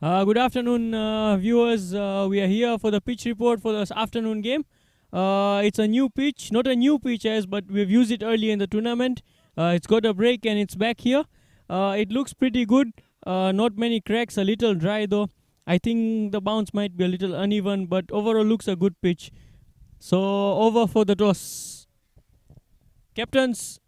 Good afternoon, viewers. We are here for the pitch report for this afternoon game. It's a new pitch, not a new pitch as, but we've used it early in the tournament. It's got a break and it's back here. It looks pretty good. Not many cracks, a little dry though. I think the bounce might be a little uneven, but overall looks a good pitch. So over for the toss. Captains.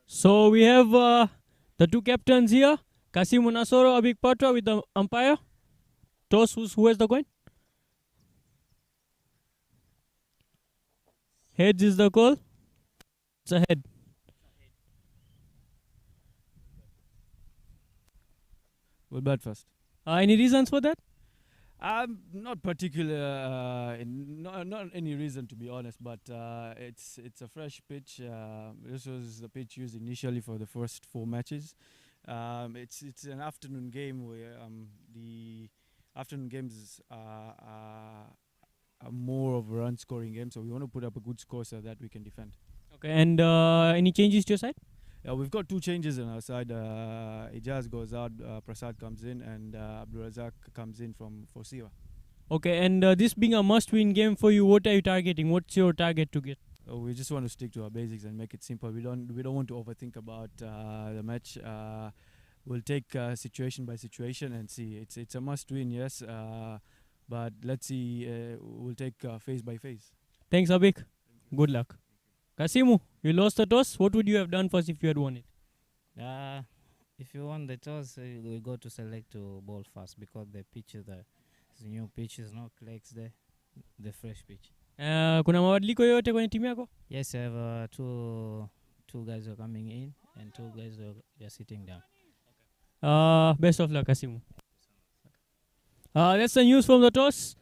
So we have the two captains here. Kasim Unasoro, Abik Patra with the umpire. Toss, who has the coin? Heads is the call. It's a head. We'll bat first. Any reasons for that? Not particular, not any reason to be honest, but it's a fresh pitch. This was the pitch used initially for the first 4 matches. It's an afternoon game where the afternoon games are more of a run scoring game, so we want to put up a good score so that we can defend. Okay, and any changes to your side? Yeah, we've got 2 changes on our side. Ijaz goes out, Prasad comes in, and Abdul Razak comes in for Siva. Okay, and this being a must-win game for you, what are you targeting? What's your target to get? We just want to stick to our basics and make it simple. We don't want to overthink about the match. We'll take situation by situation and see. It's a must-win, yes, but let's see. We'll take phase by phase. Thanks, Abik. Good luck. Kasimu, you lost the toss. What would you have done first if you had won it? If you want the toss, we go to select to bowl first because the pitch is the new pitch is no clicks there, the fresh pitch. Kuna mabadiliko yoyote kwenye timu yako? Yes, I have two guys are coming in and 2 guys are sitting down. Best of luck, Kasimu. That's the news from the toss.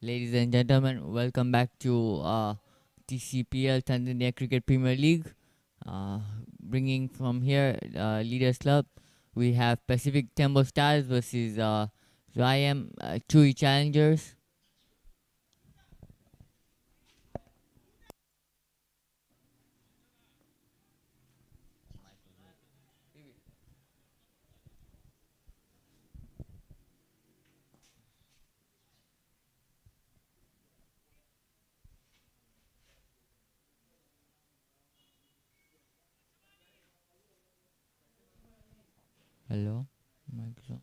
Ladies and gentlemen, welcome back to TCPL Tanzania Cricket Premier League. Bringing from here Leaders Club, we have Pacific TEMBO Stars versus TOYAM CHUI Challengers. Hello, microphone.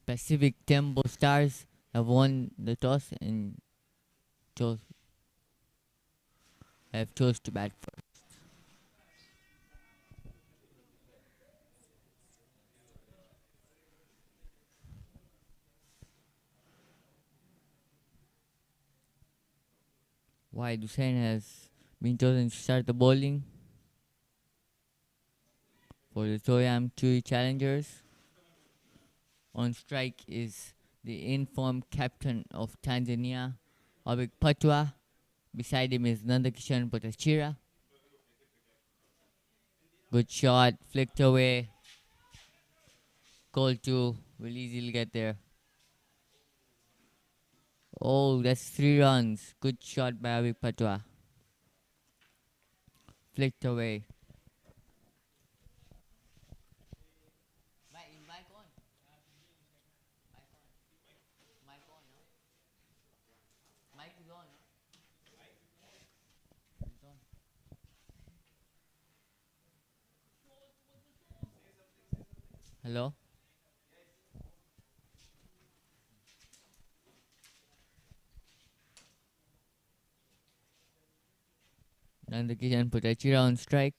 Pacific TEMBO Stars have won the toss and chose chose to bat first. Wide Hussain has been chosen to start the bowling for the TOYAM CHUI Challengers. On strike is the informed captain of Tanzania, Abik Patwa. Beside him is Nandakishan Potachira. Good shot, flicked away. Call 2 will easily get there. Oh, that's 3 runs. Good shot by Abik Patwa. Flicked away. Hello? Nandakishan Potachira on strike.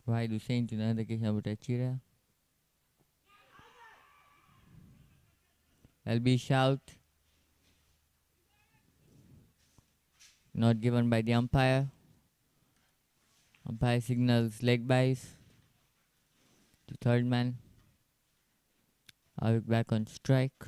Wide Hussain to Nandakishan Potachira. LB shout. Not given by the umpire. Umpire signals leg byes to third man. Avik back on strike.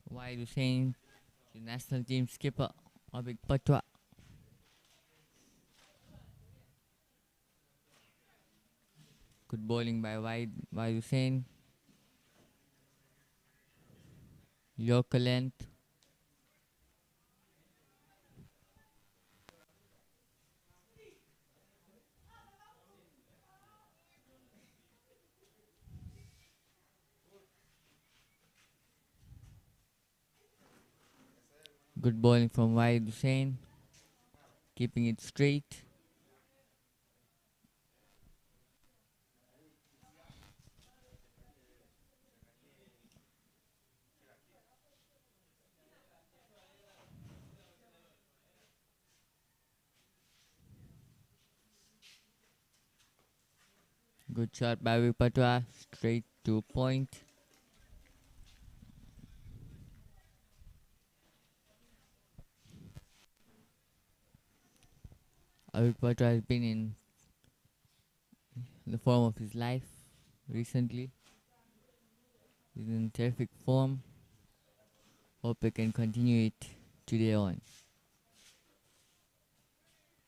Wide Hussain, the national team skipper, Abik Patwa. Good bowling by Wide Hussain. Yorker length. Good bowling from Wide Hussain. Keeping it straight. Good shot by Abik Patwa. Straight to point. Abik Patwa has been in the form of his life recently. He's in terrific form. Hope he can continue it today on.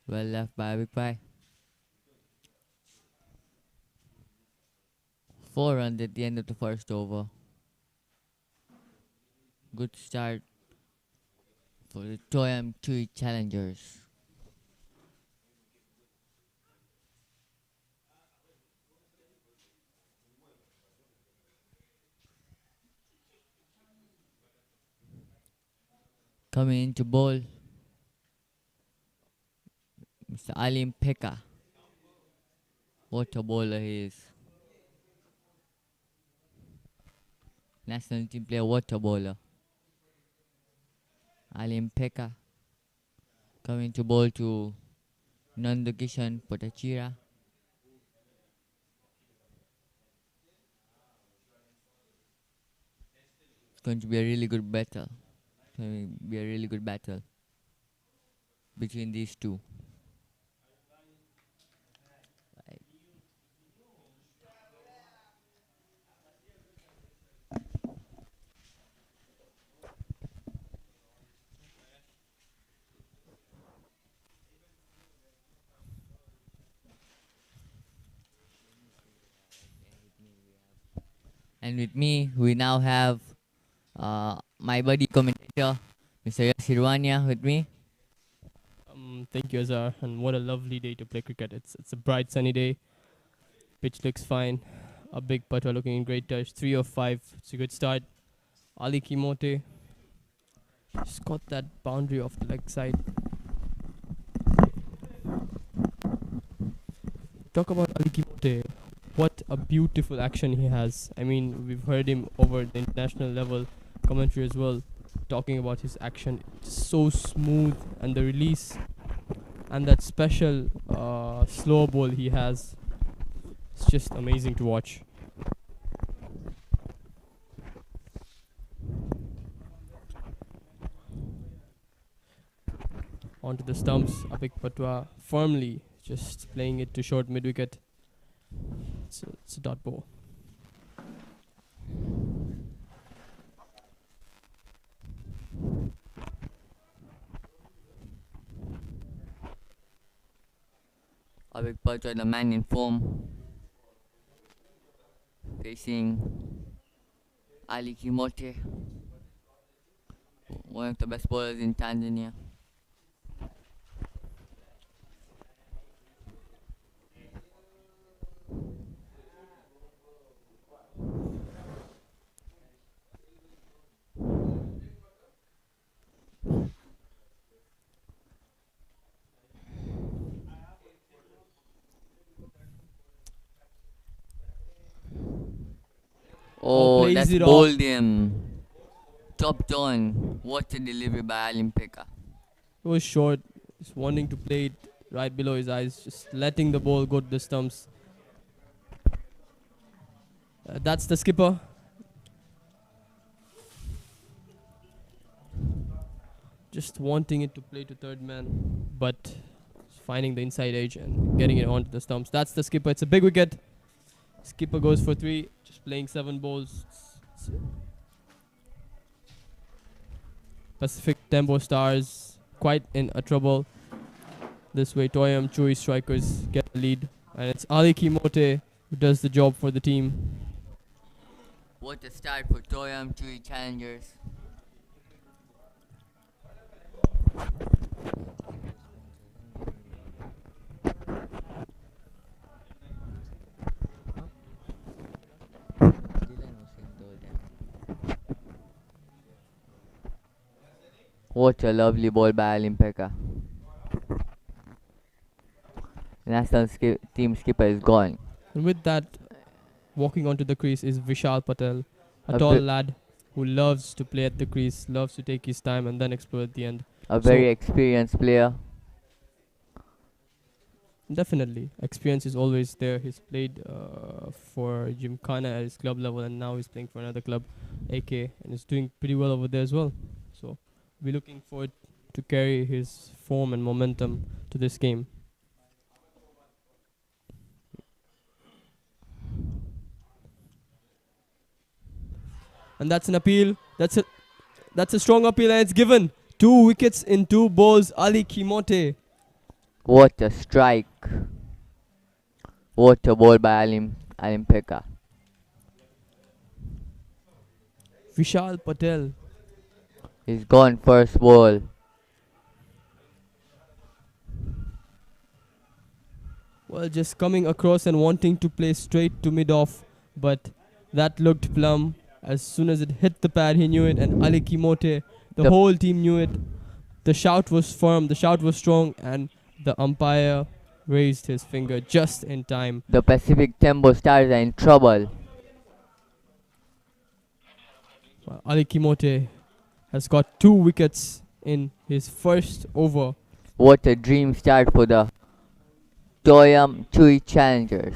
Well left by Abik Pai. 4 runs at the end of the first over. Good start for the TOYAM CHUI challengers. Coming into bowl, Mr. Alim Pekka. What a bowler he is. National team player, what a bowler. Alim Pekka coming to bowl to Nandakishan Potachira. It's going to be a really good battle. It's going to be a really good battle between these two. Right. And with me, we now have my buddy commentator, Mr. Yasirwania, with me. Thank you, Azhar. And what a lovely day to play cricket. It's a bright, sunny day. Pitch looks fine. A big putter looking in great touch. 3 of 5. It's a good start. Ali Kimote just got that boundary off the leg side. Talk about Ali Kimote. What a beautiful action he has. I mean, we've heard him over the international level commentary as well, talking about his action. It's so smooth, and the release and that special slow ball he has. It's just amazing to watch. Onto the stumps, Abik Patwa firmly just playing it to short mid wicket. It's a dot ball. Abik Patwa, the man in form, facing Ali Kimote, one of the best bowlers in Tanzania. Oh, plays that's it off. bowled him. Chopped on. What a delivery by Alim Pekka. It was short, just wanting to play it right below his eyes, just letting the ball go to the stumps. That's the skipper. Just wanting it to play to third man, but finding the inside edge and getting it onto the stumps. That's the skipper. It's a big wicket. Skipper goes for 3, just playing 7 balls. Pacific TEMBO Stars quite in a trouble. This way, TOYAM CHUI strikers get the lead, and it's Ali Kimote who does the job for the team. What a start for TOYAM CHUI challengers. What a lovely ball by Alim Pekka. National team skipper is gone. And with that, walking onto the crease is Vishal Patel, a A tall bit- lad who loves to play at the crease, loves to take his time and then explore at the end. A So- very experienced player. Definitely, experience is always there. He's played for Gymkhana at his club level, and now he's playing for another club, AK, and is doing pretty well over there as well. So we're looking forward to carry his form and momentum to this game. And that's an appeal. That's a strong appeal, and it's given. 2 wickets in 2 balls. Ali Kimote. What a strike. What a ball by Alim Pekka. Vishal Patel. He's gone first ball. Well, just coming across and wanting to play straight to mid-off, but that looked plumb. As soon as it hit the pad, he knew it, and Ali Kimote, the whole team knew it. The shout was firm, the shout was strong, and the umpire raised his finger just in time. The Pacific Tembo Stars are in trouble. Well, Ali Kimote has got 2 wickets in his first over. What a dream start for the TOYAM CHUI challengers.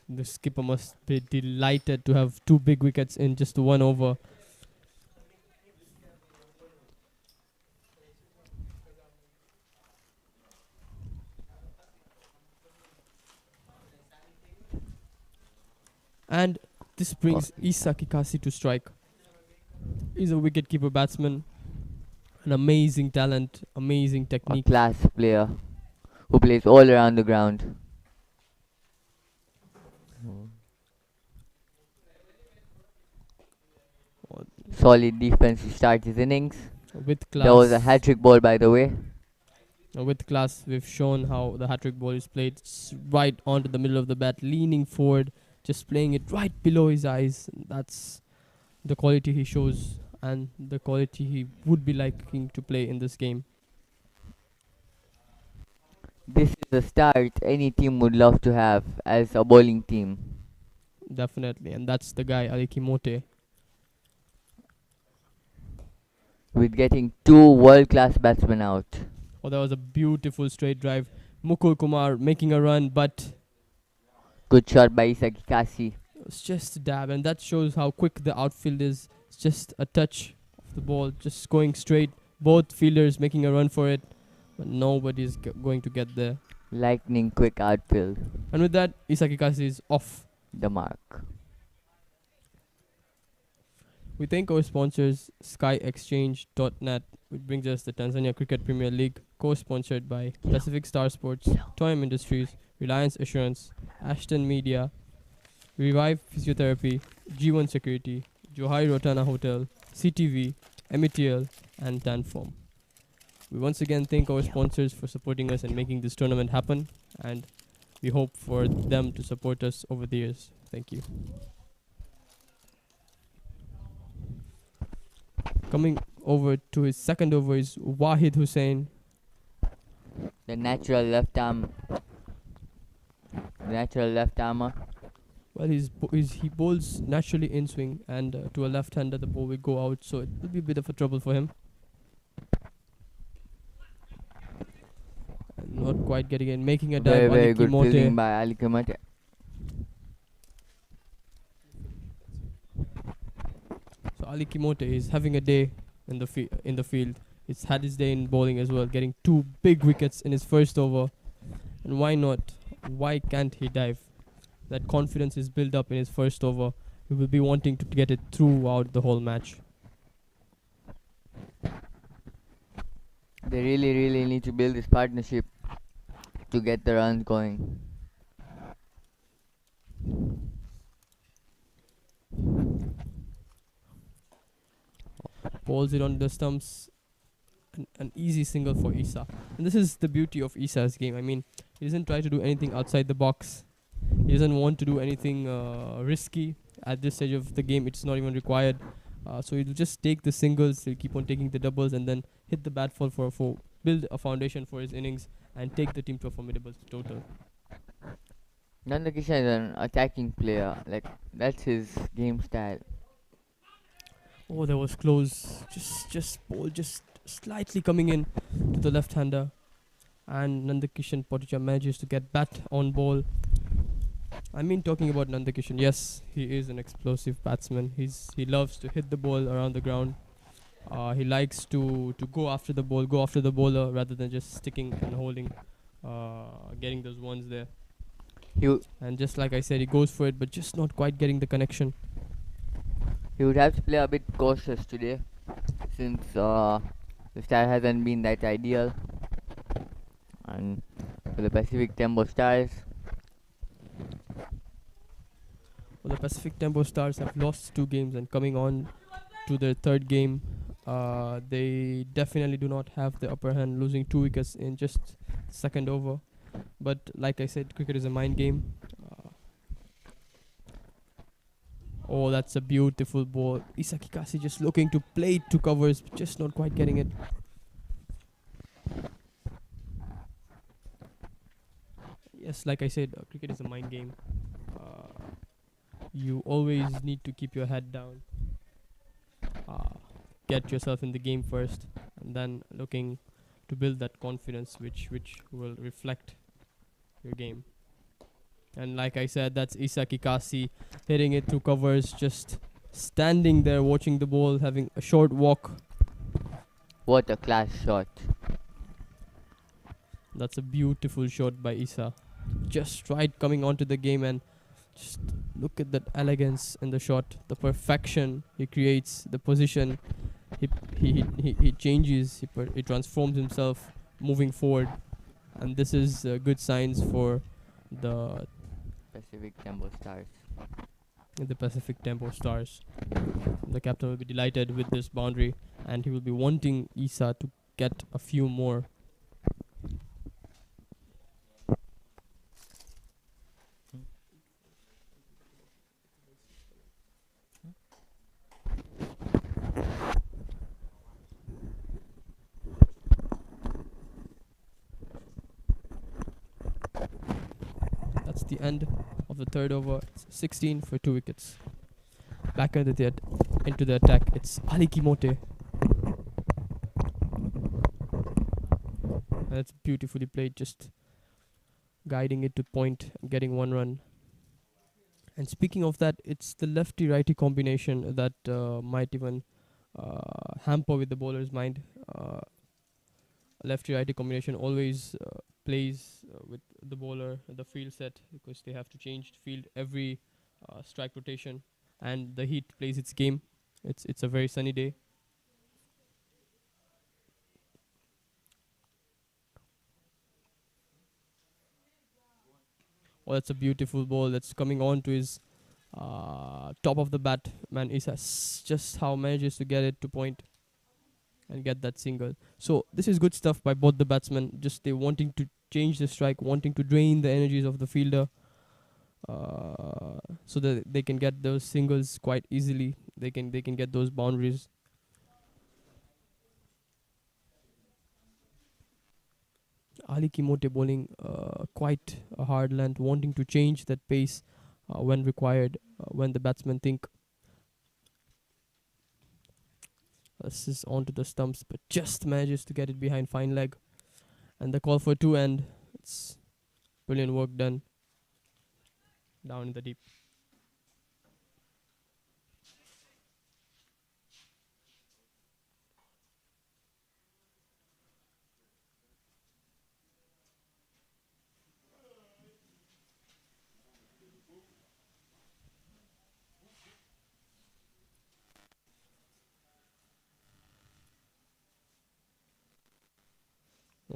The skipper must be delighted to have 2 big wickets in just 1 over. And this brings Isa Kikasi to strike. He's a wicketkeeper batsman. An amazing talent, amazing A technique. class player who plays all around the ground. Solid defense to start his innings. With class. There was a hat-trick ball, by the way. With class, we've shown how the hat-trick ball is played. It's right onto the middle of the bat, leaning forward, just playing it right below his eyes. That's the quality he shows and the quality he would be liking to play in this game. This is the start any team would love to have as a bowling team. Definitely, and that's the guy, Ali Kimote. With getting 2 world-class batsmen out. Oh, that was a beautiful straight drive. Mukul Kumar making a run, but Good shot by Isa Kikasi. it's just a dab, and that shows how quick the outfield is. It's just a touch of the ball, just going straight. Both fielders making a run for it, but nobody's going to get there. Lightning quick outfield. And with that, Isa Kikasi is off. The mark. We thank our sponsors, SkyExchange.net, which brings us the Tanzania Cricket Premier League, co-sponsored by Pacific Star Sports, TOYAM Industries, Reliance Assurance, Ashton Media, Revive Physiotherapy, G1 Security, Johai Rotana Hotel, CTV, METL, and Tanform. We once again thank our sponsors for supporting us and making this tournament happen, and we hope for them to support us over the years. Thank you. Coming over to his second over is Wahid Hussain. The natural left arm. The natural left armer. Well, he bowls naturally in swing, and to a left-hander the ball will go out, so it will be a bit of a trouble for him. And not quite getting in, making a dive. Very Ali good Kimote. fielding by Ali Kimote. So Ali Kimote is having a day in the field. He's had his day in bowling as well, getting 2 big wickets in his first over. And why not? Why can't he dive? That confidence is built up in his first over. He will be wanting to get it throughout the whole match. They really need to build this partnership to get the runs going. Bowls it on the stumps. An easy single for Isa. And this is the beauty of Isa's game. I mean, he doesn't try to do anything outside the box. He doesn't want to do anything risky. At this stage of the game, it's not even required. So he'll just take the singles, he'll keep on taking the doubles, and then hit the bat fall for build a foundation for his innings and take the team to a formidable total. Nanda Kishan is an attacking player. Like, that's his game style. Oh, that was close. Just ball just slightly coming in to the left-hander, and Nandakishan Potija manages to get bat on ball. I mean, talking about Nandakishan, yes, he is an explosive batsman. He loves to hit the ball around the ground. He likes to go after the ball, go after the bowler rather than just sticking and holding, getting those ones there. And just like I said, he goes for it, but just not quite getting the connection. He would have to play a bit cautious today, since the style hasn't been that ideal. And for the Pacific Tembo Stars, Well, the Pacific Tembo Stars have lost 2 games and coming on to their 3rd game. They definitely do not have the upper hand, losing 2 wickets in just second over. But like I said, cricket is a mind game. Oh, that's a beautiful ball. Isaki Kasi just looking to play it to covers, just not quite getting it. Yes, like I said, cricket is a mind game. You always need to keep your head down. Get yourself in the game first, and then looking to build that confidence, which will reflect your game. And like I said, that's Isaki Kasi hitting it through covers, just standing there watching the ball, having a short walk. What a class shot. That's a beautiful shot by Isa. Just right coming onto the game, and just look at that elegance in the shot, the perfection he creates, the position he changes, he transforms himself moving forward, and this is good signs for the Pacific TEMBO Stars. Pacific TEMBO Stars. The captain will be delighted with this boundary, and he will be wanting Isa to get a few more. That's the end of the third over. It's 16 for 2 wickets. Back into the attack. It's Ali Kimote. That's beautifully played, just guiding it to point, getting 1 run. And speaking of that, it's the lefty-righty combination that might even hamper with the bowler's mind. Lefty-righty combination always plays with the bowler, the field set, because they have to change field every strike rotation, and the heat plays its game. It's a very sunny day. Oh, that's a beautiful ball that's coming on to his top of the bat. Man, Isa just how manages to get it to point and get that single. So this is good stuff by both the batsmen. Just they wanting to change the strike, wanting to drain the energies of the fielder, so that they can get those singles quite easily. They can get those boundaries. Ali Kimote bowling quite a hard length, wanting to change that pace when required, when the batsmen think. This is onto the stumps, but just manages to get it behind fine leg. And the call for 2, and it's brilliant work done down in the deep.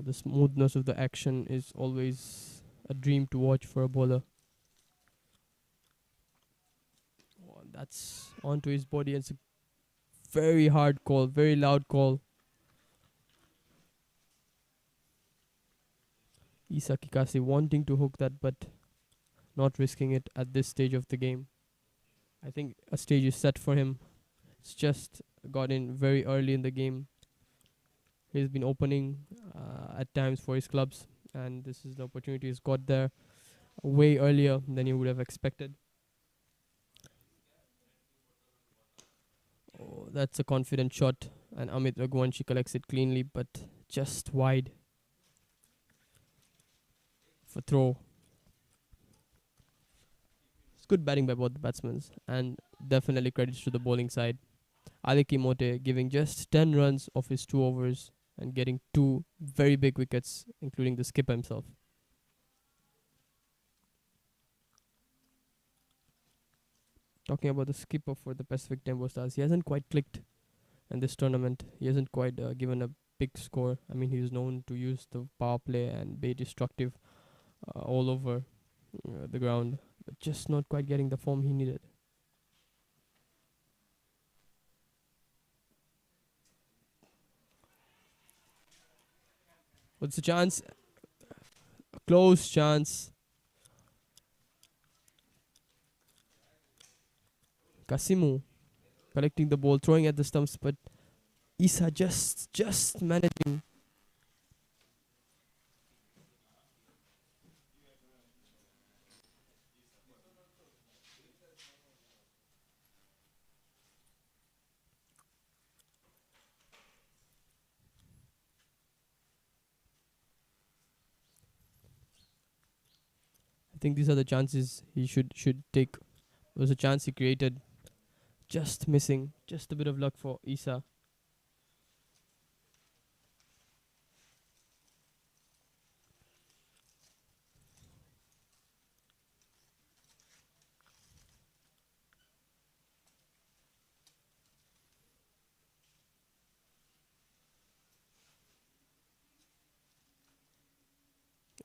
The smoothness of the action is always a dream to watch for a bowler. Oh, that's onto his body. It's a very hard call, very loud call. Isa Kikasi wanting to hook that, but not risking it at this stage of the game. I think a stage is set for him. It's just got in very early in the game. He's been opening at times for his clubs, and this is the opportunity he's got there way earlier than you would have expected. Oh, that's a confident shot, and Amit Raghuvanshi collects it cleanly, but just wide for throw. It's good batting by both the batsmen, and definitely credits to the bowling side. Ali Kimote giving just 10 runs of his 2 overs and getting 2 very big wickets, including the skipper himself. Talking about the skipper for the Pacific TEMBO Stars, he hasn't quite clicked in this tournament. He hasn't quite given a big score. I mean, he's known to use the power play and be destructive all over the ground, but just not quite getting the form he needed. What's the chance? A close chance. Kasimu collecting the ball, throwing at the stumps, but Isa just managing. I think these are the chances he should take. There was a chance he created, just missing. Just a bit of luck for Isa.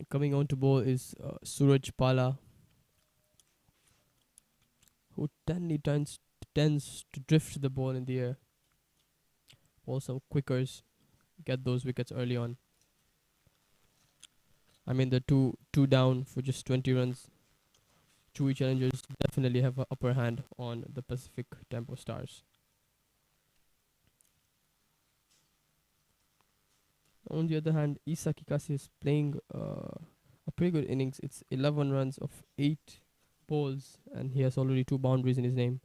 Coming on to bowl is Suraj Pala, who tends to drift the ball in the air. Bowl some quickers, get those wickets early on. I mean, the two down for just 20 runs. CHUI challengers definitely have an upper hand on the Pacific Tempo Stars. On the other hand, Isa Kikasi is playing a pretty good innings. It's 11 runs of 8 balls, and he has already 2 boundaries in his name.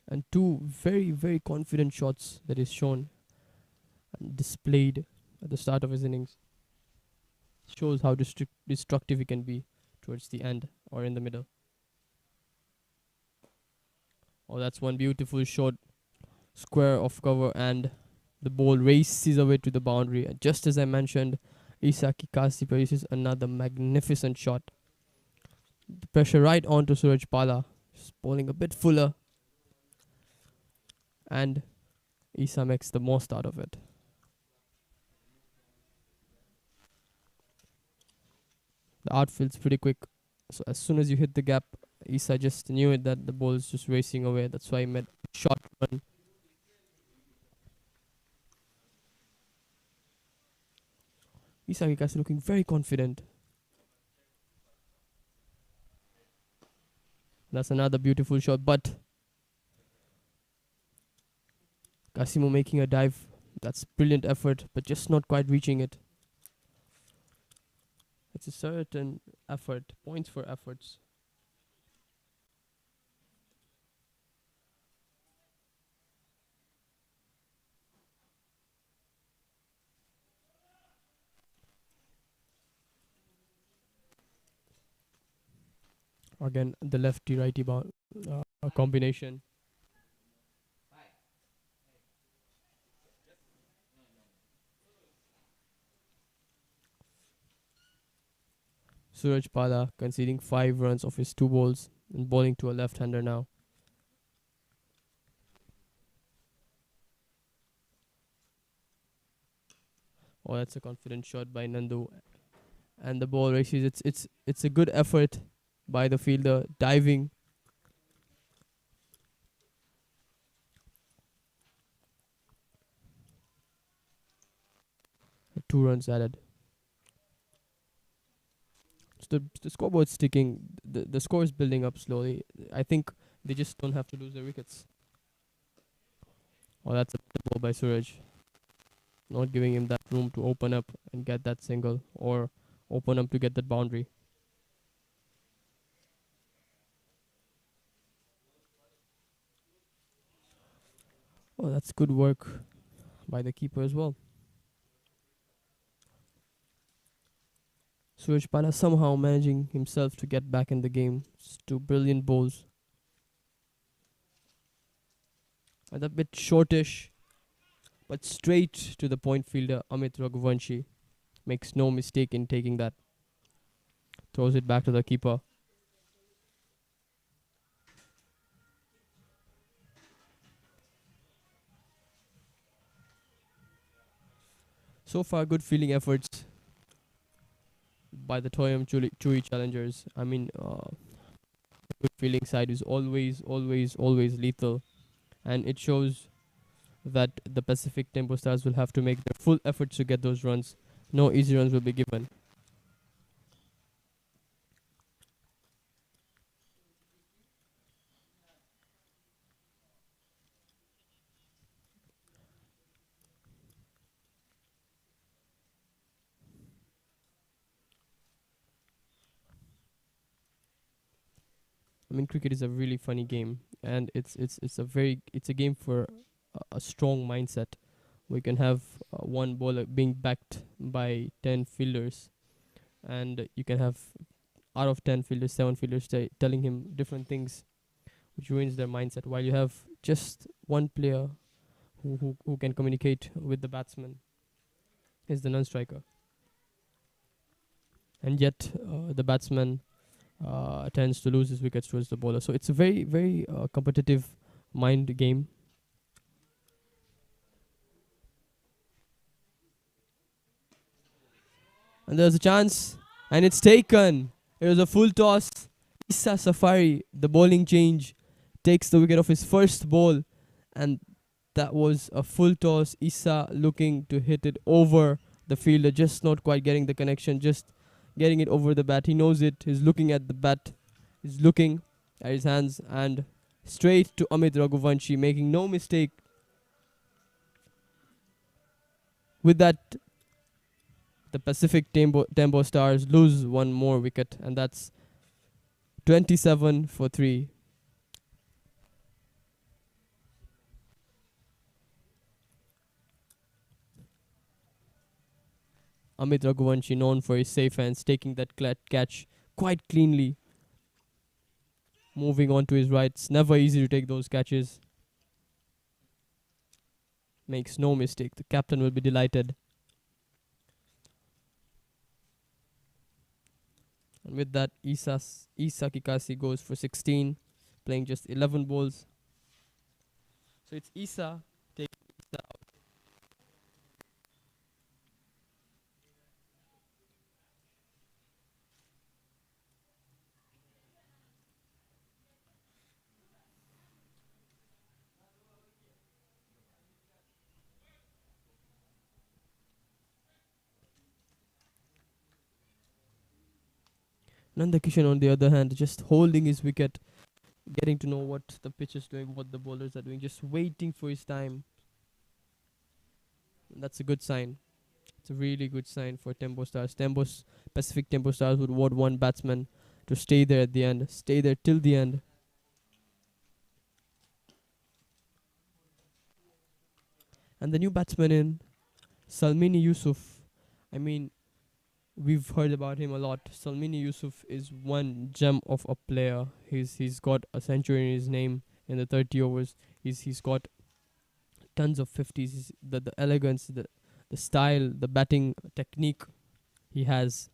And 2 very, very confident shots that is shown and displayed at the start of his innings. Shows how destructive he can be towards the end or in the middle. Oh, that's one beautiful shot. Square of cover, and the ball races away to the boundary. And just as I mentioned, Isa Kikasi produces another magnificent shot. The pressure right onto Suraj Pala. Just bowling a bit fuller. And Isa makes the most out of it. The outfield's pretty quick. So as soon as you hit the gap, Isa just knew it that the ball is just racing away. That's why he made a short run. Isa Kikasi looking very confident. That's another beautiful shot, but Kasimu making a dive. That's brilliant effort, but just not quite reaching it. It's a certain effort, points for efforts. Again, the lefty righty combination. Suraj Pala conceding 5 runs of his 2 balls and bowling to a left-hander now. Oh, that's a confident shot by Nandu, and the ball races. It's a good effort by the fielder, diving. 2 runs added. So the scoreboard's sticking. The score is building up slowly. I think they just don't have to lose their wickets. Oh, that's a ball by Suraj. Not giving him that room to open up and get that single, or open up to get that boundary. Oh, that's good work by the keeper as well. Suraj Pala somehow managing himself to get back in the game. It's 2 brilliant bowls. And a bit shortish, but straight to the point fielder Amit Raghuvanshi. Makes no mistake in taking that. Throws it back to the keeper. So far, good fielding efforts by the TOYAM CHUI challengers. I mean, good fielding side is always lethal, and it shows that the Pacific Tempo Stars will have to make their full efforts to get those runs. No easy runs will be given. I mean, cricket is a really funny game, and it's a game for a strong mindset. We can have one bowler being backed by 10 fielders, and you can have out of 10 fielders, 7 fielders telling him different things, which ruins their mindset. While you have just one player who can communicate with the batsman, is the non-striker, and yet the batsman tends to lose his wickets towards the bowler. So it's a very, very competitive mind game. And there's a chance, and it's taken. It was a full toss. Issa Safari, the bowling change, takes the wicket off his first ball, and that was a full toss. Issa looking to hit it over the fielder, just not quite getting the connection, just getting it over the bat. He knows it. He's looking at the bat. He's looking at his hands, and straight to Amit Raghuvanshi, making no mistake. With that, the Pacific Tembo Stars lose one more wicket, and that's 27 for 3. Amit Raghuvanshi, known for his safe hands, taking that catch quite cleanly. Moving on to his right. It's never easy to take those catches. Makes no mistake. The captain will be delighted. And with that, Isa Kikasi goes for 16, playing just 11 balls. So it's Isa taking Isa out. Nanda Kishan, on the other hand, just holding his wicket, getting to know what the pitch is doing, what the bowlers are doing, just waiting for his time. That's a good sign. It's a really good sign for Tembo Stars. Pacific Tembo Stars would want one batsman to stay there at the end, stay there till the end. And the new batsman in, Salmini Yusuf. I mean, we've heard about him a lot. Salmini Yusuf is one gem of a player. He's got a century in his name in the 30 overs. He's got tons of 50s. The elegance, the style, the batting technique he has.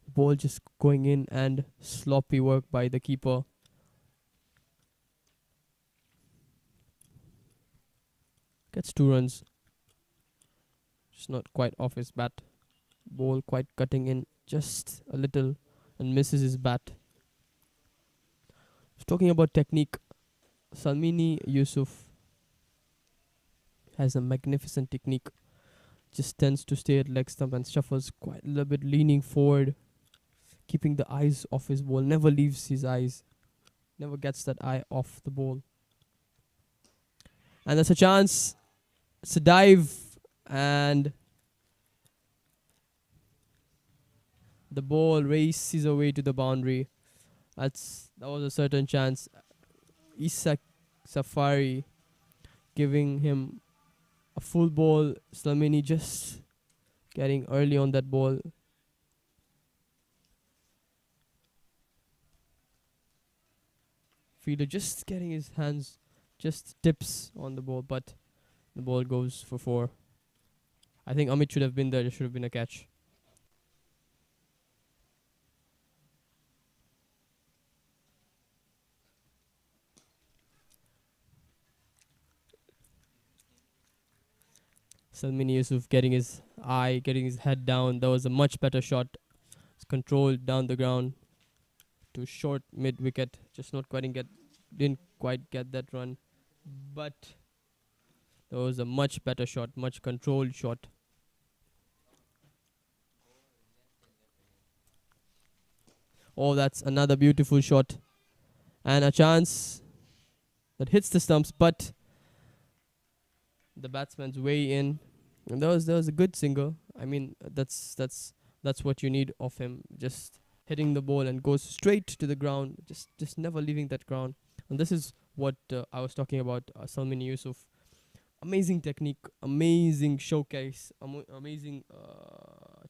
Ball just going in, and sloppy work by the keeper. Gets 2 runs. Just not quite off his bat. Ball quite cutting in just a little and misses his bat. Talking about technique, Salmini Yusuf has a magnificent technique. Just tends to stay at leg stump and shuffles quite a little bit, leaning forward, keeping the eyes off his ball. Never leaves his eyes. Never gets that eye off the ball. And there's a chance. It's a dive, and the ball races away to the boundary. That was a certain chance. Isak Safari giving him a full ball. Salmini just getting early on that ball. Fielder just getting his hands, just tips on the ball, but the ball goes for 4. I think Amit should have been there. There should have been a catch. Salmini Yusuf getting his head down. That was a much better shot. It's controlled down the ground to short mid wicket. Just didn't quite get that run. but that was a much better shot, much controlled shot. Oh, that's another beautiful shot. And a chance that hits the stumps, but the batsman's way in. And that was a good single. I mean, that's what you need of him. Just hitting the ball and goes straight to the ground. Just never leaving that ground. And this is what I was talking about. Salman Yusuf, amazing technique, amazing showcase, amazing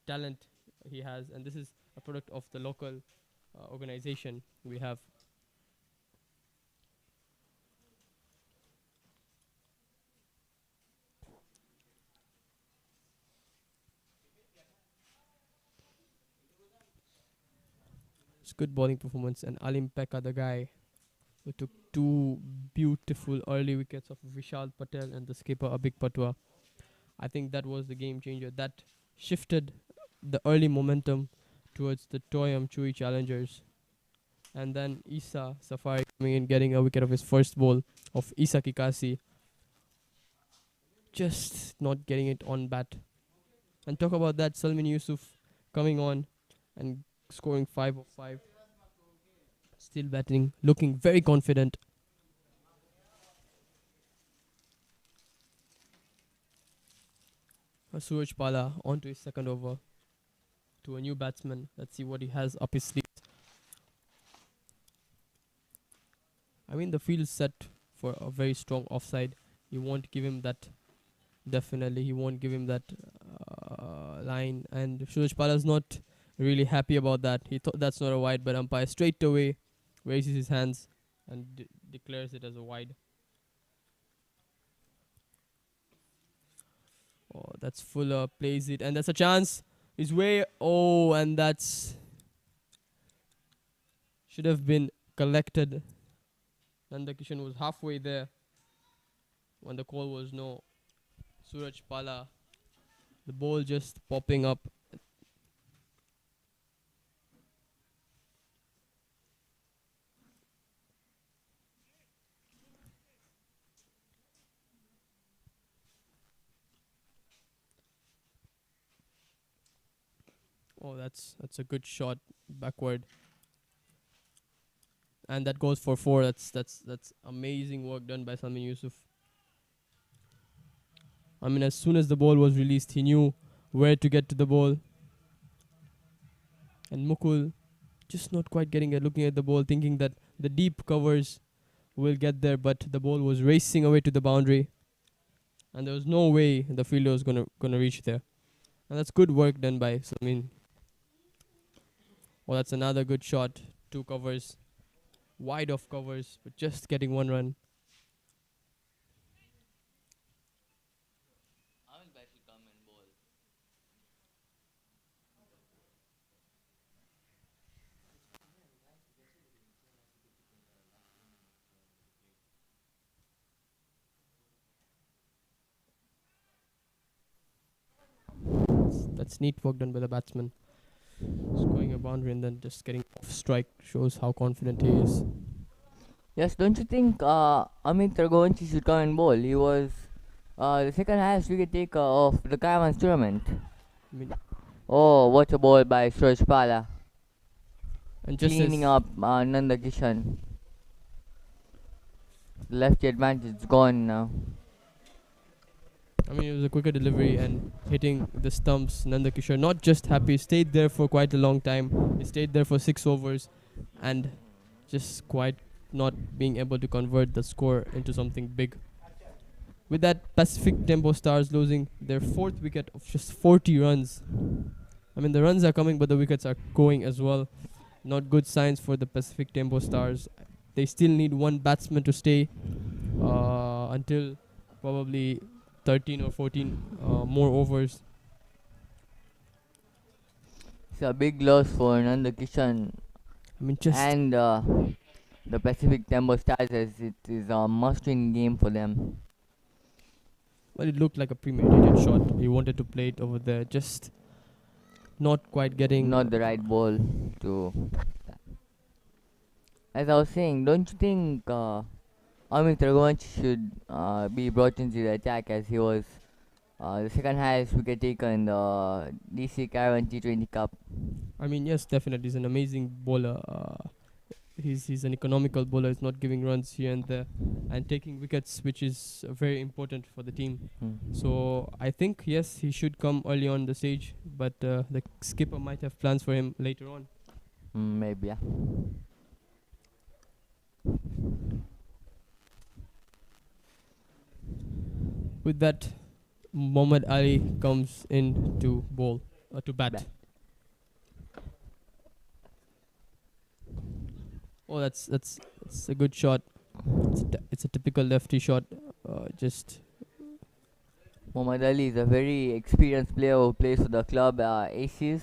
talent he has, and this is a product of the local organization we have. It's good bowling performance, and Alim Pekka, the guy who took two beautiful early wickets of Vishal Patel and the skipper Abik Patwa. I think that was the game changer. That shifted the early momentum towards the TOYAM CHUI challengers. And then Isa Safari coming in, getting a wicket of his first ball of Isa Kikasi. Just not getting it on bat. And talk about that, Salman Yusuf coming on and scoring 5 of 5. Still batting, looking very confident. Suraj Pala onto his second over to a new batsman. Let's see what he has up his sleeve. I mean, the field is set for a very strong offside. He won't give him that. Definitely, he won't give him that line. And Suraj Pala is not really happy about that. He thought that's not a wide, but umpire straight away raises his hands and declares it as a wide. Oh, that's Fuller, plays it, and that's a chance. His way, oh, and that's should have been collected. Nandakishan was halfway there when the call was no. Suraj Pala, the ball just popping up. Oh, that's a good shot backward, and that goes for 4. That's amazing work done by Salman Yusuf. I mean, as soon as the ball was released, he knew where to get to the ball. And Mukul just not quite getting it, looking at the ball, thinking that the deep covers will get there, but the ball was racing away to the boundary, and there was no way the fielder was gonna reach there. And that's good work done by Salman. Oh, that's another good shot. 2 covers, wide off covers, but just getting 1 run. That's neat work done by the batsman. Scoring a boundary and then just getting off strike shows how confident he is. Yes, don't you think Amit Raghuvanshi should come and bowl? He was the second highest wicket taker of the Kaiman's tournament. I mean, Oh, what a ball by Suraj Pala. and just Cleaning as up Nanda Kishan. Lefty advantage is gone now. I mean, it was a quicker delivery and hitting the stumps. Nanda Kishore not just happy, stayed there for quite a long time. He stayed there for 6 overs and just quite not being able to convert the score into something big. With that, Pacific TEMBO Stars losing their 4th wicket of just 40 runs. I mean, the runs are coming, but the wickets are going as well. Not good signs for the Pacific TEMBO Stars. They still need 1 batsman to stay until probably 13 or 14 more overs. It's a big loss for Nanda Kishan I mean, just and the Pacific Tembo Stars, as it is a must-win game for them. well, it looked like a premeditated shot. He wanted to play it over there, just not quite getting. Not the right ball to. As I was saying, don't you think Amit Raghuvanshi should be brought into the attack as he was the second highest wicket taker in the DC Caravan T20 Cup. I mean, yes, definitely, he's an amazing bowler. He's an economical bowler. He's not giving runs here and there, and taking wickets, which is very important for the team. So I think yes, he should come early on the stage, but the skipper might have plans for him later on. Maybe, yeah. With that, Mohammad Ali comes in to bowl to bat. Oh, that's a good shot. It's a typical lefty shot. Just Muhammad Ali is a very experienced player who plays for the club Aces.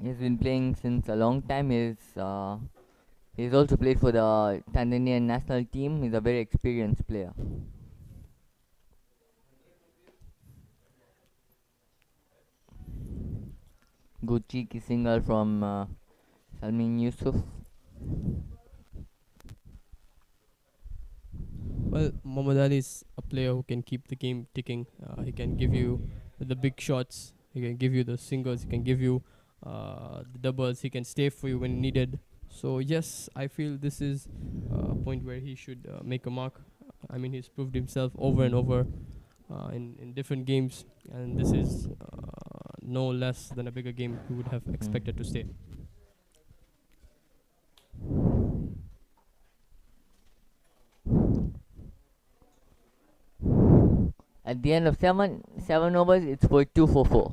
He's been playing since a long time. He's also played for the Tanzanian national team. He's a very experienced player. Good cheeky single from Salmin Yusuf. well, Mohammad Ali is a player who can keep the game ticking. He can give you the big shots. He can give you the singles. He can give you the doubles. He can stay for you when needed. So yes, I feel this is a point where he should make a mark. I mean, he's proved himself over and over in different games, and this is no less than a bigger game he would have expected to stay. At the end of seven overs, it's for 2 for 4.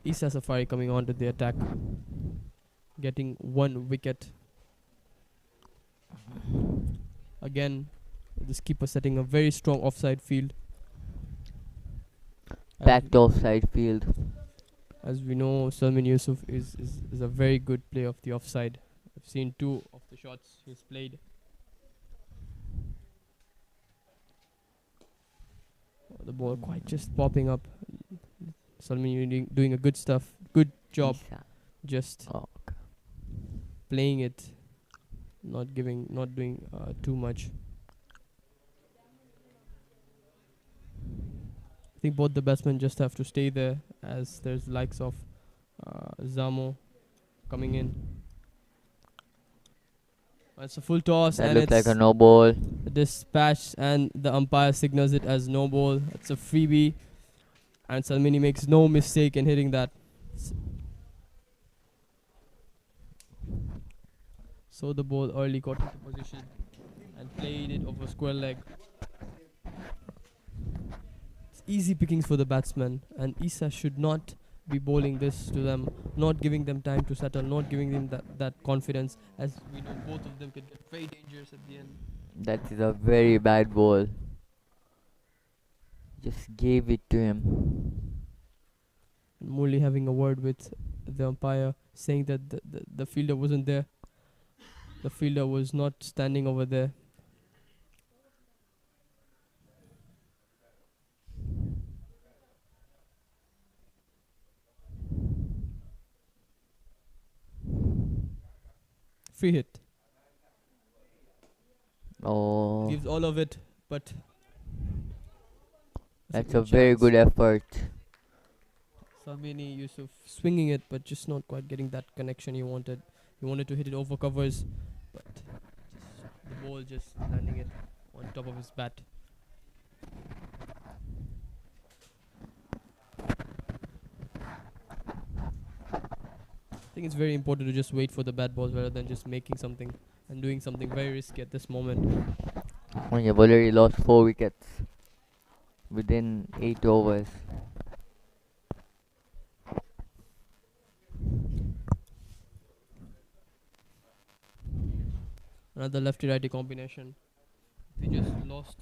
Isa Safari coming on to the attack, getting 1 wicket. Again, this keeper setting a very strong offside field. Backed offside field. As we know, Salmin Yusuf is a very good player of the offside. I've seen 2 of the shots he's played. The ball quite just popping up. Salmin, you're doing a good good job. Isa. Just Oh, playing it, not doing too much. I think both the batsmen just have to stay there, as there's likes of Zamo coming in. It's a full toss, that and looks it's like a no ball. dispatched, and the umpire signals it as no ball. It's a freebie, and Salmini makes no mistake in hitting that. So the ball early got into position and played it over square leg. It's easy pickings for the batsman, and Isa should not be bowling this to them, not giving them time to settle, not giving them that confidence, as we know both of them can get very dangerous at the end. That is a very bad ball. Just gave it to him. And Murli having a word with the umpire, saying that the fielder wasn't there. The fielder was not standing over there. Free hit. Oh, Gives all of it, but that's a second very chance. good effort. Salmini Yusuf swinging it, but just not quite getting that connection he wanted. He wanted to hit it over covers, but the ball just landing it on top of his bat. I think it's very important to just wait for the bad balls rather than just making something and doing something very risky at this moment. When you've already lost 4 wickets within 8 overs. Another lefty-righty combination. We just lost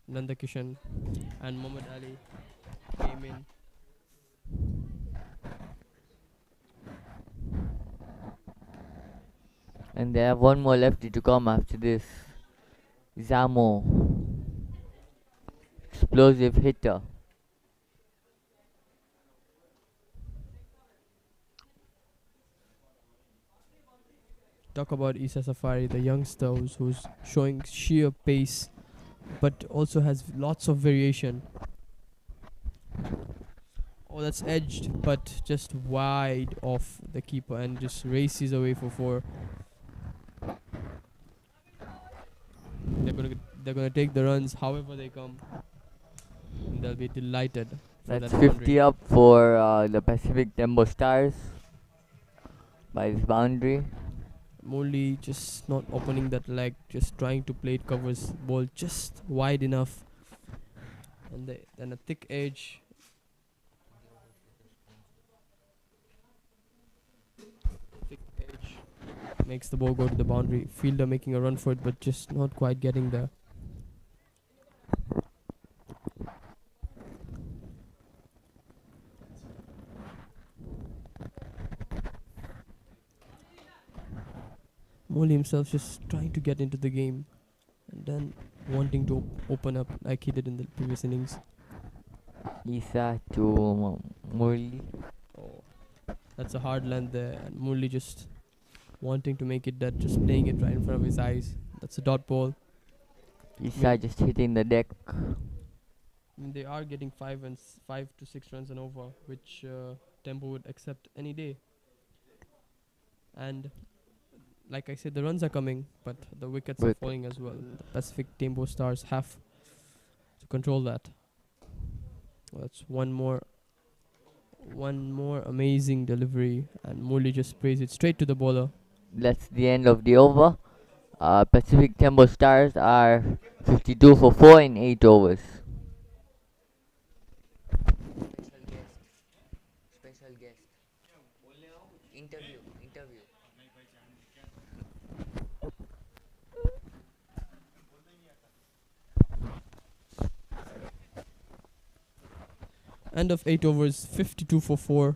Nanda Kishan, and Mohammad Ali came in. And they have one more lefty to come after this. Zamo, explosive hitter. Talk about Isa Safari, the youngster who's showing sheer pace, but also has lots of variation. Oh, that's edged, but just wide off the keeper and just races away for four. They're gonna take the runs however they come. And they'll be delighted for That's that 50 boundary. up for the Pacific Tembo Stars by this boundary. Morley just not opening that leg, just trying to play it covers ball just wide enough. And then a thick edge. Thick edge makes the ball go to the boundary. Fielder making a run for it, but just not quite getting there. Morley himself just trying to get into the game and then wanting to open up like he did in the previous innings. Isa to Murli. Oh, that's a hard land there, and Murli just wanting to make it dead, just playing it right in front of his eyes. That's a dot ball. Isa just hitting the deck. I mean, they are getting 5 to 6 runs and over, which Tempo would accept any day. And like I said, the runs are coming, but the wickets are falling as well. The Pacific Tempo Stars have to control that. Well, that's one more amazing delivery, and Murli just sprays it straight to the bowler. That's the end of the over. Pacific Tembo Stars are 52 for 4 in 8 overs. Special guest. Interview. End of 8 overs, 52 for 4.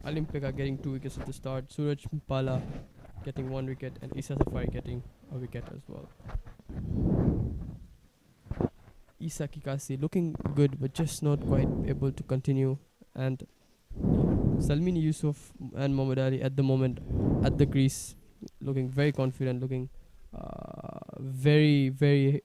Olympic are getting 2 wickets at the start. Suraj Mpala getting 1 wicket, and Isa Safari getting a wicket as well. Isa Kikasi looking good, but just not quite able to continue. And Salmini Yusuf and Mohammad Ali at the moment at the crease, looking very confident, looking very, very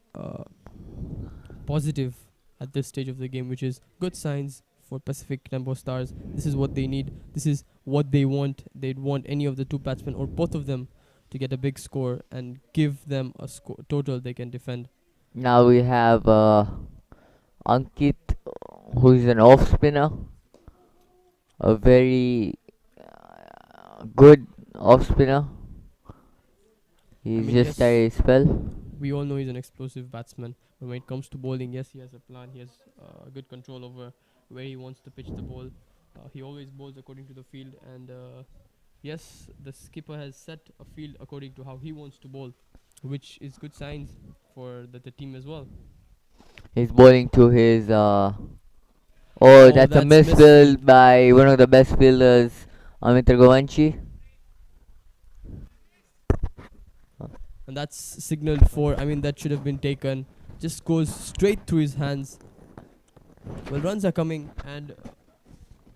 positive at this stage of the game, which is good signs for Pacific Tempo Stars. This is what they need. This is what they want. They'd want any of the 2 batsmen or both of them to get a big score and give them a score total they can defend. Now we have Ankit, who is an off spinner. A very good off spinner. He's just started his spell. We all know he's an explosive batsman. But when it comes to bowling, yes, he has a plan. He has good control over where he wants to pitch the ball. He always bowls according to the field. And yes, the skipper has set a field according to how he wants to bowl, which is good signs for the team as well. He's bowling to his... that's a misfield by one of the best fielders, Amit Raghuvanshi. And that's signaled for, that should have been taken. Just goes straight through his hands. Well, runs are coming, and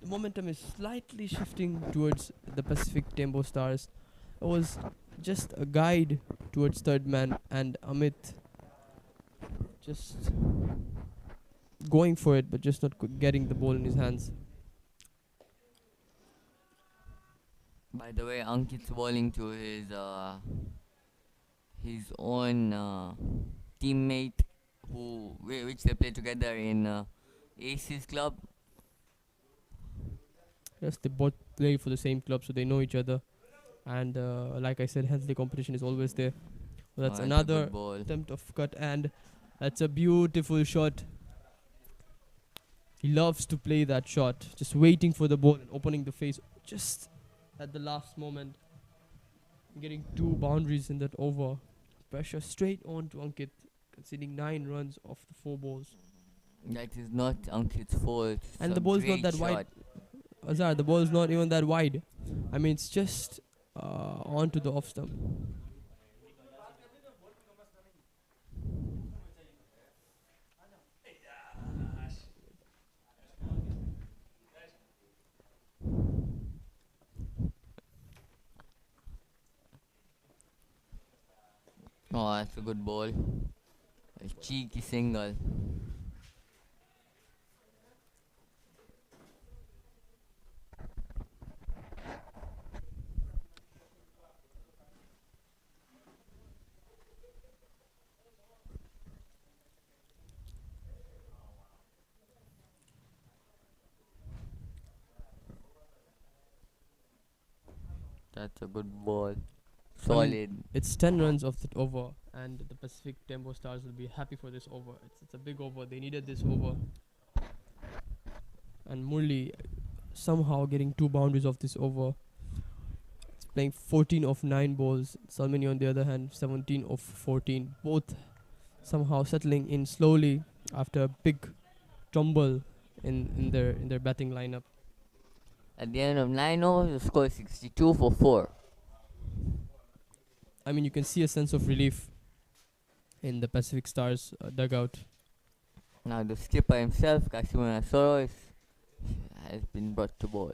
the momentum is slightly shifting towards the Pacific Tempo Stars. It was just a guide towards third man, and Amit just going for it, but just not getting the ball in his hands. By the way, Ankit's bowling to his own teammate, which they play together in Aces Club. Yes, they both play for the same club, so they know each other. And like I said, hence the competition is always there. Well, that's another attempt of cut, and that's a beautiful shot. He loves to play that shot, just waiting for the ball and opening the face just at the last moment. Getting 2 boundaries in that over. Pressure straight on to Ankit, conceding 9 runs off the 4 balls. That is not Ankit's fault. And the ball is not that wide. Azhar, the ball is not even that wide. It's just onto the off stump. Oh, that's a good ball. A cheeky single. That's a good ball. Solid. It's 10 runs of that over, and the Pacific Tembo Stars will be happy for this over. It's a big over. They needed this over. And Murli somehow getting 2 boundaries of this over. It's playing 14 of 9 balls. Salmini on the other hand, 17 of 14. Both somehow settling in slowly after a big tumble in their batting lineup. At the end of 9 overs, the score is 62 for 4. I mean, you can see a sense of relief in the Pacific Stars dugout. Now the skipper himself, Kashima Soros, has been brought to ball.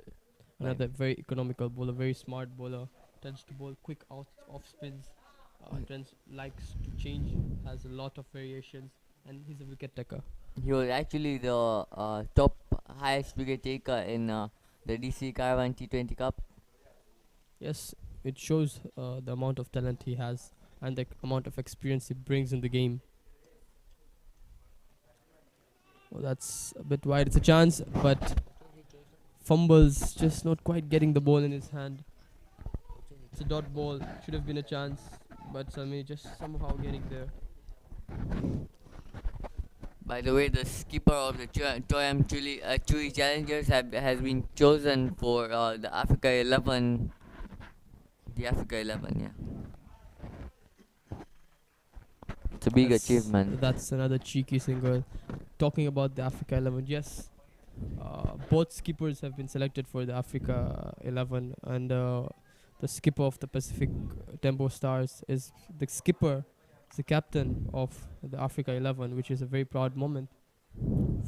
Another very economical bowler, very smart bowler. Tends to bowl quick off spins. Likes to change, has a lot of variations, and he's a wicket taker. He was actually the top highest wicket taker in the DC Caravan T20 Cup. Yes, it shows the amount of talent he has and the amount of experience he brings in the game. Well, that's a bit wide. It's a chance, but fumbles, just not quite getting the ball in his hand. It's a dot ball. Should have been a chance, but Salmi just somehow getting there. By the way, the skipper of the TOYAM CHUI Challengers has been chosen for the Africa 11. The Africa 11, yeah. It's a big achievement. That's another cheeky single. Talking about the Africa 11, yes, both skippers have been selected for the Africa 11, and the skipper of the Pacific Tembo Stars is the skipper, the captain of the Africa 11, which is a very proud moment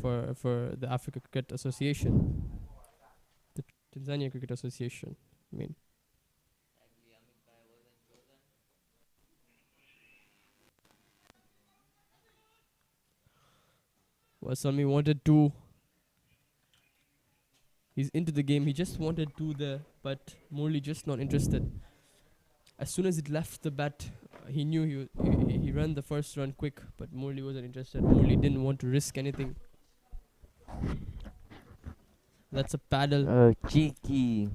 for the Africa Cricket Association, the Tanzania Cricket Association. I mean. Well, Salmi wanted to. He's into the game. He just wanted to there, but Murli just not interested. As soon as it left the bat, he knew he ran the first run quick, but Murli wasn't interested. Murli didn't want to risk anything. That's a paddle. Cheeky.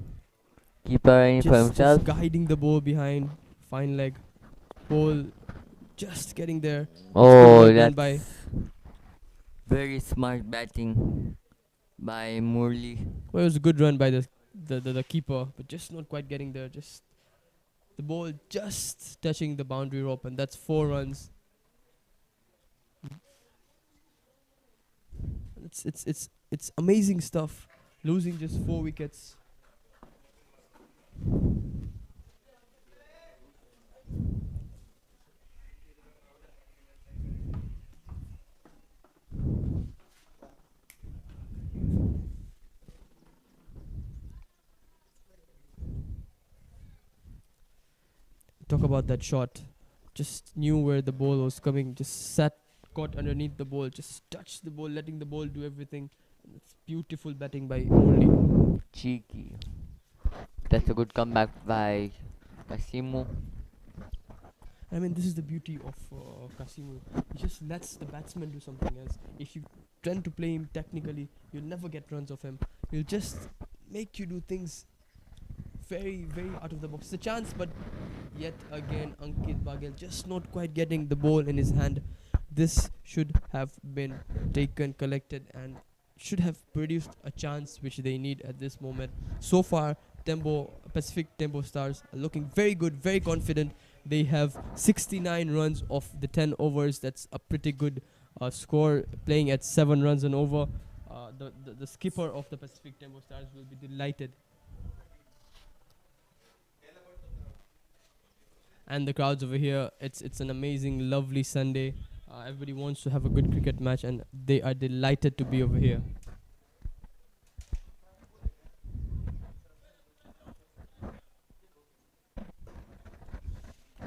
Keeper running for himself. Just guiding the ball behind. Fine leg. Ball just getting there. Oh, that's very smart batting by Murli. Well, it was a good run by the keeper, but just not quite getting there. Just the ball just touching the boundary rope, and that's 4 runs. It's amazing stuff. Losing just 4 wickets. Talk about that shot. Just knew where the ball was coming. Just sat, got underneath the ball. Just touched the ball, letting the ball do everything. It's beautiful batting by Murli. Cheeky. That's a good comeback by Kasimu. I mean, this is the beauty of Kasimu. He just lets the batsman do something else. If you tend to play him technically, you'll never get runs off him. He'll just make you do things very, very out of the box. It's a chance, but yet again, Ankit Bagel just not quite getting the ball in his hand. This should have been taken, collected, and should have produced a chance which they need at this moment. So far, Pacific Tembo Stars are looking very good, very confident. They have 69 runs of the 10 overs. That's a pretty good score, playing at 7 runs and over. The skipper of the Pacific Tembo Stars will be delighted. And the crowds over here, it's an amazing, lovely Sunday. Everybody wants to have a good cricket match, and they are delighted to be over here.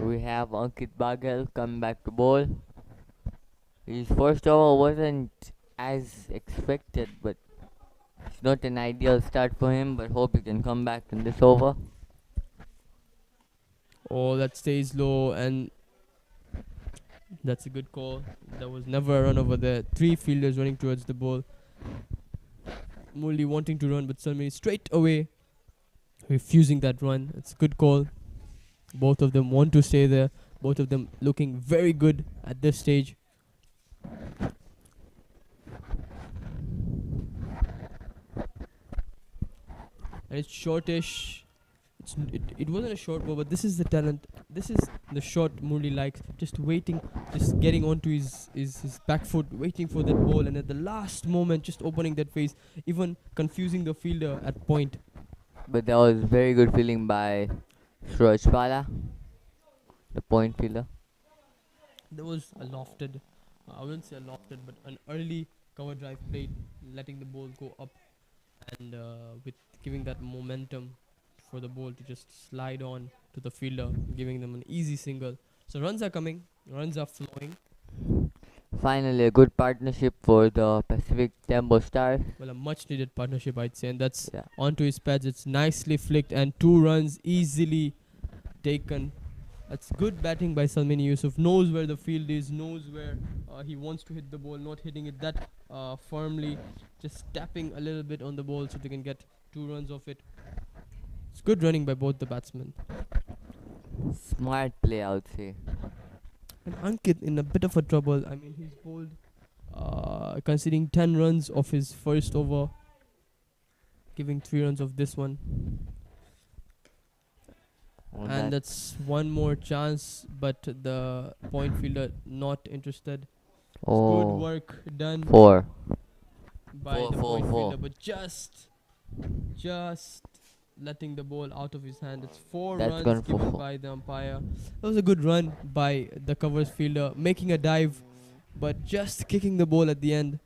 We have Ankit Baghel coming back to bowl. His first over wasn't as expected, but it's not an ideal start for him. But hope he can come back in this over. Oh, that stays low, and that's a good call. There was never a run over there. 3 fielders running towards the ball. Murli wanting to run, but Salmani straight away refusing that run. It's a good call. Both of them want to stay there. Both of them looking very good at this stage. And it's shortish. It wasn't a short ball, but this is the talent. This is the shot Murli likes. Just waiting, just getting onto his back foot, waiting for that ball, and at the last moment, just opening that face, even confusing the fielder at point. But that was very good feeling by Suraj Pala, the point fielder. There was a lofted, I wouldn't say a lofted, but an early cover drive played, letting the ball go up, and with giving that momentum for the ball to just slide on to the fielder, giving them an easy single. So runs are coming, runs are flowing. Finally, a good partnership for the Pacific Tembo Stars. Well, a much needed partnership, I'd say, and that's Yeah. onto his pads. It's nicely flicked, and 2 runs easily taken. That's good batting by Salmani Yusuf. Knows where the field is, knows where he wants to hit the ball, not hitting it that firmly, just tapping a little bit on the ball so they can get 2 runs off it. It's good running by both the batsmen. Smart play, I would say. And Ankit in a bit of a trouble. I mean, he's bowled conceding 10 runs off his first over, giving 3 runs of this one. Oh, And that's one more chance, but the point fielder not interested. Good oh, work done 4. by Four, the four, point four. fielder, but just letting the ball out of his hand. It's 4 That's runs gone for given 4. by the umpire. That was a good run by the covers fielder, making a dive, but just kicking the ball at the end,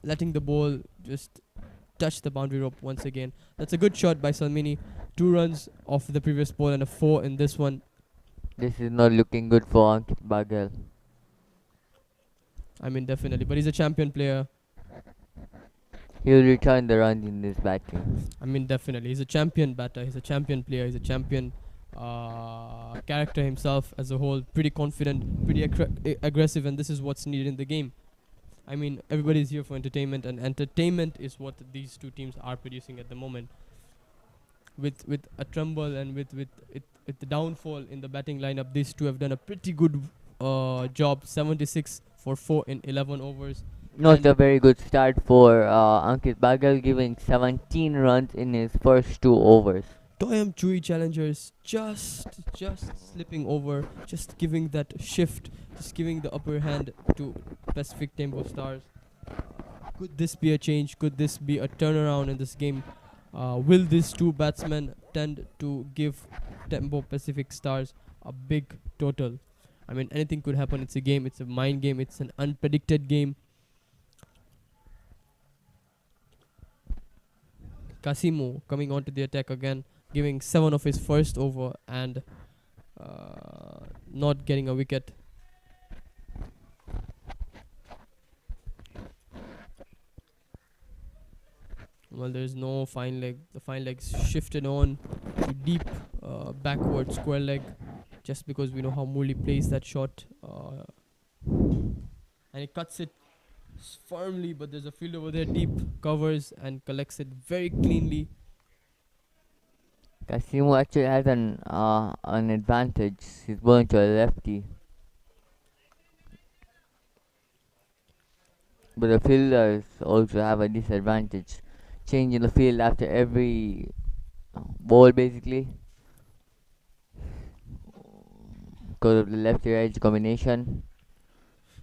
letting the ball just touch the boundary rope once again. That's a good shot by Salmani. 2 runs off the previous ball and a 4 in this one. This is not looking good for Ankit Baghel. I mean, definitely. But he's a champion player. He'll return the runs in this batting. I mean, definitely. He's a champion batter. He's a champion player. He's a champion character himself as a whole. Pretty confident, pretty aggressive, and this is what's needed in the game. I mean, everybody's here for entertainment, and entertainment is what these 2 teams are producing at the moment. With a tremble and with the downfall in the batting lineup, these 2 have done a pretty good job. 76 for 4 in 11 overs. Not And a very good start for Ankit Baghel, giving 17 runs in his first 2 overs. TOYAM CHUI challengers just slipping over, just giving that shift, just giving the upper hand to Pacific Tembo Stars. Could this be a change? Could this be a turnaround in this game? Will these 2 batsmen tend to give Tembo Pacific Stars a big total? I mean, anything could happen. It's a game. It's a mind game. It's an unpredicted game. Kasimu coming onto the attack again, giving 7 of his first over and not getting a wicket. Well, there's no fine leg. The fine leg's shifted on to deep backward square leg, just because we know how Murli plays that shot. And he cuts it firmly, but there's a field over there, deep, covers and collects it very cleanly. Kasimu actually has an advantage. He's bowling to a lefty. But the fielders also have a disadvantage. Changing the field after every ball, basically, because of the lefty-right combination.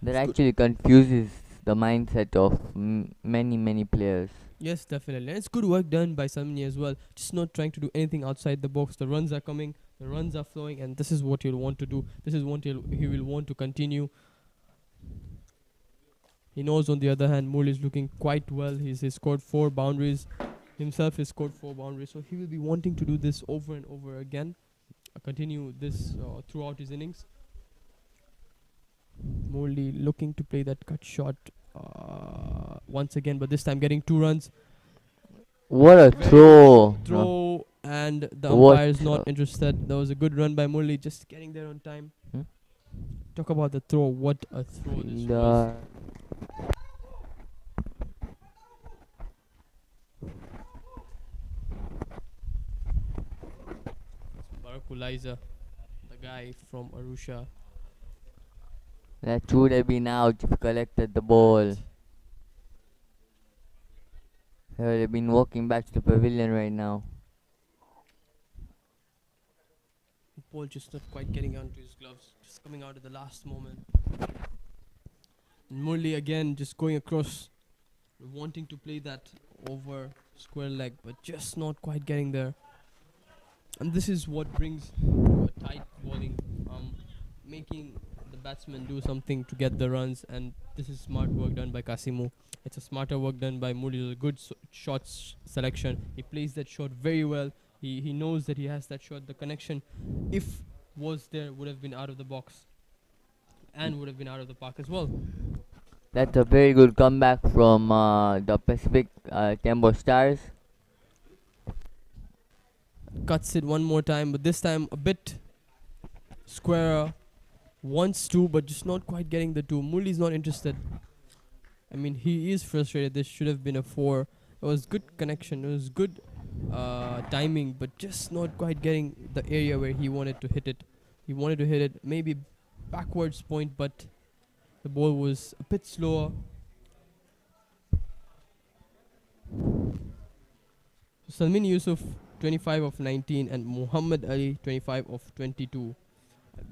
That actually confuses the mindset of many players. Yes, definitely. And it's good work done by Salmani as well. Just not trying to do anything outside the box. The runs are coming, the runs are flowing, and this is what he'll want to do. This is what he will want to continue. He knows, on the other hand, Murli is looking quite well. He's scored 4 boundaries. Himself has scored 4 boundaries. So he will be wanting to do this over and over again. continue this throughout his innings. Morley looking to play that cut shot once again, but this time getting 2 runs. What a Very throw! Throw, and the What umpire is not a- interested. That was a good run by Morley, just getting there on time. Hmm? Talk about the throw. What a throw this was. Fielder. Barakuliza, the guy from Arusha. That should have been out if he collected the ball. He would have been walking back to the pavilion right now. Ball just not quite getting onto his gloves, just coming out at the last moment. And Murli again just going across, wanting to play that over square leg, but just not quite getting there. And this is what brings tight bowling, making the batsman do something to get the runs. And this is smart work done by Kasimu. It's a smarter work done by Murli. A good shots selection. He plays that shot very well. He knows that he has that shot. The connection, if was there, would have been out of the box and would have been out of the park as well. That's a very good comeback from the Pacific TEMBO Stars. Cuts it one more time, but this time a bit squarer. Wants to, but just not quite getting the 2. Murli's not interested. I mean, he is frustrated. This should have been a 4. It was good connection. It was good timing, but just not quite getting the area where he wanted to hit it. He wanted to hit it maybe backwards point, but the ball was a bit slower. So Salmin Yusuf 25 of 19 and Muhammad Ali 25 of 22.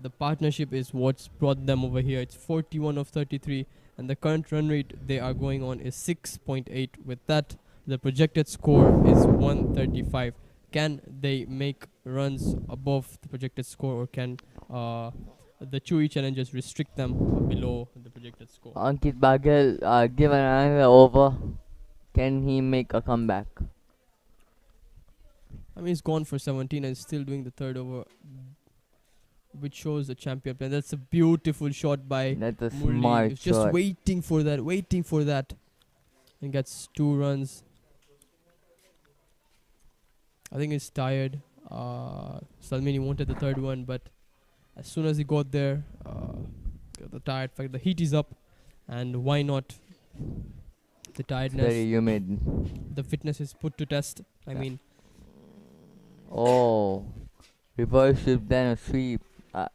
The partnership is what's brought them over here. It's 41 of 33, and the current run rate they are going on is 6.8. With that, the projected score is 135. Can they make runs above the projected score, or can the CHUI challengers restrict them below the projected score? Ankit Bagel given another over. Can he make a comeback? I mean, he's gone for 17 and still doing the third over, which shows a champion play. That's a beautiful shot by That's a Murli. smart He's just shot. waiting for that, and gets 2 runs. I think he's tired. Salmini wanted the third one, but as soon as he got there, the tired fact, the heat is up, and why not? The It's tiredness, very humid. the fitness is put to test. I Yeah. mean, Oh, reverse sweep then a sweep.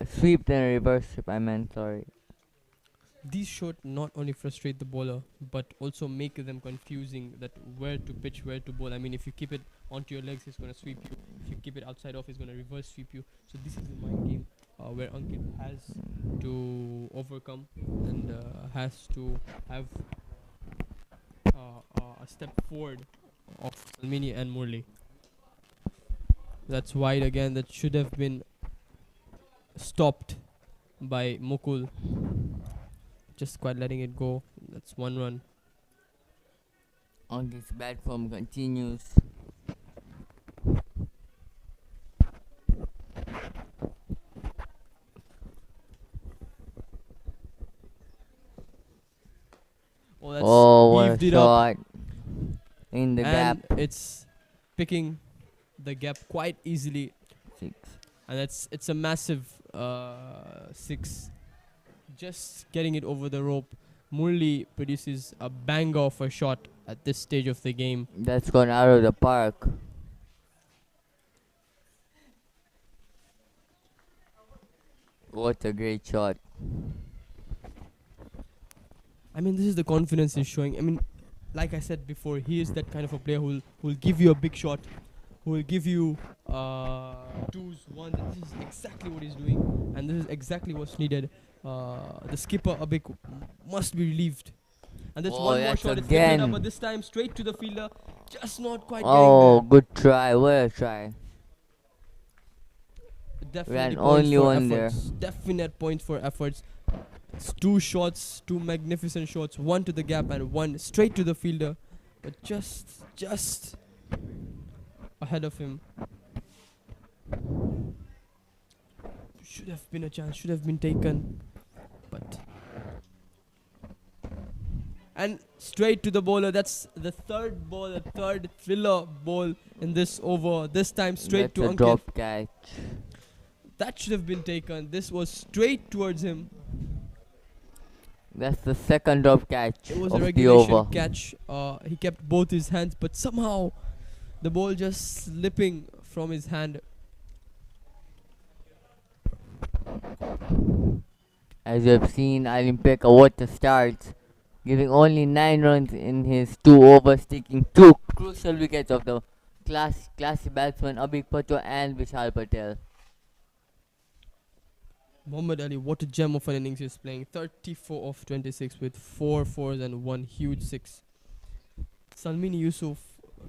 Sweep then a reverse sweep. I meant sorry. these shots not only frustrate the bowler, but also make them confusing that where to pitch, where to bowl. I mean, if you keep it onto your legs, it's going to sweep you. If you keep it outside off, it's going to reverse sweep you. So this is the mind game where Ankit has to overcome and has to have a step forward of Salmini and Murli. That's wide again. That should have been stopped by Mukul. Just quite letting it go. That's 1 run. Ankit's bad form continues. Oh, that's Oh, what a heaved it up, shot in the and gap. it's picking the gap quite easily, 6. and it's a massive 6. Just getting it over the rope. Murli produces a banger of a shot at this stage of the game. That's gone out of the park. What a great shot. I mean, this is the confidence he's showing. I mean, like I said before, he is that kind of a player who will give you a big shot, who will give you 2s, 1s. And this is exactly what he's doing, and this is exactly what's needed. The skipper Abik must be relieved. And that's Oh, one more that's shot. It's lifted up, again. but this time straight to the fielder. Just not quite Oh, getting good try. What a try. there. ran Definitely points only for one there. efforts. Definite points for efforts. It's 2 shots, 2 magnificent shots. 1 to the gap and 1 straight to the fielder. But just ahead of him. should have been a chance, should have been taken, but and straight to the bowler. That's the third ball, the third thriller ball in this over. This time straight That's to a Ankit. drop catch. That should have been taken. This was straight towards him. That's the second drop catch It was a of the regulation over. catch. He kept both his hands, but somehow the ball just slipping from his hand. As you have seen, Olympic what a start, giving only 9 runs in his 2 overs, taking 2 crucial wickets of the classy batsmen Abik Patel and Vishal Patel. Muhammad Ali, what a gem of an innings he's playing. 34 of 26 with 4 fours and 1 huge 6. Salmini Yusuf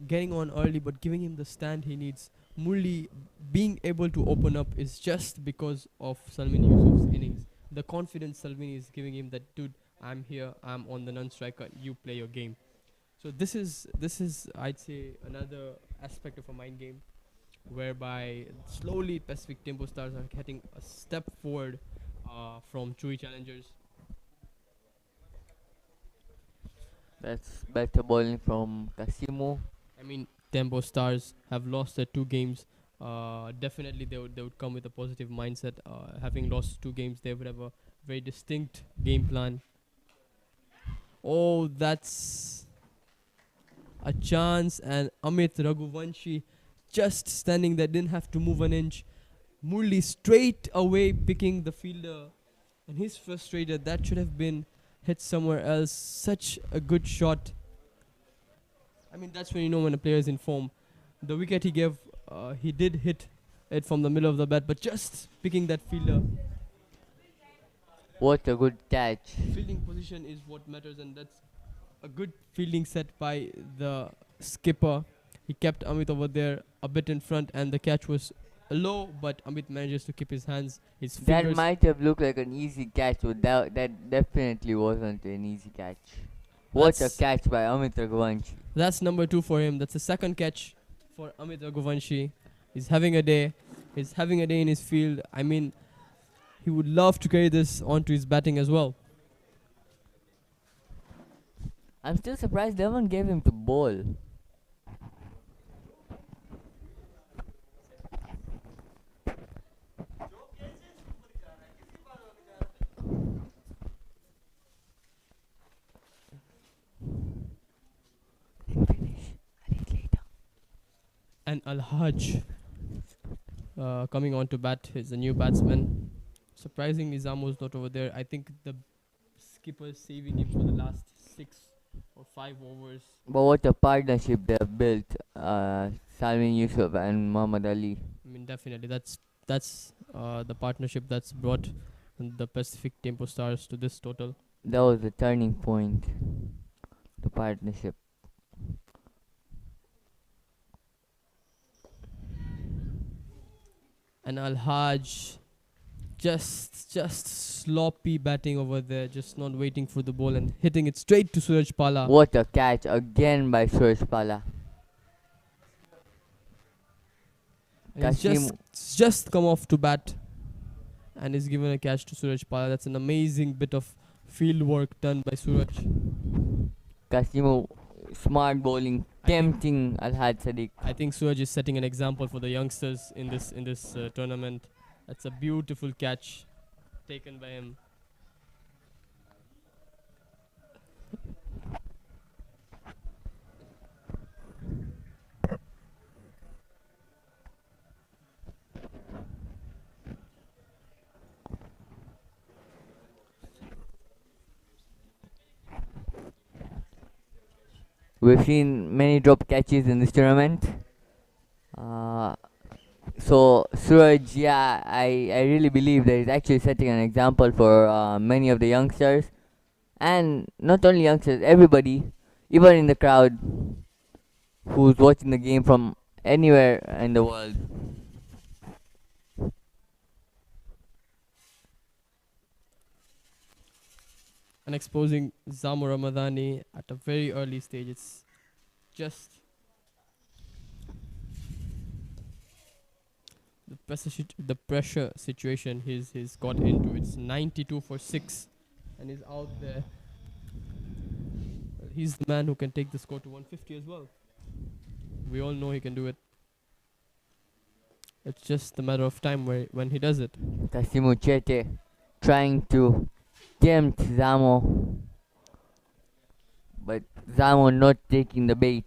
getting on early but giving him the stand he needs. Murli being able to open up is just because of Salmini Yusuf's innings. The confidence Salmini is giving him that, dude, I'm here, I'm on the non-striker, you play your game. So this is I'd say another aspect of a mind game whereby slowly Pacific Tempo Stars are getting a step forward from CHUI challengers. That's better bowling from Kasimu. I mean, Tempo Stars have lost their 2 games. Definitely they would come with a positive mindset. Having lost 2 games, they would have a very distinct game plan. Oh, that's a chance, and Amit Raghuvanshi just standing there, didn't have to move an inch. Murli straight away picking the fielder, and he's frustrated. That should have been hit somewhere else. Such a good shot. I mean, that's when you know when a player is in form. The wicket he gave, he did hit it from the middle of the bat, but just picking that fielder. What a good catch. Fielding position is what matters, and that's a good fielding set by the skipper. He kept Amit over there a bit in front, and the catch was low, but Amit manages to keep his hands, his That fingers. might have looked like an easy catch, but that definitely wasn't an easy catch. What a That's- catch by Amit Raghuvanshi. That's number 2 for him. That's the second catch for Amit Raghuvanshi. He's having a day. He's having a day in his field. I mean, he would love to carry this onto his batting as well. I'm still surprised they haven't gave him to bowl. And Al-Hajj coming on to bat is a new batsman. Surprisingly, Zamo's not over there. I think the skipper is saving him for the last 6 or 5 overs. But what a partnership they have built, Salmin Yusuf and Muhammad Ali. I mean, definitely that's the partnership that's brought the Pacific Tempo Stars to this total. That was the turning point, the partnership. And Al-Hajj just sloppy batting over there, just not waiting for the ball and hitting it straight to Suraj Pala. What a catch again by Suraj Pala. And he's just come off to bat and is given a catch to Suraj Pala. That's an amazing bit of field work done by Suraj. Kasimu, smart bowling, tempting Al-Had Sadiq. I think Suraj is setting an example for the youngsters in this tournament. That's a beautiful catch taken by him. We've seen many drop catches in this tournament. So Suraj, yeah, I really believe that he's actually setting an example for many of the youngsters, and not only youngsters, everybody, even in the crowd who's watching the game from anywhere in the world. And exposing Zamu Ramadani at a very early stage. It's just the pressure situation he's got into. It's 92 for 6, and he's out there. Well, he's the man who can take the score to 150 as well. We all know he can do it. It's just a matter of time when he does it. Tassimo Chete trying to tempt Zamo, but Zamo not taking the bait.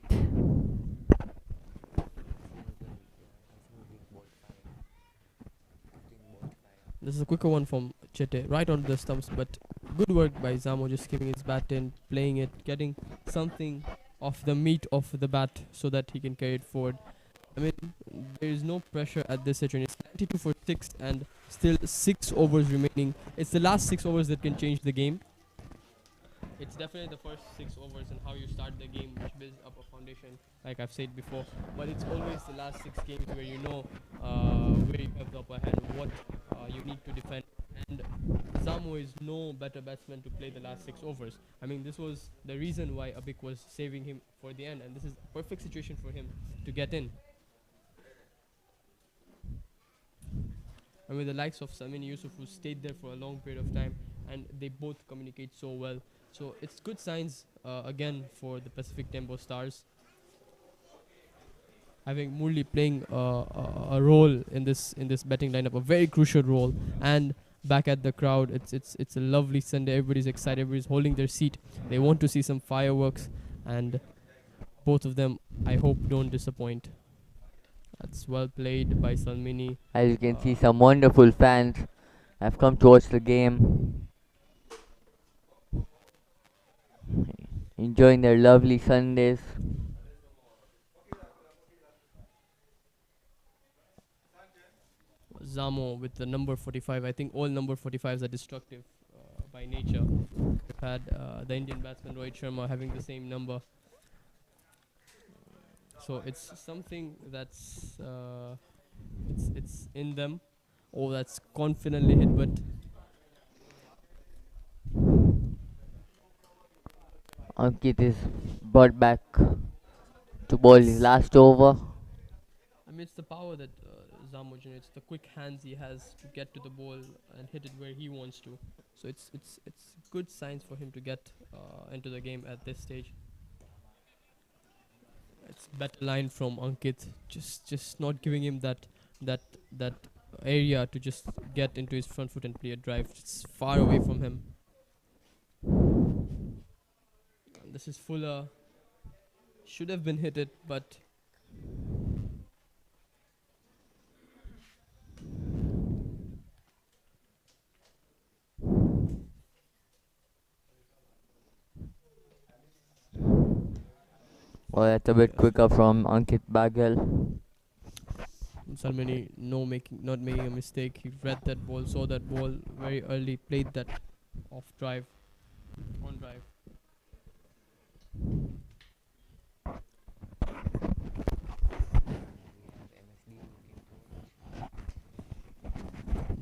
This is a quicker one from Chete, right on the stumps, but good work by Zamo, just keeping his bat in, playing it, getting something of the meat of the bat so that he can carry it forward. I mean, there is no pressure at this situation. It's 92 for 6 and still 6 overs remaining. It's the last 6 overs that can change the game. It's definitely the first 6 overs and how you start the game which builds up a foundation, like I've said before. But it's always the last 6 games where you know where you have the upper hand, what you need to defend. And Zamo is no better batsman to play the last 6 overs. I mean, this was the reason why Abik was saving him for the end, and this is a perfect situation for him to get in. And with the likes of Samin Yusuf, who stayed there for a long period of time, and they both communicate so well. So it's good signs again for the Pacific Tembo Stars. Having Murli playing a role in this betting lineup, a very crucial role, and back at the crowd, it's a lovely Sunday. Everybody's excited, everybody's holding their seat. They want to see some fireworks, and both of them, I hope, don't disappoint. That's well played by Salmini. As you can see, some wonderful fans have come to watch the game, enjoying their lovely Sundays. Zamo with the number 45. I think all number 45s are destructive by nature. We've had the Indian batsman Rohit Sharma having the same number. So it's something that's it's in them. Oh, that's confidently hit, but Ankit is brought back to bowl his last over. I mean, it's the power that Zamo generates, the quick hands he has to get to the ball and hit it where he wants to. So it's good signs for him to get into the game at this stage. It's better line from Ankit, just not giving him that area to just get into his front foot and play a drive. It's far away from him. And this is Fuller. Should have been hit it, but Well, that's a bit quicker from Ankit Baghel. Salmani not making a mistake. He read that ball, saw that ball very early, played that on drive.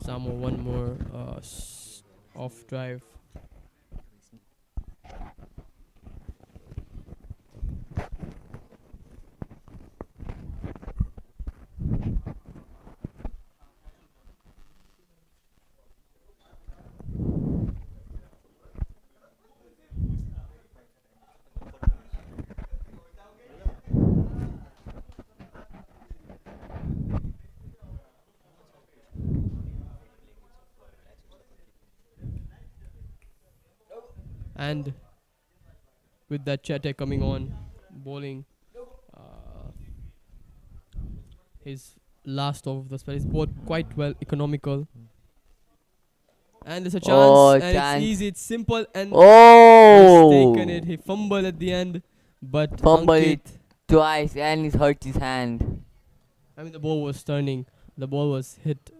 Samo one more off drive. And with that Chete coming on, bowling his last over of the spell. He's bowled quite well, economical. And there's a chance, Oh, and chance. it's easy, it's simple, and Oh! he's taken it. He fumbled at the end, but Fumbled Ankit, it twice and he's hurt his hand. I mean, the ball was turning. The ball was hit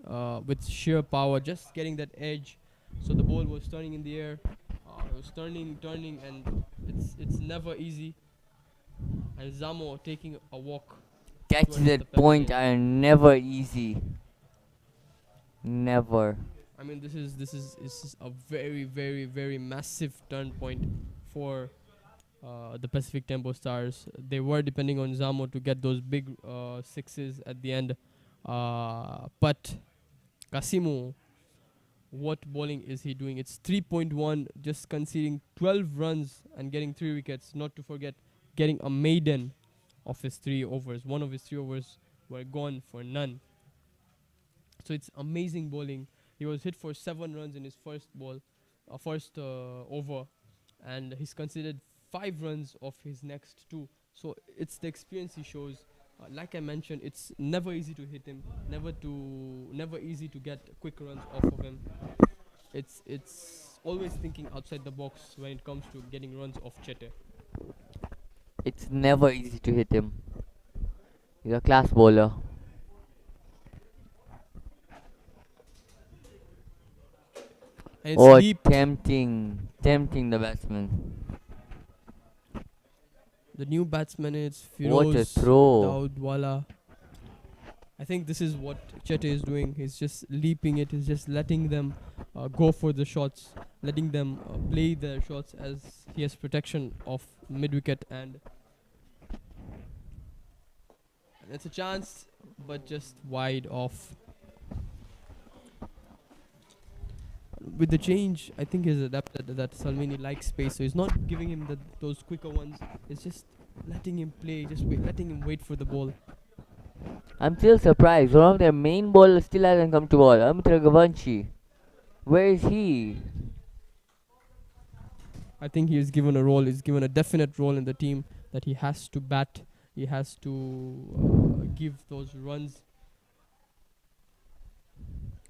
with sheer power, just getting that edge. So the ball was turning in the air. It was turning, and it's never easy. And Zamo taking a walk. Catches towards the at point pavilion. are never easy. Never. I mean, this is a very, very, very massive turn point for the Pacific Tembo Stars. They were depending on Zamo to get those big sixes at the end. But Casimo, what bowling is he doing? It's 3.1, just conceding 12 runs and getting 3 wickets. Not to forget getting a maiden of his 3 overs. One of his 3 overs were gone for none. So it's amazing bowling. He was hit for 7 runs in his first over, and he's considered 5 runs of his next 2. So it's the experience he shows. Like I mentioned, it's never easy to hit him, never easy to get quick runs off of him. It's always thinking outside the box when it comes to getting runs off Chete. It's never easy to hit him. He's a class bowler. And it's Oh, deep. tempting the batsman. The new batsman is What a Firoz throw. Daudwala. I think this is what Chete is doing. He's just leaping it. He's just letting them go for the shots, letting them play their shots as he has protection of mid-wicket, and it's a chance, but just wide off. With the change, I think he's adapted that Salmini likes space, so he's not giving him those quicker ones. It's just letting him play, letting him wait for the ball. I'm still surprised. One of their main bowlers still hasn't come to ball. Amitra Gavanshi. Where is he? I think he is given a role. He's given a definite role in the team that he has to bat. He has to give those runs.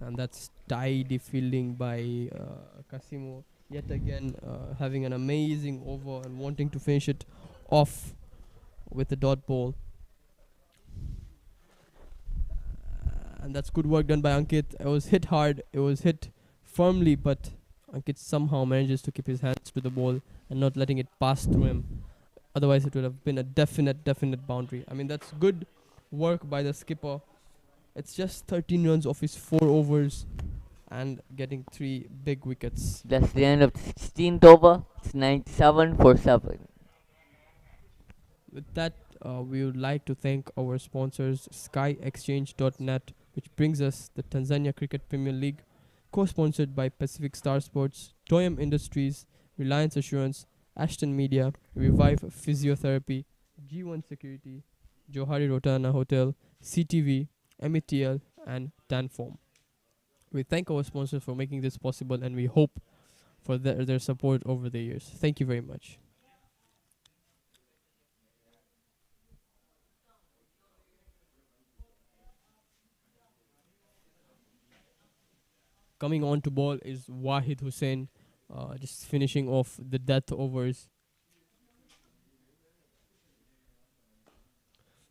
And that's tidy fielding by Casimo. Yet again, having an amazing over and wanting to finish it off with a dot ball. And that's good work done by Ankit. It was hit hard. It was hit firmly, but Ankit somehow manages to keep his hands to the ball and not letting it pass through him. Otherwise, it would have been a definite boundary. I mean, that's good work by the skipper. It's just 13 runs off his 4 overs and getting 3 big wickets. That's the end of the 16th over. It's 97 for 7. With that, we would like to thank our sponsors, SkyExchange.net, which brings us the Tanzania Cricket Premier League, co-sponsored by Pacific Star Sports, TOYAM Industries, Reliance Assurance, Ashton Media, Revive Physiotherapy, G1 Security, Johari Rotana Hotel, CTV, METL, and Tanform. We thank our sponsors for making this possible, and we hope for their support over the years. Thank you very much. Coming on to ball is Wahid Hussain, just finishing off the death overs.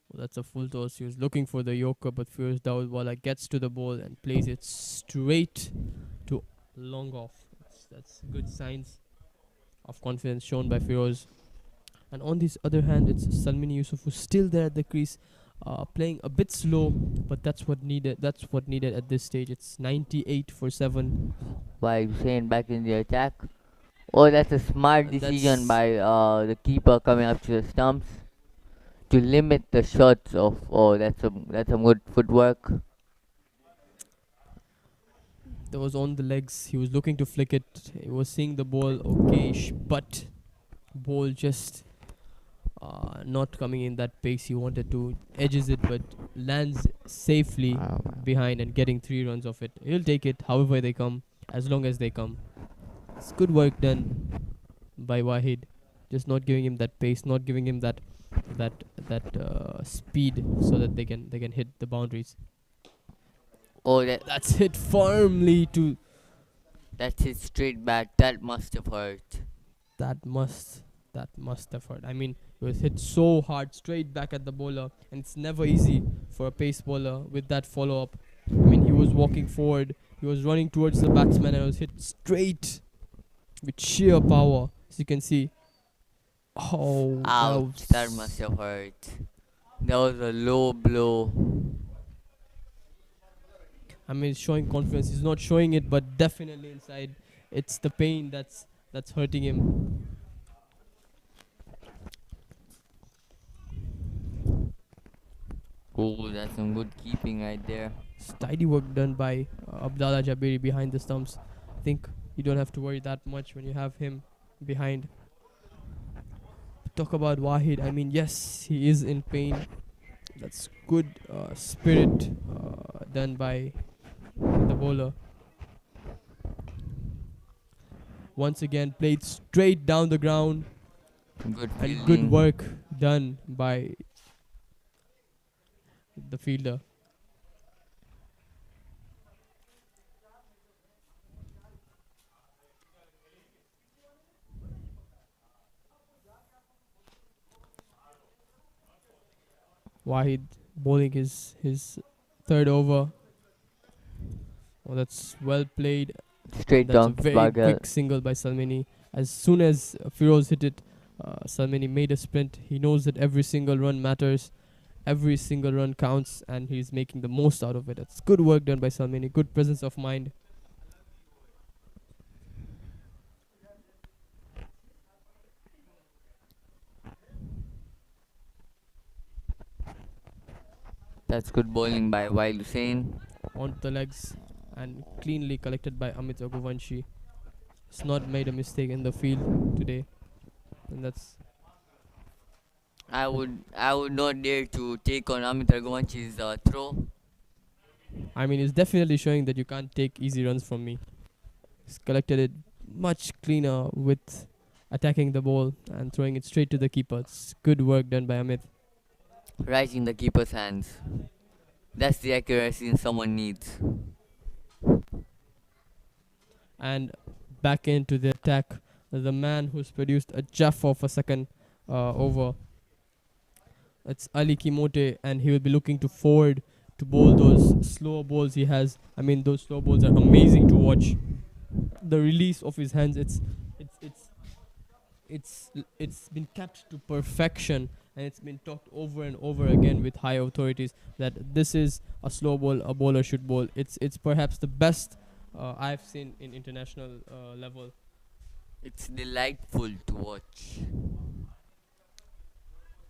Well, that's a full toss. He was looking for the Yorker, but Firoz Daudwala gets to the ball and plays it straight to long off. That's good signs of confidence shown by Firoz. And on this other hand, it's Salmini Yusuf who's still there at the crease, playing a bit slow, but that's what needed. That's what needed at this stage. It's 98 for 7. By Hussain back in the attack. Oh, that's a smart decision by the keeper coming up to the stumps to limit the shots of. Oh, that's some good footwork. That was on the legs. He was looking to flick it. He was seeing the ball okay, but ball just not coming in that pace he wanted to. Edges it, but lands safely behind and getting 3 runs off it. He'll take it however they come, as long as they come. It's good work done by Wahid. Just not giving him that pace, not giving him that speed, so that they can hit the boundaries. Oh, That's hit firmly to. that's hit straight back. That must have hurt. That must have hurt. I mean, it was hit so hard straight back at the bowler, and it's never easy for a pace bowler with that follow up. I mean, he was walking forward, he was running towards the batsman, and it was hit straight with sheer power, as you can see. Oh, Ouch, that must have hurt. That was a low blow. I mean, he's showing confidence. He's not showing it, but definitely inside, it's the pain that's hurting him. Oh, that's some good keeping right there. Tidy work done by Abdallah Jabiri behind the stumps. I think you don't have to worry that much when you have him behind. Talk about Wahid. I mean, yes, he is in pain. That's good spirit done by the bowler. Once again, played straight down the ground, Good and fielding. good work done by the fielder. Wahid bowling his third over. Oh, that's well played. Straight That's a down to very Bagel. quick single by Salmini. As soon as Firoz hit it, Salmini made a sprint. He knows that every single run matters, every single run counts, and he's making the most out of it. It's good work done by Salmini. Good presence of mind. That's good bowling by Wail Hussain. Onto the legs and cleanly collected by Amit Raghuvanshi. He's not made a mistake in the field today, and that's I would not dare to take on Amit Raghuvanchi's throw. I mean, it's definitely showing that you can't take easy runs from me. He's collected it much cleaner with attacking the ball and throwing it straight to the keeper. It's good work done by Amit. Right in the keeper's hands. That's the accuracy someone needs. And back into the attack, the man who's produced a Jaffa for second over. It's Ali Kimote, and he will be looking to forward to bowl those slow balls he has. I mean, those slow balls are amazing to watch. The release of his hands, it's been kept to perfection, and it's been talked over and over again with high authorities that this is a slow ball a bowler should bowl. It's perhaps the best I've seen in international level. It's delightful to watch.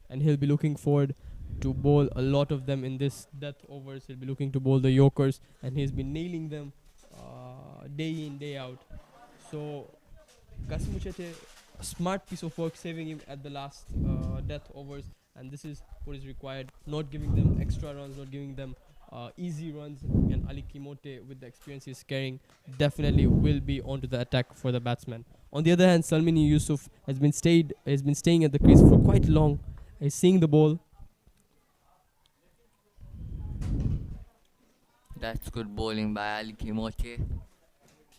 And he'll be looking forward to bowl a lot of them in this death overs. He'll be looking to bowl the Yorkers, and he's been nailing them day in, day out. So Kasim Uchete, a smart piece of work, saving him at the last death overs, and this is what is required. Not giving them extra runs, not giving them easy runs. And Ali Kimote, with the experience he's carrying, definitely will be onto the attack for the batsman. On the other hand, Salmini Yusuf has been staying at the crease for quite long. He's seeing the ball. That's good bowling by Ali Kimote.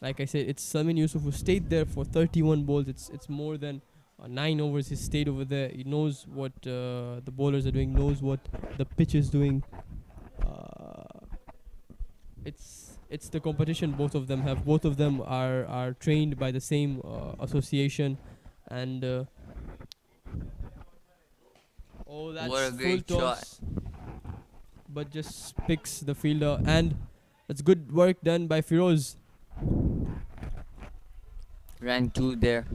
Like I said, it's Salmini Yusuf who stayed there for 31 balls. It's more than 9 overs. He stayed over there. He knows what the bowlers are doing, knows what the pitch is doing. It's the competition both of them have. Both of them are trained by the same association, and that's What a full great toss, but just picks the fielder, and that's good work done by Firoz. Ran 2 there.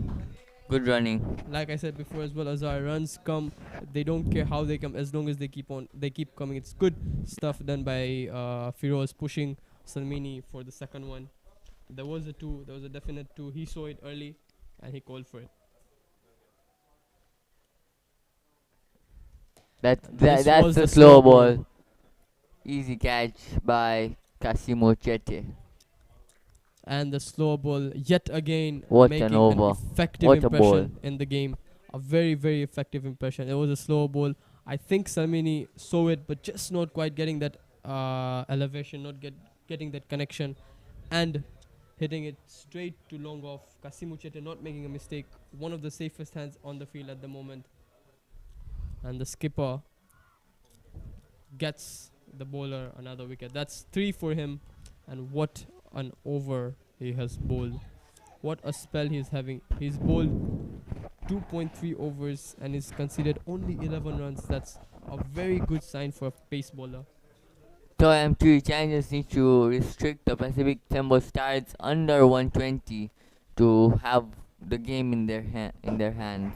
Good running. Like I said before as well, Azhar, runs come, they don't care how they come, as long as they keep coming. It's good stuff done by Firoz, pushing Salmini for the second one. There was a definite 2. He saw it early and he called for it. That's was the the slow slow ball. ball. Easy catch by Kasimo Chete. And the slow ball yet again What making an over. effective What a impression in the game. A very, very effective impression. It was a slow ball. I think Salmini saw it, but just not quite getting that elevation, not getting that connection, and hitting it straight to long off. Kasimu Chete not making a mistake. One of the safest hands on the field at the moment. And the skipper gets the bowler another wicket. That's 3 for him. And what an over he has bowled. What a spell he's having. He's bowled 2.3 overs and is conceded only 11 runs. That's a very good sign for a pace bowler. TOYAM CHUI challengers need to restrict the Pacific TEMBO Stars under 120 to have the game in their hands.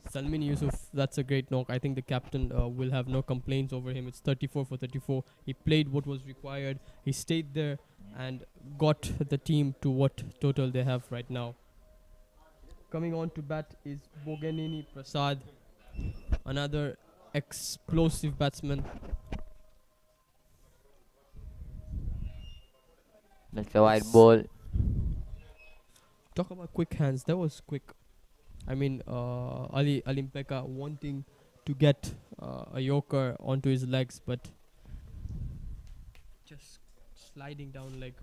Salmin Yusuf, that's a great knock. I think the captain will have no complaints over him. It's 34 for 34. He played what was required. He stayed there and got the team to what total they have right now. Coming on to bat is Boganini Prasad, another explosive batsman. That's a wide ball. Talk about quick hands. That was quick. I mean, Ali Alimpeka wanting to get a yorker onto his legs, but just sliding down leg.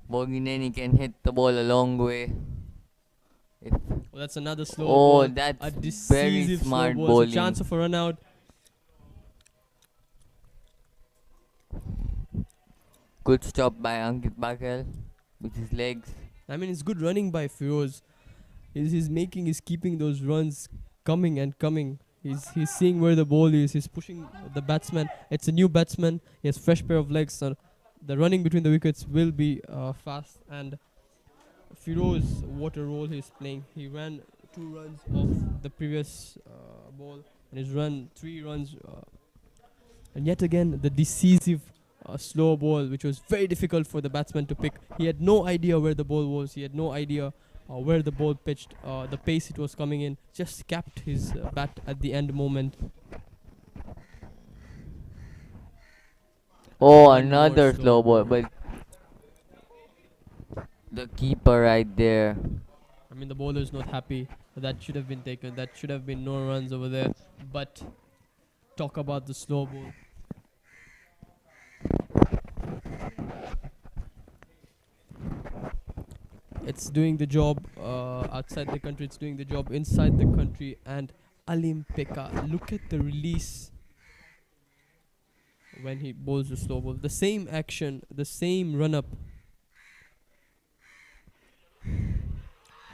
Bogineni can hit the ball a long way. Oh, that's another slow Oh, ball. that's A very decisive smart slow ball. bowling. It's a chance of a run out. Good stop by Ankit Bakel with his legs. I mean, it's good running by Firoz. He's keeping those runs coming and coming. He's seeing where the ball is. He's pushing the batsman. It's a new batsman. He has fresh pair of legs. So the running between the wickets will be fast. And Firoz, what a role he's playing. He ran 2 runs off the previous ball, and he's run 3 runs. And yet again, the decisive slow ball, which was very difficult for the batsman to pick. He had no idea where the ball was. He had no idea where the ball pitched, the pace it was coming in. Just capped his bat at the end moment. Oh, One more another slow slow ball, ball. but the keeper right there. I mean, the bowler is not happy. That should have been taken. That should have been no runs over there. But talk about the slow ball. It's doing the job outside the country. It's doing the job inside the country. And Alim Pekka, look at the release when he bowls the slow ball. The same action, the same run up.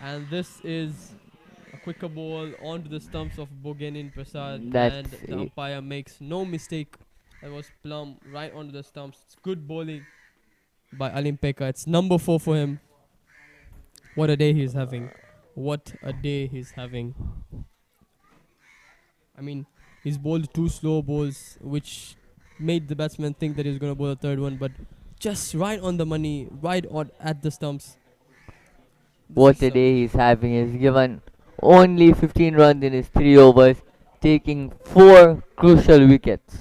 And this is a quicker ball onto the stumps of Boganin Prasad. That's And the umpire makes no mistake. That was plumb right onto the stumps. It's good bowling by Alim Pekka. It's number 4 for him. What a day he's having. What a day he's having. I mean, he's bowled 2 slow balls, which made the batsman think that he was going to bowl a third one, but just right on the money, right on at the stumps. What a day he's having. He's given only 15 runs in his 3 overs, taking 4 crucial wickets.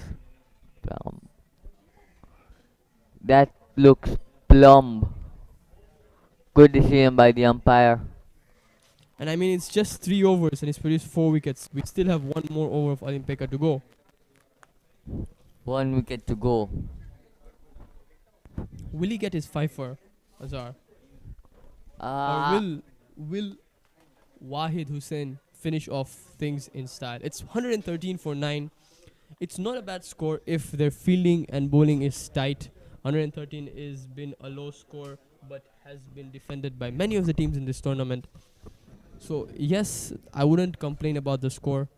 That looks plumb. Good decision by the umpire. And I mean, it's just 3 overs and he's produced 4 wickets. We still have 1 more over of Alim Pekka to go. 1 wicket to go. Will he get his fifer, Azhar? Ah, Or will Wahid Hussain finish off things in style? It's 113 for 9. It's not a bad score if their fielding and bowling is tight. 113 is been a low score, but has been defended by many of the teams in this tournament. So yes, I wouldn't complain about the score.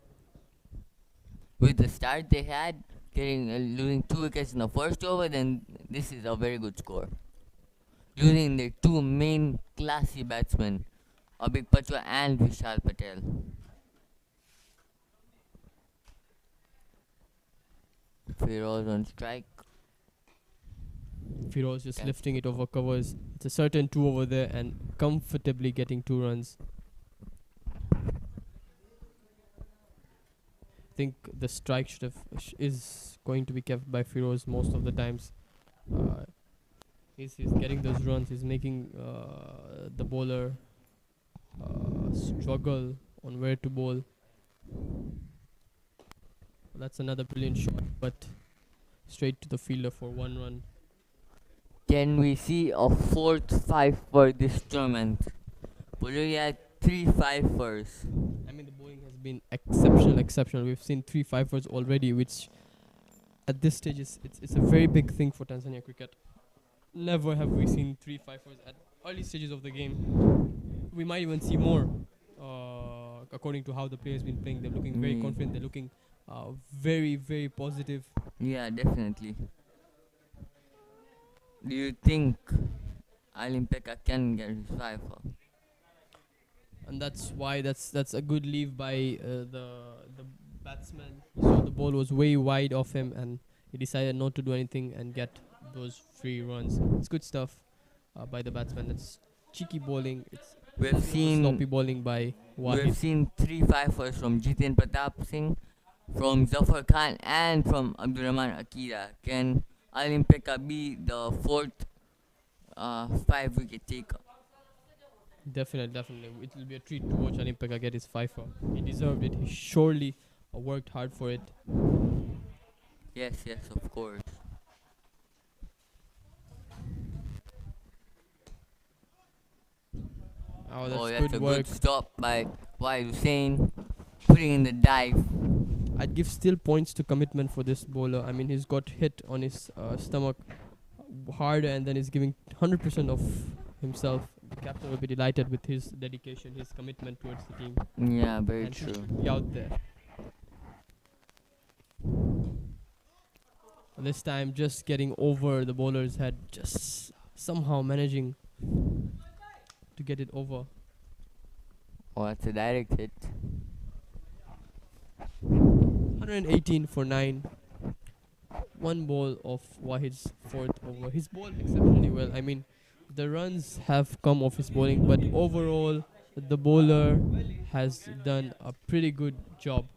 with the start they had, losing 2 wickets in the first over, then this is a very good score. Losing their 2 main classy batsmen, Abik Pachwa and Vishal Patel. Firoz on strike. Firoz just Okay. lifting it over covers. It's a certain 2 over there and comfortably getting 2 runs. I think the strike is going to be kept by Firoz most of the times. He's getting those runs. He's making the bowler struggle on where to bowl. That's another brilliant shot, but straight to the fielder for 1 run. Can we see a 4th 5 for this tournament? Pulling at 3 5-ers. I mean, the bowling has been exceptional. We've seen 3 5-ers already, which at this stage it's a very big thing for Tanzania cricket. Never have we seen 3 5-ers at early stages of the game. We might even see more, according to how the players been playing. They're looking very confident. They're looking very, very positive. Yeah, definitely. Do you think Alimpeka can get his 5? And that's why that's a good leave by the batsman. He saw the ball was way wide of him, and he decided not to do anything and get those free runs. It's good stuff by the batsman. It's cheeky bowling. It's We've sloppy seen bowling by we've Wahid. seen 3 5ers from Jiten Pratap Singh, from Zafar Khan, and from Abdurrahman Akira. Can Alimpeka be the 4th 5-wicket taker? Definitely. It will be a treat to watch Alimpeka get his fifer. He deserved it. He surely worked hard for it. Yes, of course. Oh, that's That's good a work. good stop by Wahid Hussain, putting in the dive. I'd give still points to commitment for this bowler. I mean, he's got hit on his stomach hard, and then he's giving 100% of himself. The captain will be delighted with his dedication, his commitment towards the team, Yeah, very and he true. should be out there. This time, just getting over the bowler's head, just somehow managing to get it over. Oh, that's a direct hit. 118 for 9. One ball of Wahid's 4th over. He's bowled exceptionally well. I mean, the runs have come off his bowling, but overall, the bowler has done a pretty good job.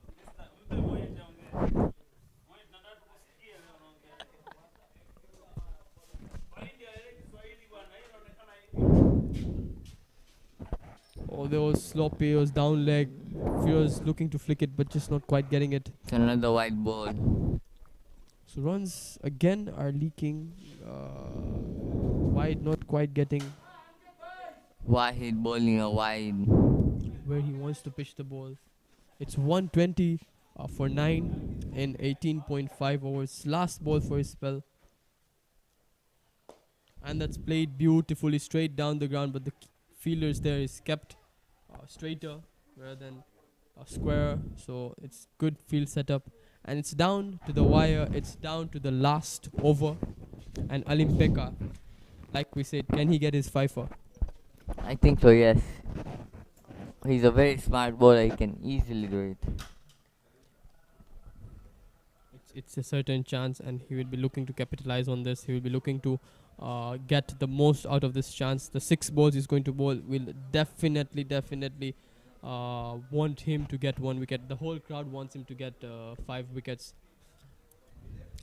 Oh, there was sloppy, it was down leg. Fears looking to flick it, but just not quite getting it. It's another white ball. So runs again are leaking. Wide not quite getting Wahid bowling a wide. where he wants to pitch the ball. It's 120 for 9 in 18.5 overs. Last ball for his spell. And that's played beautifully straight down the ground, but the fielders there is kept straighter rather than square. So it's good field setup. And it's down to the wire. It's down to the last over. And Alimpeka, like we said, can he get his fifer? I think so, yes. He's a very smart bowler. He can easily do it. It's a certain chance, and he will be looking to capitalize on this. He will be looking to get the most out of this chance. The 6 balls he's going to bowl will definitely want him to get 1 wicket. The whole crowd wants him to get 5 wickets.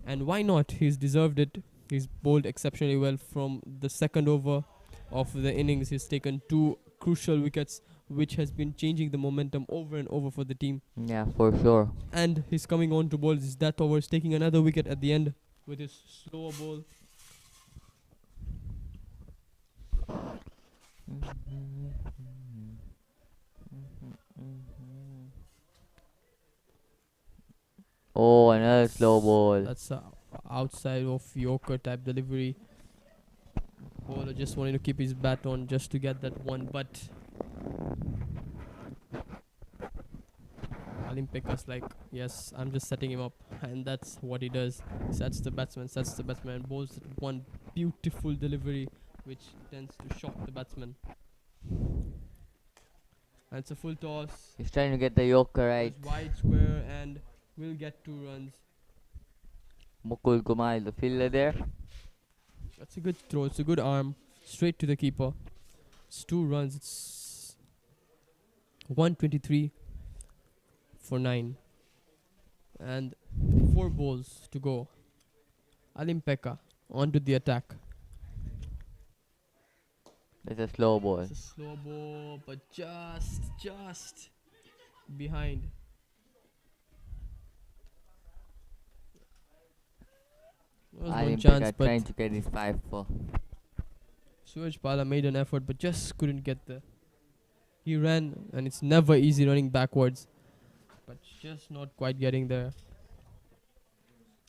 And why not? He's deserved it. He's bowled exceptionally well from the 2nd over of the innings. He's taken 2 crucial wickets, which has been changing the momentum over and over for the team. Yeah, for sure. And he's coming on to bowl his death overs, taking another wicket at the end with his slower ball. Oh, another slow ball. That's outside of Yorker type delivery. Bowler just wanted to keep his bat on just to get that one, but Alimpeka's like, yes, I'm just setting him up, and that's what he does. Sets the batsman, and bowls that one beautiful delivery, which tends to shock the batsman. And it's a full toss. He's trying to get the Yorker right. It's wide square and will get 2 runs. Mukul Kumar is the fielder there. That's a good throw. It's a good arm. Straight to the keeper. It's 2 runs. It's 123 for 9. And 4 balls to go. Alimpeka onto the attack. It's a slow ball. It's a slow ball, but just behind. There was one chance, Alimpeka but trying to get his 5 for. Suraj Pala made an effort, but just couldn't get there. He ran, and it's never easy running backwards, but just not quite getting there.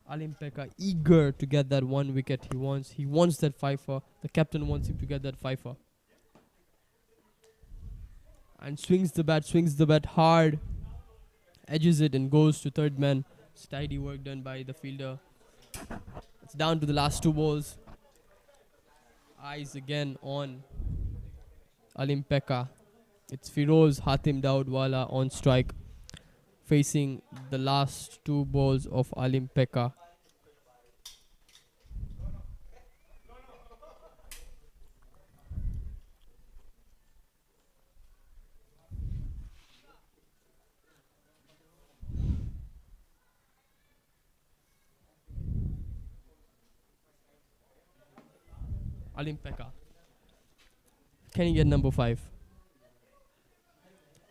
Alimpeka eager to get that 1 wicket he wants. He wants that fifer. The captain wants him to get that fifer. And swings the bat hard. edges it and goes to third man. Tidy work done by the fielder. It's down to the last two balls. Eyes again on Alimpeka. It's Firoz Hatim Daudwala on strike, facing the last two balls of Alimpeka. Alimpeka. Can he get number 5?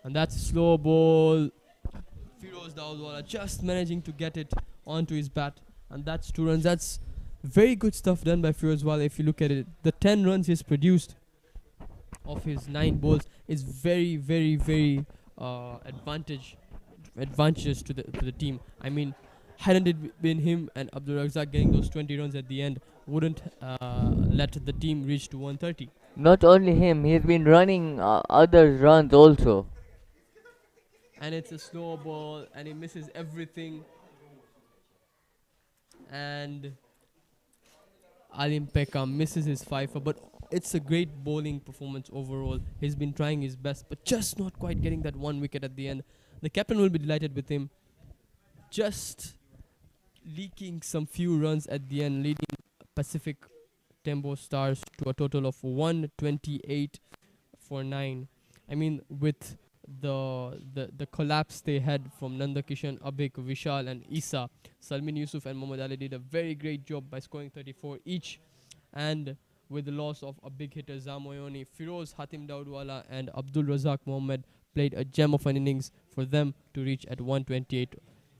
And that's a slow ball. Firoz Daudwala just managing to get it onto his bat. And that's 2 runs. That's very good stuff done by Firoz Wala. If you look at it, the 10 runs he's produced of his 9 balls is very, very, very advantageous to the team. I mean, hadn't it been him and Abdul Razak getting those 20 runs at the end, wouldn't let the team reach to 130. Not only him, he's been running other runs also. And it's a slow ball, and he misses everything. And Alimpeka misses his fifer, but it's a great bowling performance overall. He's been trying his best, but just not quite getting that 1 wicket at the end. The captain will be delighted with him. Just leaking some few runs at the end, leading Pacific Tembo Stars to a total of 128 for 9. I mean, with the collapse they had from Nanda Kishan, Abhik, Vishal and Isa, Salmin Yusuf and Mohammad Ali did a very great job by scoring 34 each. And with the loss of a big hitter Zamoyoni, Firoz Hatim Daudwala and Abdul Razak Mohammed played a gem of an innings for them to reach at 128.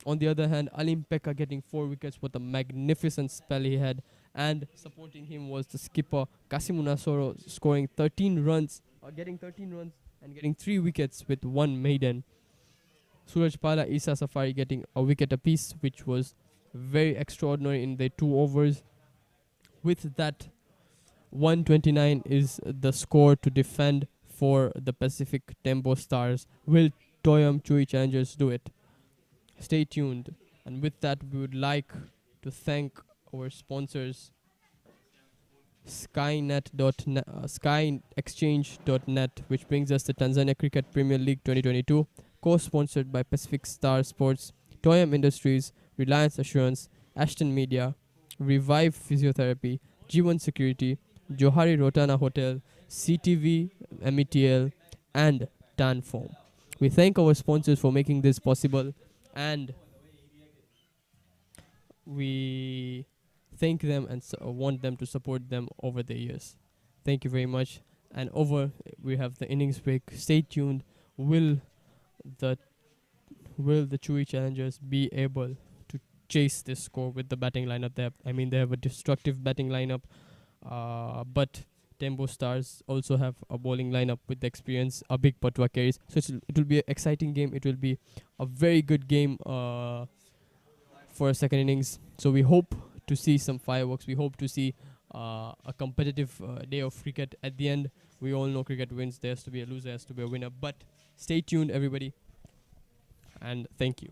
On the other hand, Alimpeka getting 4 wickets, what a magnificent spell he had. And supporting him was the skipper Kasim Unasoro, scoring 13 runs, getting 13 runs and getting 3 wickets with 1 maiden. Suraj Pala, Isa Safari getting a wicket apiece, which was very extraordinary in their 2 overs. With that, 129 is the score to defend for the Pacific Tembo Stars. Will TOYAM CHUI Challengers do it? Stay tuned. And with that, we would like to thank our sponsors, SkyExchange.net, which brings us the Tanzania Cricket Premier League 2022, co-sponsored by Pacific Star Sports, TOYAM Industries, Reliance Assurance, Ashton Media, Revive Physiotherapy, G1 Security, Johari Rotana Hotel, CTV, METL, and Tanform. We thank our sponsors for making this possible, and we thank them and want them to support them over the years. Thank you very much. And over we have the innings break. Stay tuned. Will the CHUI Challengers be able to chase this score with the batting lineup? They have a destructive batting lineup, but Tembo Stars also have a bowling lineup with the experience. A big Patwa carries, so it will be an exciting game. It will be a very good game for a second innings. So we hope to see some fireworks. We hope to see a competitive day of cricket. At the end, we all know cricket wins. There has to be a loser, there has to be a winner. But stay tuned, everybody, and thank you.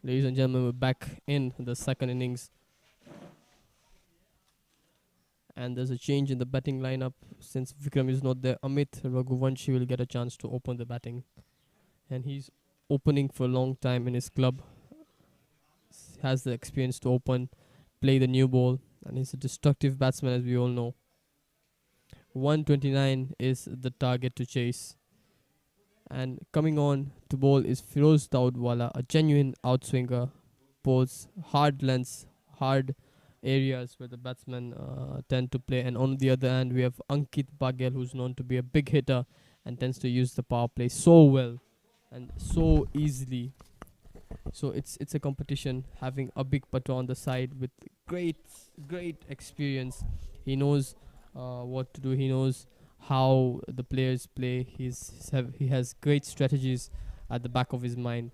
Ladies and gentlemen, we're back in the second innings. And there's a change in the batting lineup. Since Vikram is not there, Amit Raghuvanshi will get a chance to open the batting. And he's opening for a long time in his club. Has the experience to open, play the new ball. And he's a destructive batsman, as we all know. 129 is the target to chase. And coming on to bowl is Firoz Daudwala, a genuine outswinger. Bowls hard lengths, hard areas where the batsmen tend to play. And on the other hand, we have Ankit Baghel, who's known to be a big hitter and tends to use the power play so well and so easily. So it's a competition, having a big patwa on the side with great experience. He knows what to do. He knows how the players play. He has great strategies at the back of his mind,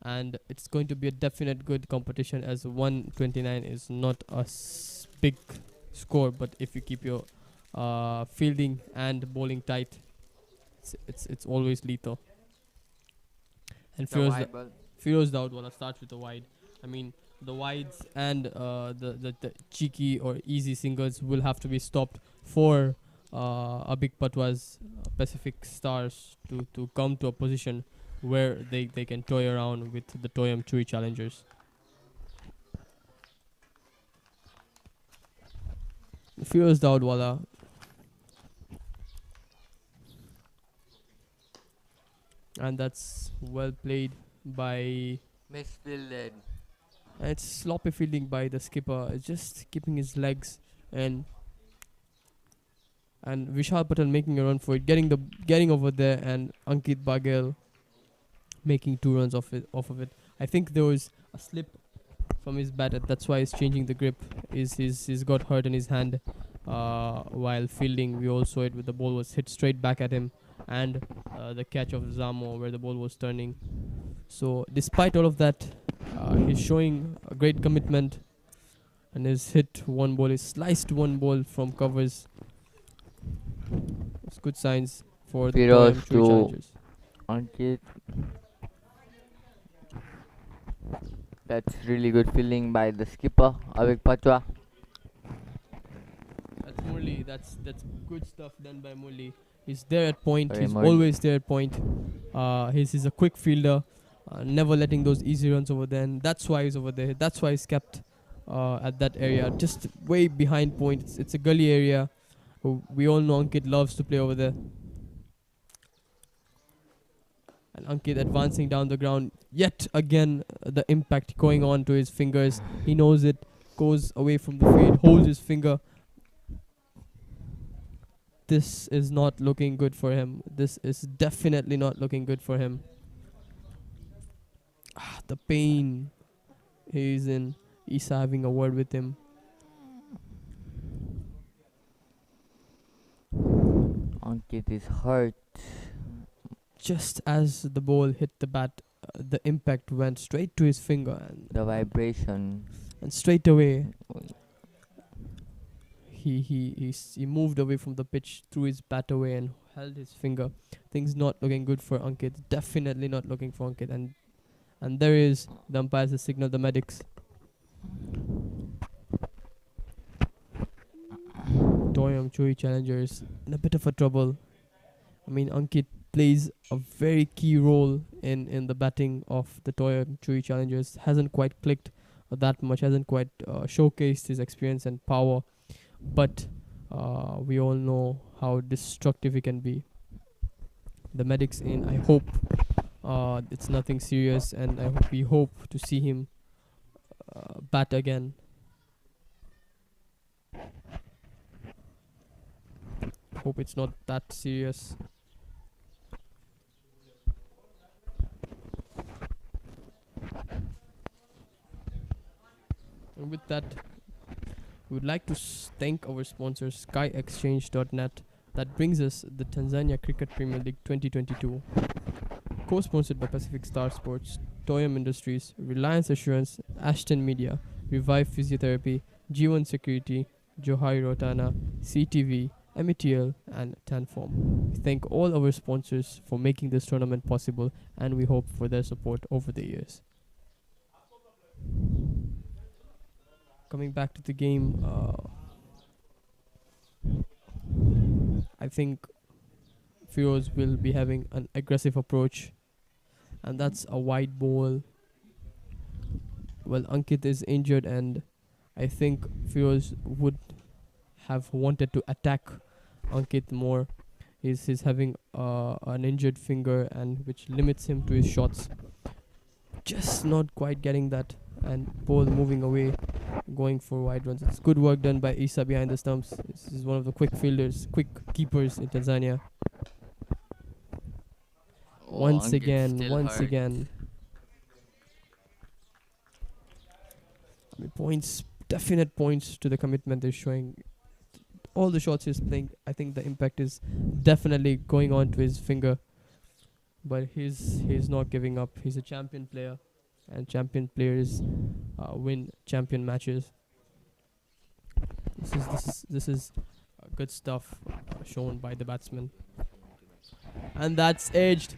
and it's going to be a definite good competition, as 129 is not a big score, but if you keep your fielding and bowling tight, it's always lethal. And Firoz Daudwala starts with the wide. I mean, the wides and the cheeky or easy singles will have to be stopped for a big patwa's Pacific Stars to come to a position where they can toy around with the TOYAM CHUI challengers. Firoz Daudwala. And that's well played by... Misfielded. And it's sloppy fielding by the skipper. It's just keeping his legs, and Vishal Patel making a run for it, getting over there, and Ankit Baghel making 2 runs off of it. I think there was a slip from his bat, and that's why he's changing the grip. He's got hurt in his hand while fielding. We all saw it with the ball was hit straight back at him, and the catch of Zamo where the ball was turning. So despite all of that, he's showing a great commitment, and he's hit one ball. He's sliced one ball from covers. It's good signs for the Firoz TOYAM CHUI to challengers. Ankit. That's really good fielding by the skipper, Avik Patwa. That's Murli. That's good stuff done by Murli. He's there at point. Sorry, He's Murli. always there at point. He's a quick fielder, never letting those easy runs over there. And that's why he's over there. That's why he's kept at that area, just way behind point. It's a gully area. We all know Ankit loves to play over there. And Ankit advancing down the ground. Yet again, the impact going on to his fingers. He knows it. Goes away from the field. Holds his finger. This is not looking good for him. This is definitely not looking good for him. The pain he's in. Isa having a word with him. Ankit is hurt. Just as the ball hit the bat, the impact went straight to his finger, The vibration. and straight away he moved away from the pitch, threw his bat away, and held his finger. Things not looking good for Ankit. Definitely not looking for Ankit. And there is the umpires has signaled the medics. TOYAM CHUI challengers in a bit of a trouble. I mean, Ankit plays a very key role in the batting of the TOYAM CHUI challengers. Hasn't quite clicked that much. Hasn't quite showcased his experience and power. But we all know how destructive he can be. The medics in. I hope it's nothing serious, and we hope to see him bat again. Hope it's not that serious. And with that, we would like to thank our sponsor SkyExchange.net that brings us the Tanzania Cricket Premier League 2022. Co-sponsored by Pacific Star Sports, TOYAM Industries, Reliance Assurance, Ashton Media, Revive Physiotherapy, G1 Security, Johari Rotana, CTV, METL, and Tanform. We thank all our sponsors for making this tournament possible, and we hope for their support over the years. Coming back to the game, I think Firoz will be having an aggressive approach, and that's a wide ball. Well, Ankit is injured, and I think Firoz would have wanted to attack Ankit more. He's having an injured finger, and which limits him to his shots. Just not quite getting that, and ball moving away, going for wide runs. It's good work done by Isa behind the stumps. This is one of the quick fielders, quick keepers in Tanzania. Oh, Once Ankit again, still once hurt. again. I mean, points, definite points to the commitment they're showing. All the shots he's playing, I think the impact is definitely going on to his finger. But he's not giving up. He's a champion player, and champion players win champion matches. This is good stuff shown by the batsman, and that's edged.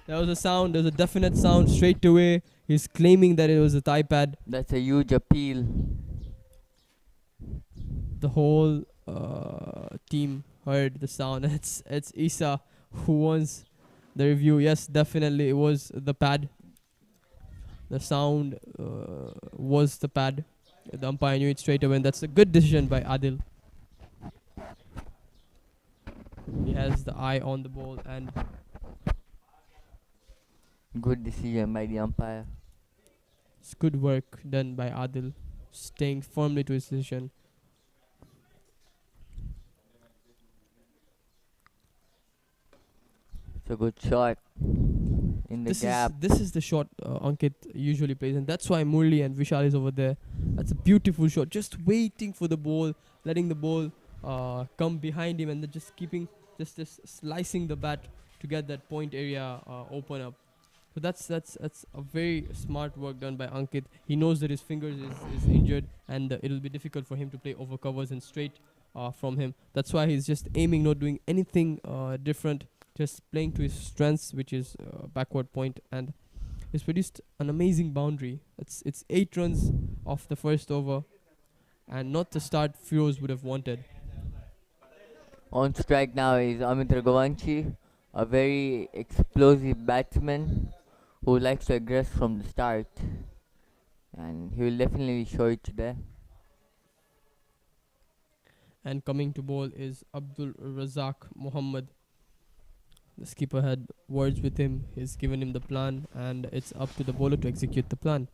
There was a sound. There's a definite sound straight away. He's claiming that it was a thigh pad. That's a huge appeal. The whole team heard the sound. It's Isa who wants the review. Yes, definitely it was the pad. The sound was the pad. The umpire knew it straight away, and that's a good decision by Adil. He has the eye on the ball, and Good decision by the umpire. it's good work done by Adil, staying firmly to his decision. It's a good shot in the gap. This is the shot Ankit usually plays, and that's why Murli and Vishal is over there. That's a beautiful shot, just waiting for the ball, letting the ball come behind him, and then just slicing the bat to get that point area open up. So that's a very smart work done by Ankit. He knows that his fingers is injured, and it'll be difficult for him to play over covers and straight from him. That's why he's just aiming, not doing anything different, just playing to his strengths, which is backward point, and he's produced an amazing boundary. It's 8 runs off the first over, and not the start Firoz would have wanted. On strike now is Amit Raghavanshi, a very explosive batsman who likes to aggress from the start, and he will definitely show it today. And coming to bowl is Abdul Razak Muhammad. The skipper had words with him. He's given him the plan, and it's up to the bowler to execute the plan.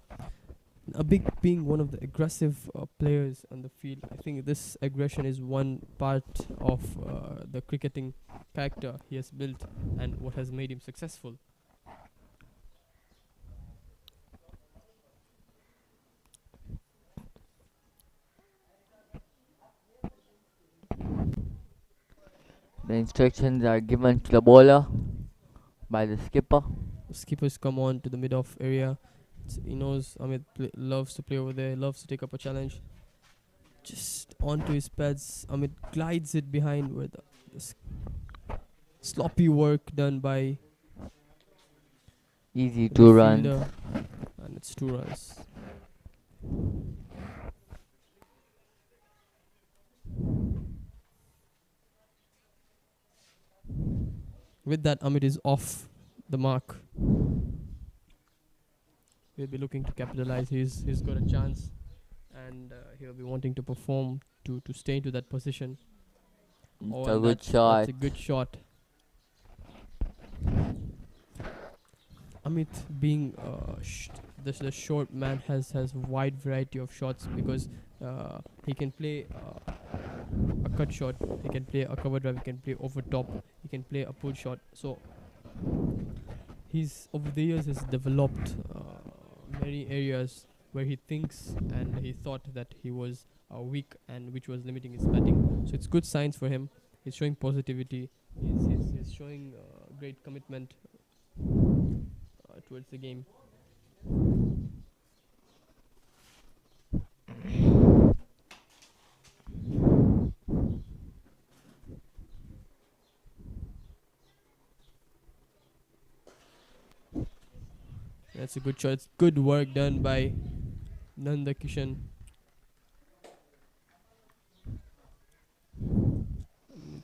Abik being one of the aggressive players on the field, I think this aggression is one part of the cricketing character he has built and what has made him successful. The instructions are given to the bowler by the skipper. The skippers come on to the mid-off area. He knows Amit loves to play over there, loves to take up a challenge. Just onto his pads. Amit glides it behind with sloppy work done by Easy the 2 runs. fielder, and it's 2 runs. With that, Amit is off the mark. He'll be looking to capitalize. He's got a chance, and he'll be wanting to perform to stay into that position. It's and a good that's shot. a good shot. Amit, being the short man, has a wide variety of shots because he can play a cut shot, he can play a cover drive, he can play over top, he can play a pull shot. So he's over the years has developed many areas where he thinks and he thought that he was weak and which was limiting his batting. So it's good signs for him. He's showing positivity. He's showing great commitment towards the game. That's a good shot. It's good work done by Nanda Kishan.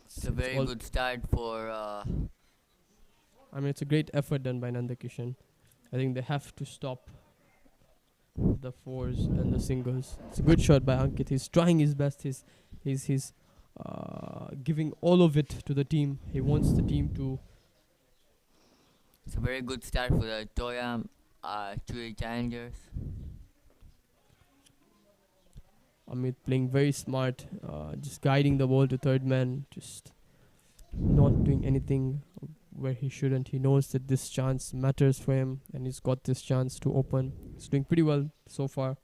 It's a very good start for. I mean, it's a great effort done by Nanda Kishan. I think they have to stop the fours and the singles. It's a good shot by Ankit. He's trying his best. He's giving all of it to the team. He wants the team to. It's a very good start for the TOYAM CHUI challengers. Amit playing very smart, just guiding the ball to third man, just not doing anything where he shouldn't. He knows that this chance matters for him, and he's got this chance to open. He's doing pretty well so far.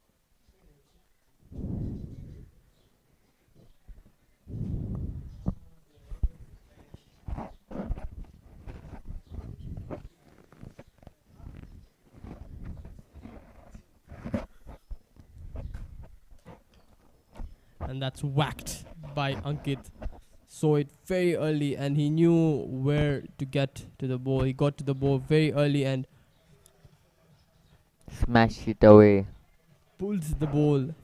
And that's whacked by Ankit. Saw it very early and he knew where to get to the ball. He got to the ball very early and Smash it away. pulls the ball.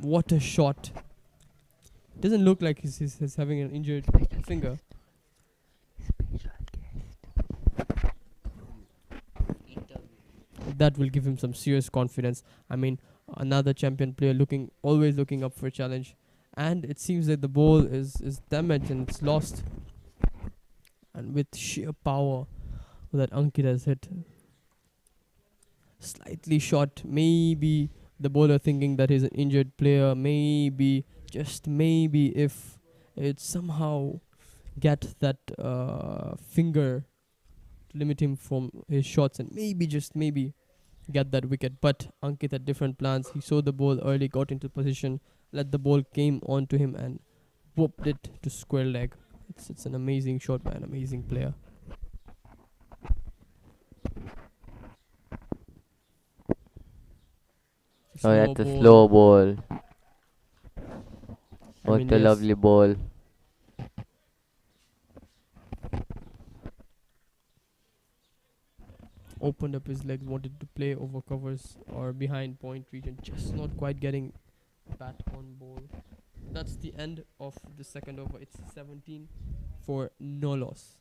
What a shot. Doesn't look like he's having an injured finger. That will give him some serious confidence. I mean, another champion player always looking up for a challenge, and it seems that the ball is damaged and it's lost. And with sheer power that Ankit has hit, slightly short, maybe the bowler thinking that he's an injured player, maybe, just maybe, if it somehow get that finger to limit him from his shots, and maybe, just maybe, get that wicket. But Ankit had different plans. He saw the ball early, got into position, let the ball came onto him and whooped it to square leg. It's an amazing shot by an amazing player. Oh, that's a slow ball. What a yes. lovely ball. Opened up his legs, wanted to play over covers or behind point region, just not quite getting bat on ball. That's the end of the second over. It's 17 for no loss.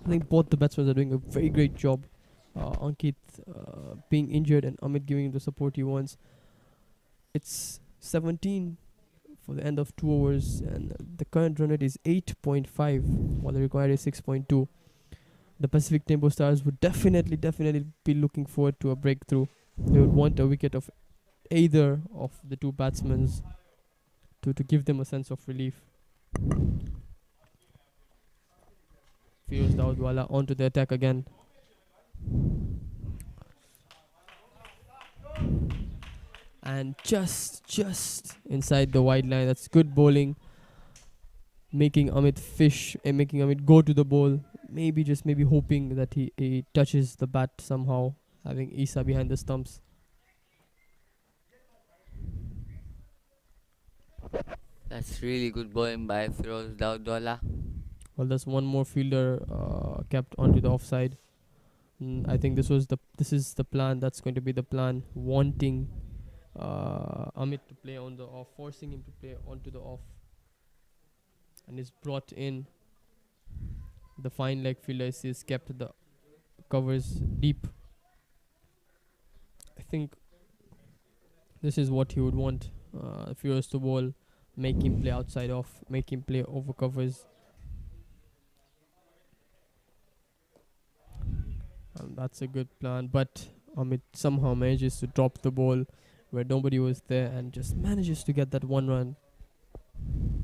I think both the batsmen are doing a very great job. Ankit being injured and Amit giving him the support he wants. It's 17 for the end of 2 overs, and the current run rate is 8.5 while the required is 6.2. The Pacific TEMBO Stars would definitely be looking forward to a breakthrough. They would want a wicket of either of the two batsmen to give them a sense of relief. Firoz Daudwala onto the attack again. And just inside the wide line. That's good bowling, making Amit fish and making Amit go to the ball. Maybe hoping that he touches the bat somehow, having Isa behind the stumps. That's really good bowling by Firoz Daudwala. Well, there's one more fielder kept onto the offside. I think this is the plan. That's going to be the plan. Wanting Amit to play on the off, forcing him to play onto the off, and is brought in. The fine leg fielder is kept the covers deep. I think this is what he would want. If he was to bowl, make him play outside off, make him play over covers. And that's a good plan, but Amit somehow manages to drop the ball where nobody was there and just manages to get that one run.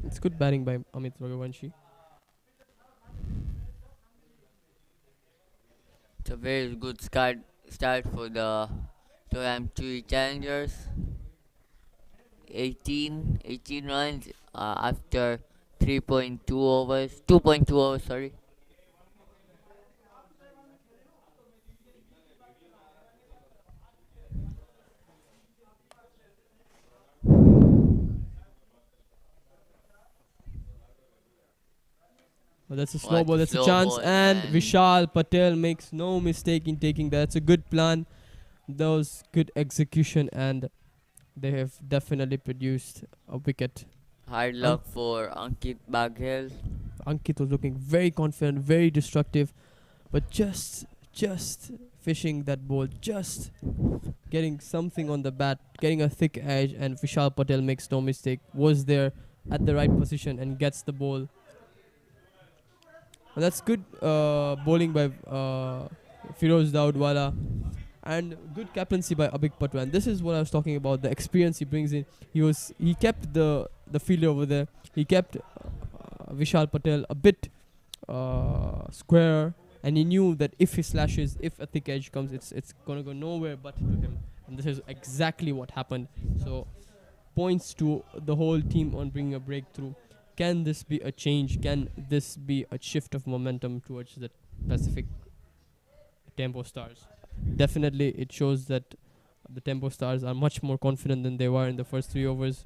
It's good batting by Amit Raghavanshi. It's a very good start for the TOYAM CHUI challengers. 18 runs after 2.2 overs, sorry. That's a What slow ball. That's a slow chance. ball, And and Vishal Patel makes no mistake in taking that. It's a good plan. That was good execution, and they have definitely produced a wicket. hard luck for Ankit Baghel. Ankit was looking very confident, very destructive, but just fishing that ball, just getting something on the bat, getting a thick edge, and Vishal Patel makes no mistake, was there at the right position and gets the ball. And that's good bowling by Firoz Daudwala, and good captaincy by Abik Patwa. And this is what I was talking about, the experience he brings in. He kept the fielder over there. He kept Vishal Patel a bit square, and he knew that if he slashes, if a thick edge comes, it's gonna go nowhere but to him. And this is exactly what happened. So points to the whole team on bringing a breakthrough. Can this be a change? Can this be a shift of momentum towards the Pacific Tempo Stars? Definitely, it shows that the Tempo Stars are much more confident than they were in the first 2 overs.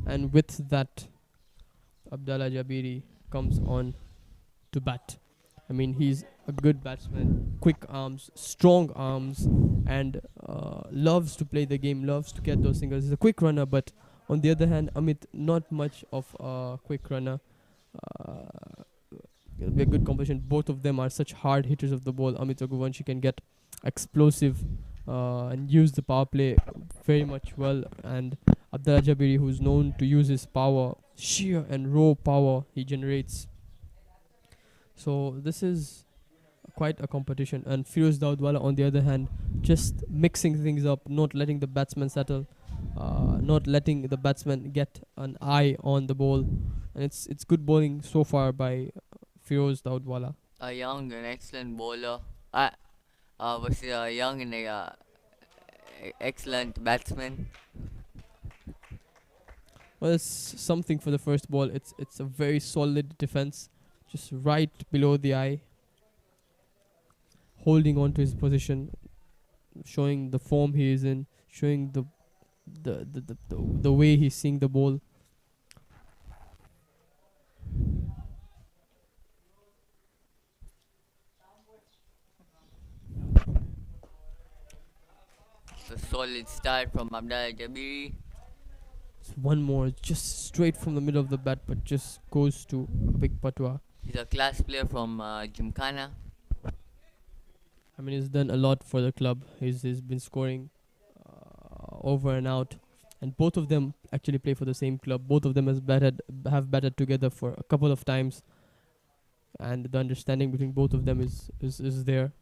And with that, Abdallah Jabiri comes on to bat. I mean, he's a good batsman, quick arms, strong arms, and loves to play the game, loves to get those singles. He's a quick runner, but on the other hand, Amit, not much of a quick runner. It'll be a good competition. Both of them are such hard hitters of the ball. Amit Raghuvanshi can get explosive and use the power play very much well. And Abdullah Jabiri, who's known to use his power, sheer and raw power he generates. So this is quite a competition. And Firoz Daudwala, on the other hand, just mixing things up, not letting the batsman settle, not letting the batsman get an eye on the ball. And it's good bowling so far by Firoz Daudwala. A young and excellent bowler. Versus a young and excellent batsman. Well, it's something for the first ball. It's a very solid defense, just right below the eye, holding on to his position, showing the form he is in, showing the way he's seeing the ball. A solid start from Abdullah Jabiri. One more, just straight from the middle of the bat, but just goes to Abik Patwa. He's a class player from Gymkhana. I mean, he's done a lot for the club. He's been scoring over and out, and both of them actually play for the same club. Both of them have batted together for a couple of times, and the understanding between both of them is there.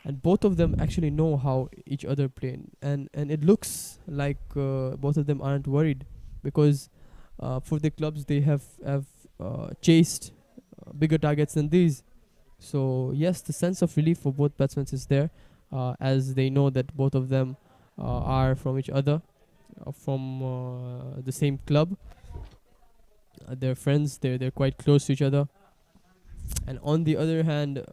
And both of them actually know how each other play, and it looks like both of them aren't worried, because for the clubs they have chased bigger targets than these. So yes, the sense of relief for both batsmen is there, as they know that both of them are from each other, from the same club. They're friends. They're quite close to each other. And on the other hand,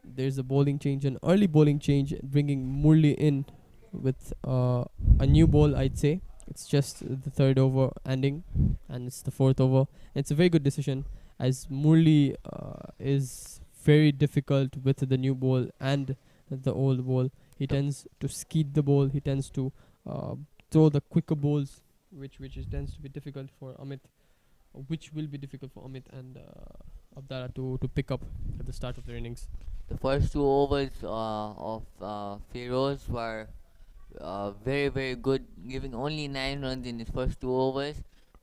there's a bowling change, an early bowling change, bringing Murli in with a new ball, I'd say. It's just the third over ending, and it's the fourth over. It's a very good decision, as Murli is very difficult with the new ball and the old ball. He tends to skeet the ball. He tends to throw the quicker balls, which tends to be difficult for Amit, which will be difficult for Amit and Abdallah to pick up at the start of their innings. The first 2 overs of Feroz were very, very good, giving only 9 runs in his first 2 overs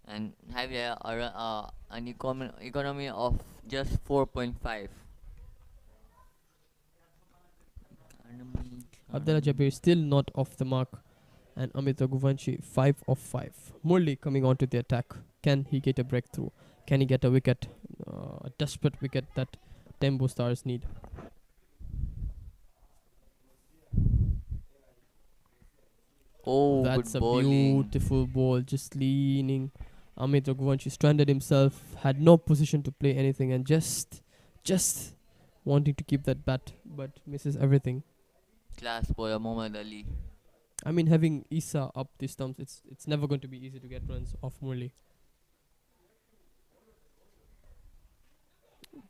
and having an economy of just 4.5. Abdullah Jabir is still not off the mark, and Amit Raghuvanshi 5 of 5. Murli coming onto the attack. Can he get a breakthrough? Can he get a wicket? A desperate wicket that Tembo Stars need. Oh, That's good a bowling. beautiful ball, just leaning. Amit Raghuvanshi stranded himself, had no position to play anything, and just wanting to keep that bat, but misses everything. Class bowler Mohammad Ali. I mean, having Isa up these stumps, it's never going to be easy to get runs off Murli.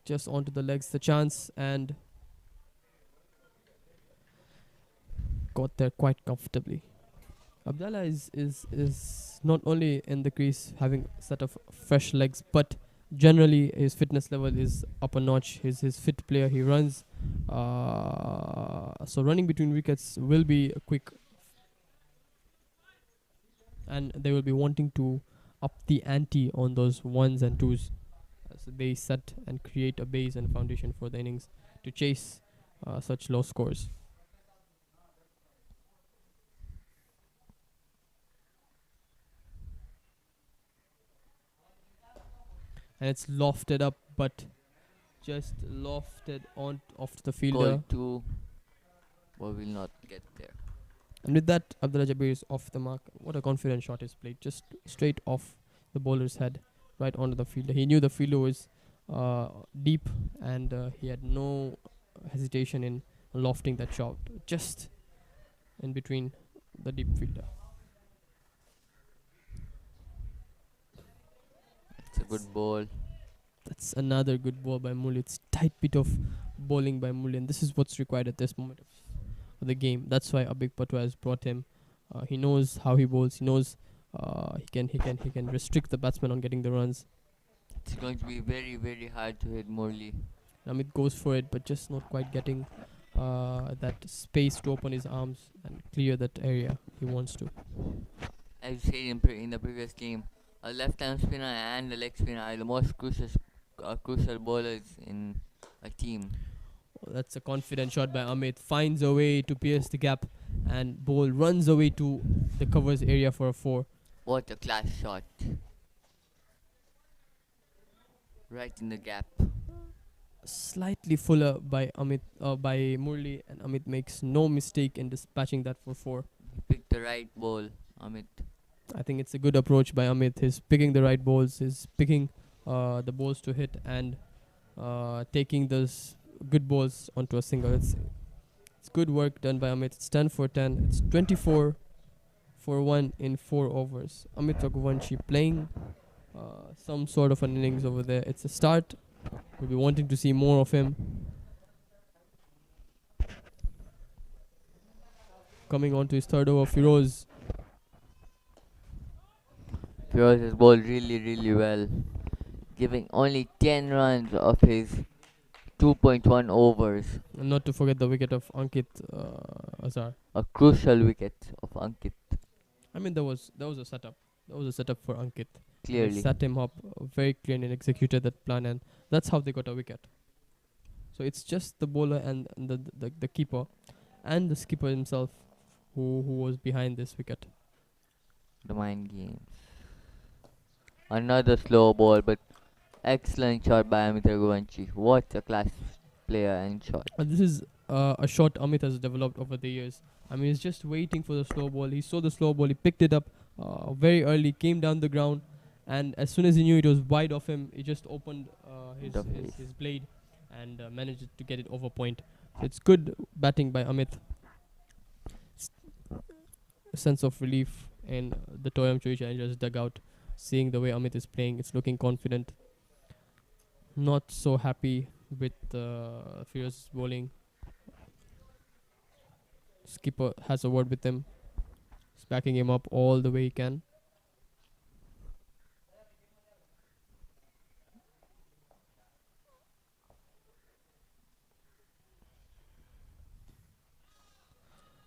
Just onto the legs, the chance, and got there quite comfortably. Abdallah is not only in the crease having a set of fresh legs, but generally his fitness level is up a notch. He's his fit player. He runs, so running between wickets will be quick, and they will be wanting to up the ante on those ones and twos. So they set and create a base and foundation for the innings to chase such low scores. And it's lofted up, but just lofted on off the fielder. Call 2. But will not get there. And with that, Abdullah Jabir is off the mark. What a confident shot is played, just straight off the bowler's head, right onto the fielder. He knew the fielder was deep, and he had no hesitation in lofting that shot, just in between the deep fielder. It's a good ball. That's another good ball by Muli. It's tight bit of bowling by Muli, and this is what's required at this moment of the game. That's why Abik Patwa has brought him. He knows how he bowls. He knows he can restrict the batsman on getting the runs. It's going to be very, very hard to hit Murli. Amit goes for it, but just not quite getting that space to open his arms and clear that area he wants to. As you said in the previous game, a left-hand spinner and a leg spinner are the most crucial bowlers in a team. That's a confident shot by Amit. Finds a way to pierce the gap, and ball runs away to the covers area for a 4. What a class shot. Right in the gap. Slightly fuller by by Murli, and Amit makes no mistake in dispatching that for 4. He picked the right ball, Amit. I think it's a good approach by Amit. He's picking the right balls. He's picking the balls to hit, and taking those good balls onto a single. It's good work done by Amit. It's 10 for 10. It's 24 for 1 in 4 overs. Amit Raghuvanshi playing some sort of an innings over there. It's a start. We'll be wanting to see more of him. Coming on to his third over, Firoz. Firoz has bowled really, really well, giving only 10 runs of his 2.1 overs. And not to forget the wicket of Ankit Azhar. A crucial wicket of Ankit, I mean, there was a setup. There was a setup for Ankit. They clearly. set him up very clearly and executed that plan, and that's how they got a wicket. So it's just the bowler and the keeper and the skipper himself who was behind this wicket. The mind games. Another slow ball, but excellent shot by Amit Raghuvanshi. What a class player and shot. And this is a shot Amit has developed over the years. I mean, he's just waiting for the slow ball. He saw the slow ball. He picked it up very early, came down the ground, and as soon as he knew it was wide of him, he just opened his blade and managed to get it over point. So it's good batting by Amit. A sense of relief in the TOYAM CHUI Challengers dugout, seeing the way Amit is playing. It's looking confident. Not so happy with Firoz's bowling. Skipper has a word with him. He's backing him up all the way he can.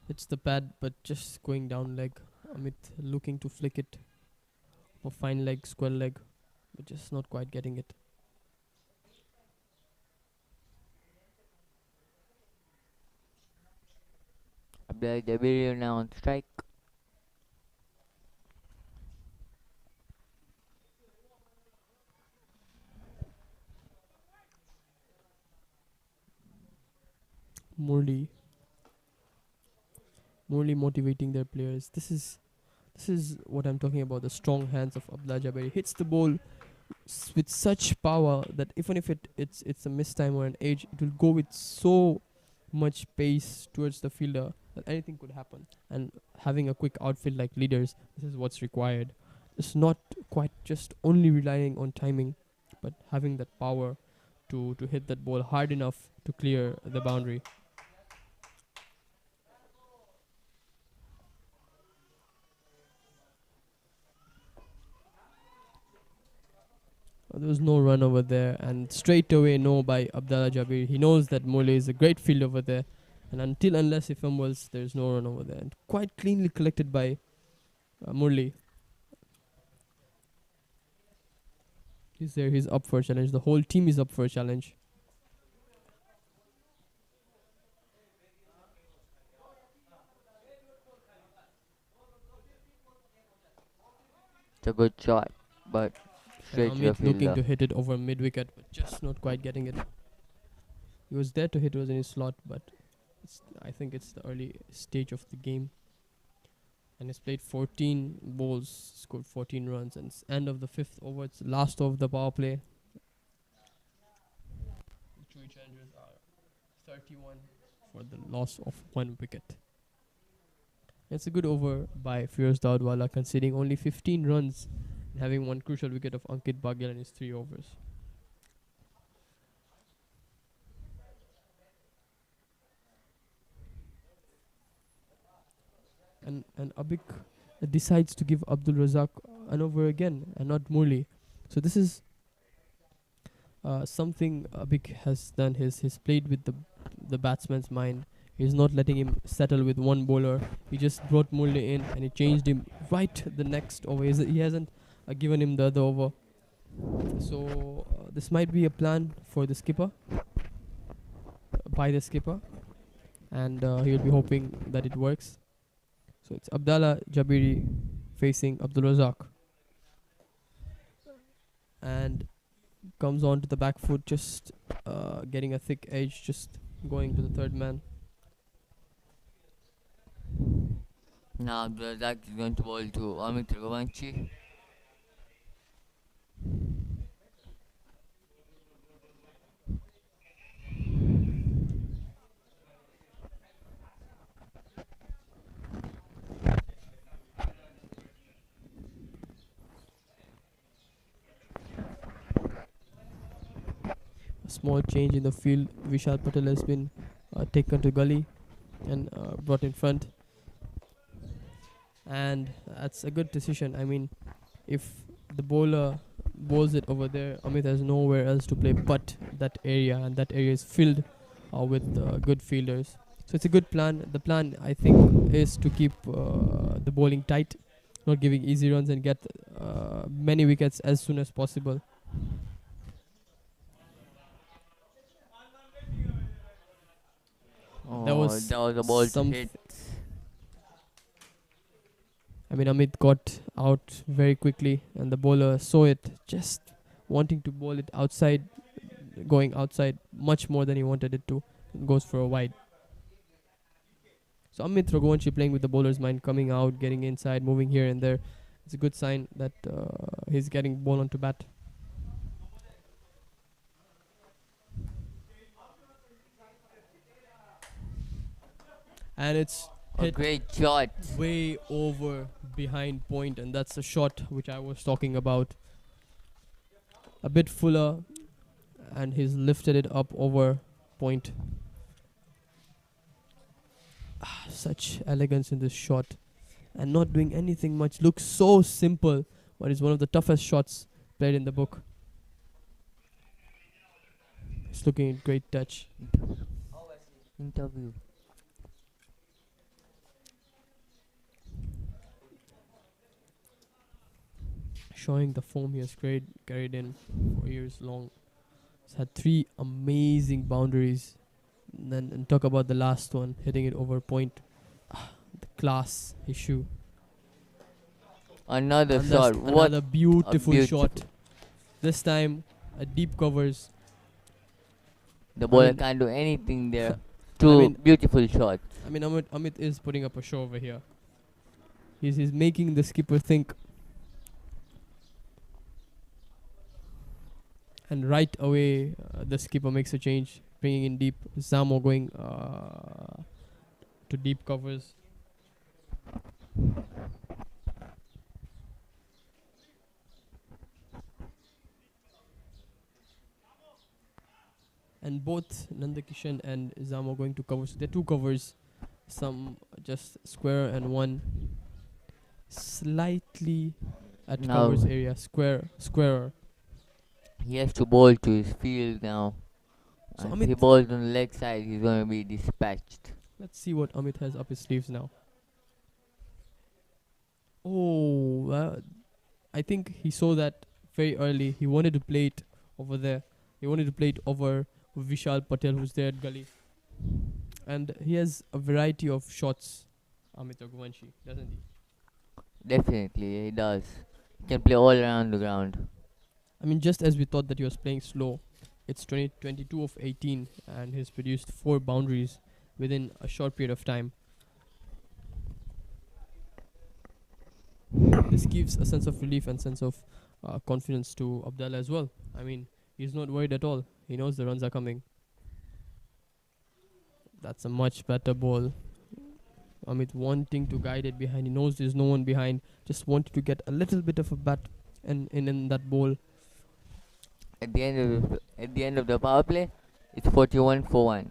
It's the pad, but just going down leg. Amit looking to flick it. A fine leg, square leg, but just not quite getting it. Abdul Jabir now on strike. Murli Morely motivating their players. This is what I'm talking about. The strong hands of Abdullah Jabari. Hits the ball with such power that even if it's a mistime or an edge, it will go with so much pace towards the fielder that anything could happen. And having a quick outfield like leaders, this is what's required. It's not quite just only relying on timing, but having that power to hit that ball hard enough to clear the boundary. There was no run over there, and straight away no by Abdallah Jabir. He knows that Mole is a great field over there, and unless he fumbles, there's no run over there. And quite cleanly collected by Murli. He's there, he's up for a challenge. The whole team is up for a challenge. It's a good shot, but straight to the Amit looking fielder. to hit it over mid-wicket, but just not quite getting it. He was there to hit, it was in his slot, but I think it's the early stage of the game. And he's played 14 balls, scored 14 runs, and it's end of the 5th over. It's last of the power play. CHUI Challengers are 31 for the loss of 1 wicket. It's a good over by Firoz Daudwala, conceding only 15 runs and having one crucial wicket of Ankit Baghel in his 3 overs. And Abik decides to give Abdul Razak an over again and not Murli. So this is something Abik has done. He's played with the batsman's mind. He's not letting him settle with one bowler. He just brought Murli in and he changed him right the next over. He hasn't given him the other over. So this might be a plan for the skipper, by the skipper, and he'll be hoping that it works. So it's Abdallah Jabiri facing Abdul Razak, and comes on to the back foot, just getting a thick edge, just going to the third man. Now Razak is going to bowl to Amit Raghuvanshi. Small change in the field. Vishal Patel has been taken to gully and brought in front, and that's a good decision. I mean, if the bowler bowls it over there, Amit has nowhere else to play but that area, and that area is filled with good fielders. So it's a good plan. The plan, I think, is to keep the bowling tight, not giving easy runs, and get many wickets as soon as possible. That was a ball to hit. I mean, Amit got out very quickly, and the bowler saw it, just wanting to bowl it outside, going outside much more than he wanted it to. Goes for a wide. So Amit Raghuvanshi playing with the bowler's mind, coming out, getting inside, moving here and there. It's a good sign that he's getting ball onto bat. And it's A hit great shot. way over behind point, and that's the shot which I was talking about. A bit fuller, and he's lifted it up over point. Such elegance in this shot, and not doing anything much. Looks so simple, but it's one of the toughest shots played in the book. It's looking in great touch. Interview. Showing the form he has carried in for years long. He's had 3 amazing boundaries. And talk about the last one, hitting it over point. The class issue. Another And shot. that's What another beautiful beautiful. shot. This time, deep covers. the bowler mean- can't do anything there. two mean- beautiful shots. I mean, Amit is putting up a show over here. He's making the skipper think. And right away, the skipper makes a change, bringing in deep. Zamo going to deep covers. And both Nandakishan and Zamo going to cover. So there are two covers. Some just square and one slightly at Now- covers area. Squarer. He has to bowl to his field now. So If he Amit- bowls on the leg side, he's going to be dispatched. Let's see what Amit has up his sleeves now. Oh, I think he saw that very early. He wanted to play it over there. He wanted to play it over Vishal Patel, who's there at gully. And he has a variety of shots, Amit Raghuvanshi, doesn't he? Definitely, he does. He can play all around the ground. I mean, just as we thought that he was playing slow, it's 22 of 18, and he's produced 4 boundaries within a short period of time. This gives a sense of relief and sense of confidence to Abdul as well. I mean, he's not worried at all. He knows the runs are coming. That's a much better ball. Amit wanting to guide it behind. He knows there's no one behind. Just wanted to get a little bit of a bat in that ball. At the end of the power play, it's 41 for 1.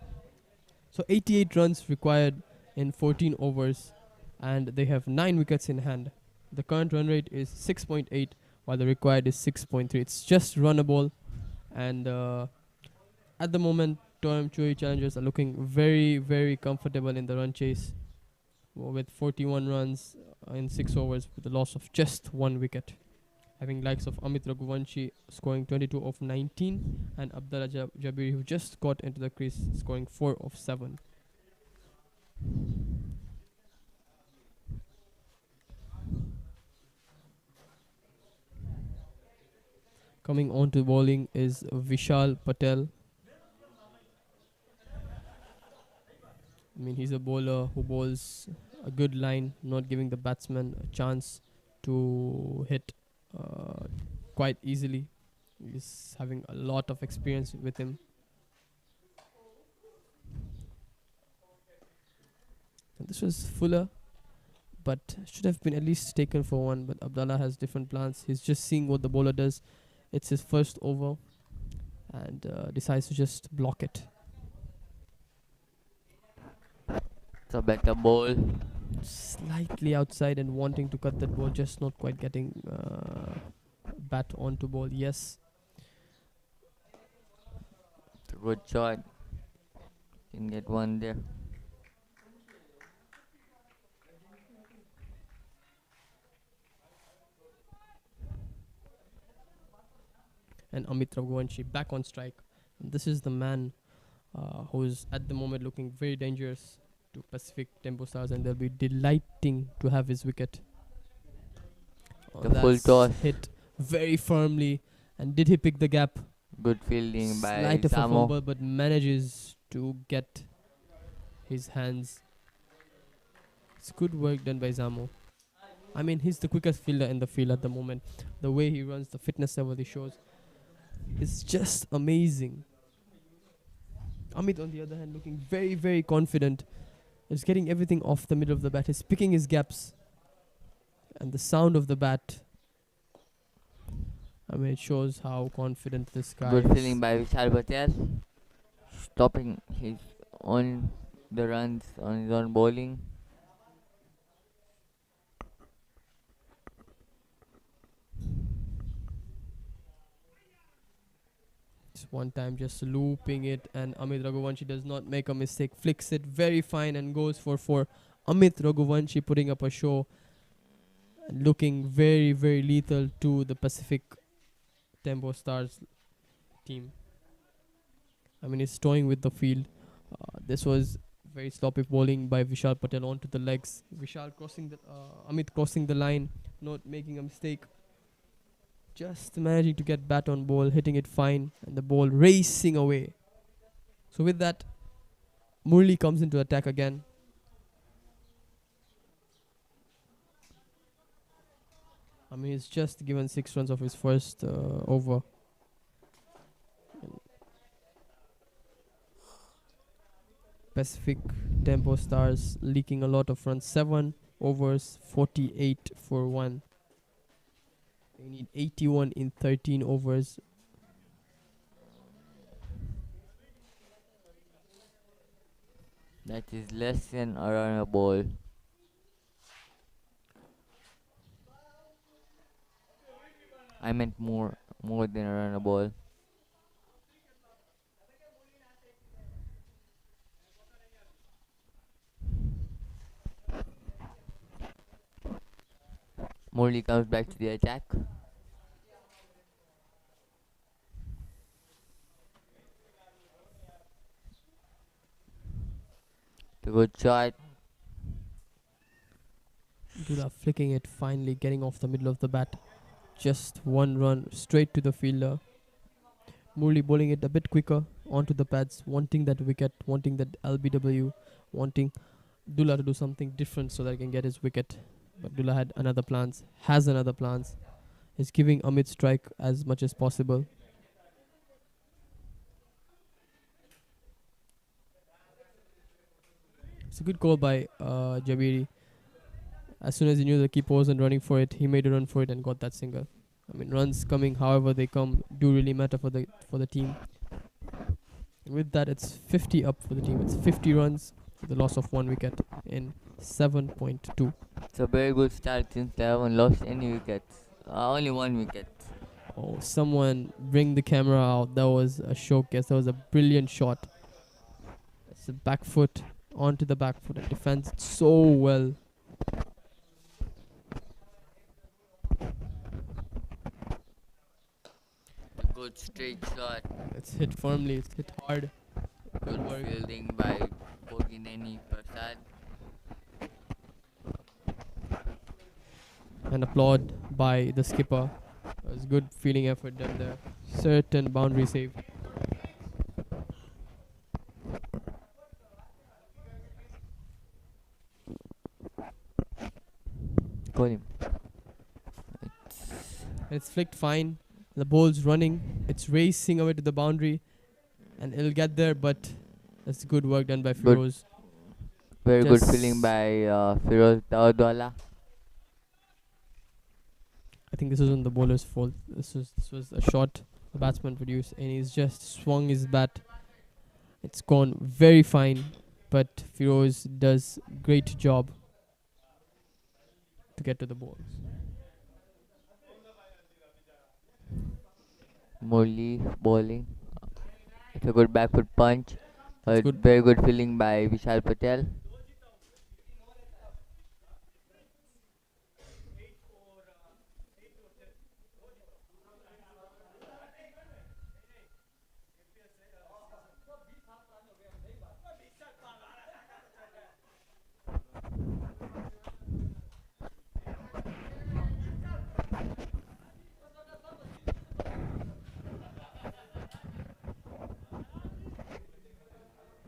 So 88 runs required in 14 overs, and they have 9 wickets in hand. The current run rate is 6.8, while the required is 6.3. It's just runnable, and at the moment, TOYAM CHUI challengers are looking very, very comfortable in the run chase, with 41 runs in 6 overs with a loss of just 1 wicket. Having likes of Amit Raghuvanshi scoring 22 of 19, and Abdullah Jabiri, who just got into the crease, scoring 4 of 7. Coming on to bowling is Vishal Patel. I mean, he's a bowler who bowls a good line, not giving the batsman a chance to hit quite easily. He's having a lot of experience with him. And this was fuller, but should have been at least taken for 1. But Abdullah has different plans. He's just seeing what the bowler does. It's his first over, and decides to just block it. It's a better bowl. Slightly outside and wanting to cut that ball, just not quite getting bat onto ball. Yes. It's a good shot. Can get one there. And Amit Raghuvanshi back on strike. And this is the man who is at the moment looking very dangerous to Pacific TEMBO Stars, and they'll be delighting to have his wicket. The full That's toss. hit very firmly. And did he pick the gap? Good fielding by Slight of a Samo. fumble, but manages to get his hands. It's good work done by Zamo. I mean, he's the quickest fielder in the field at the moment. The way he runs, the fitness level he shows, is just amazing. Amit, on the other hand, looking very, very confident. He's getting everything off the middle of the bat. He's picking his gaps. And the sound of the bat, I mean, it shows how confident this guy Good is. fielding by Vishal Patel. Stopping his on the runs on his own bowling. One time just looping it, and Amit Raghuvanshi does not make a mistake, flicks it very fine and goes for 4. Amit Raghuvanshi putting up a show and looking very, very lethal to the Pacific TEMBO Stars team. I mean, he's toying with the field. This was very sloppy bowling by Vishal Patel onto the legs. Vishal crossing the Amit crossing the line, not making a mistake. Just managing to get bat on ball, hitting it fine, and the ball racing away. So with that, Murli comes into attack again. I mean, he's just given 6 runs of his first over. Pacific Tempo Stars leaking a lot of runs. 7 overs, 48 for 1. They need 81 in 13 overs. That is less than a run a ball. I meant more than a run a ball. Morley comes back to the attack. The good shot. Dula flicking it, finally getting off the middle of the bat. Just 1 run straight to the fielder. Murli bowling it a bit quicker onto the pads, wanting that wicket, wanting that LBW, wanting Dula to do something different so that he can get his wicket. But Dula has another plans. He's giving Amit strike as much as possible. It's a good call by Jabiri. As soon as he knew the keeper wasn't running for it, he made a run for it and got that single. I mean, runs coming however they come do really matter for the team. With that, it's 50 up for the team. It's 50 runs with the loss of 1 wicket in 7.2. It's a very good start since they haven't lost any wickets. Only 1 wicket. Oh, someone bring the camera out. That was a showcase. That was a brilliant shot. It's a back foot onto the back foot and defends it so well. Good straight shot. It's hit firmly. It's hit hard. Good work. fielding by Bogineni Prasad. And applaud by the skipper. It was good fielding effort done there. Certain boundary save. Call him. It's flicked fine. The ball's running. It's racing away to the boundary. And it'll get there, but that's good work done by Good. Firoz. Very good Just- fielding by Firoz Daudwala. I think this wasn't the bowler's fault. This was a shot the batsman produced, and he's just swung his bat. It's gone very fine, but Firoz does great job to get to the balls. Murli bowling. It's a good back foot punch. It's good. Very good fielding by Vishal Patel.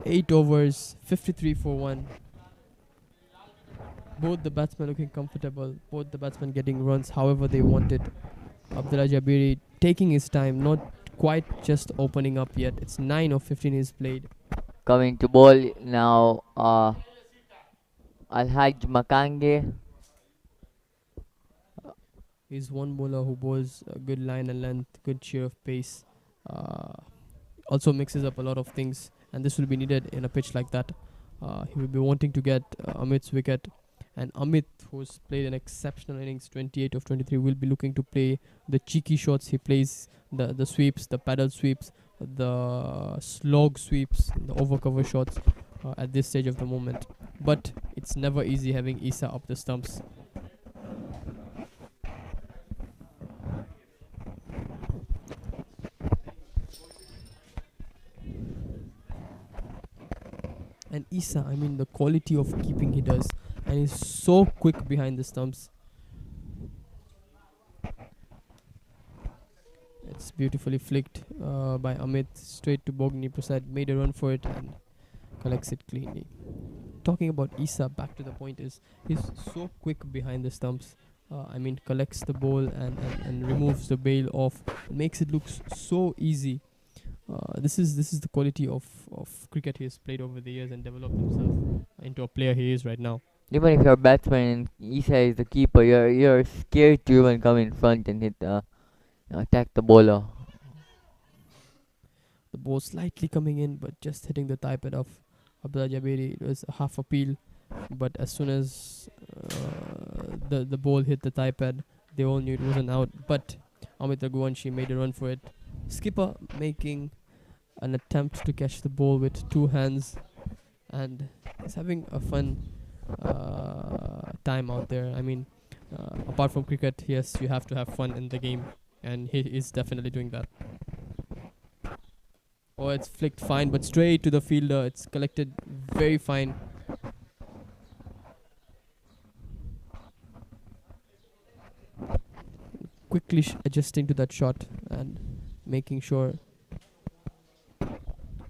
Eight overs, 53 for 1. Both the batsmen looking comfortable. Both the batsmen getting runs however they wanted. Abdul Jabiri taking his time, not quite just opening up yet. It's 9 of 15 he's played. Coming to bowl now, Alhaj Makange. He's one bowler who bowls a good line and length, good sheer of pace. Also mixes up a lot of things, and this will be needed in a pitch like that. He will be wanting to get Amit's wicket, and Amit, who's played an exceptional innings, 28 of 23, will be looking to play the cheeky shots. He plays the sweeps, the paddle sweeps, the slog sweeps, the overcover shots at this stage of the moment. But it's never easy having Isa up the stumps. And Isa, I mean, the quality of keeping he does, and he's so quick behind the stumps. It's beautifully flicked by Amit straight to Bogni Prasad, made a run for it and collects it cleanly. Talking about Isa, back to the point, is he's so quick behind the stumps. Collects the ball and removes the bail off, makes it look so easy. This is the quality of cricket he has played over the years and developed himself into a player he is right now. Even if you're a batsman and Isa is the keeper, you're scared to even come in front and attack the bowler. The ball slightly coming in, but just hitting the thigh pad of Abdul Jabiri. It was a half appeal, but as soon as the ball hit the thigh pad, they all knew it wasn't out. But Amit Raghuvanshi made a run for it. Skipper making an attempt to catch the ball with two hands, and he's having a fun time out there. Apart from cricket, yes, you have to have fun in the game, and he is definitely doing that. Oh, it's flicked fine, but straight to the fielder. It's collected very fine. Quickly adjusting to that shot and making sure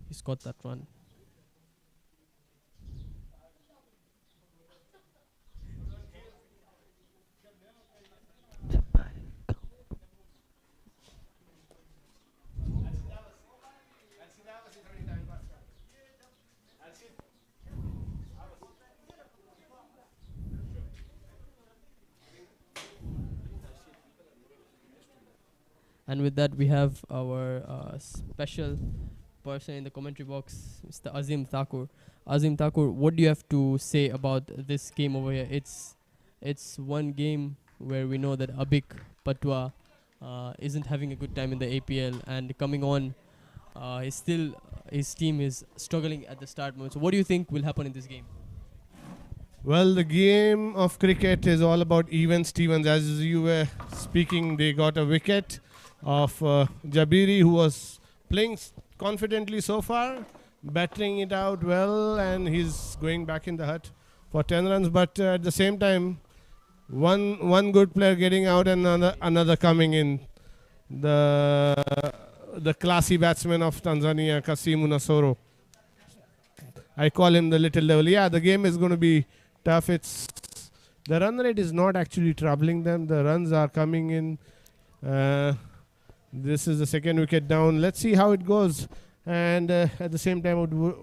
he's got that run. And with that, we have our special person in the commentary box, Mr. Azim Thakur. Azim Thakur, what do you have to say about this game over here? It's one game where we know that Abik Patwa isn't having a good time in the APL, and coming on, his team is struggling at the start moment. So what do you think will happen in this game? Well, the game of cricket is all about even Stevens. As you were speaking, they got a wicket of Jabiri, who was playing confidently so far, battering it out well, and he's going back in the hut for 10 runs. But at the same time, one good player getting out and another coming in. The classy batsman of Tanzania, Kasimu Nasoro. I call him the little devil. Yeah, the game is going to be tough. The run rate is not actually troubling them. The runs are coming in. This is the second wicket down. Let's see how it goes. And at the same time,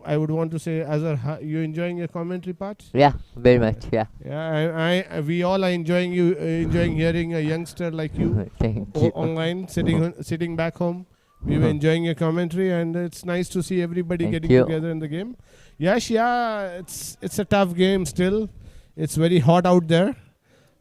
I would want to say, Azhar, you enjoying your commentary part? Yeah, very much. Yeah. Yeah, we all are enjoying hearing a youngster like you Thank you. online, sitting back home. We were enjoying your commentary, and it's nice to see everybody Thank getting you. together in the game. Yes, it's a tough game still. It's very hot out there.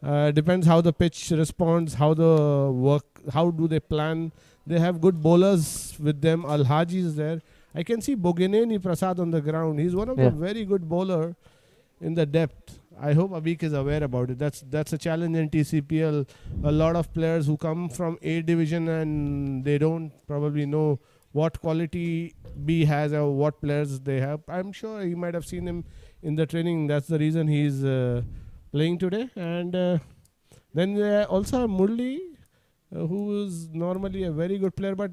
Depends how the pitch responds, how do they plan. They have good bowlers with them. Al-Haji is there. I can see Bogineni Prasad on the ground. He's one of the very good bowler in the depth. I hope Abik is aware about it. That's a challenge in TCPL. A lot of players who come from A division and they don't probably know what quality B has or what players they have. I'm sure you might have seen him in the training. That's the reason he's playing today. And then we also have Murli, who is normally a very good player, but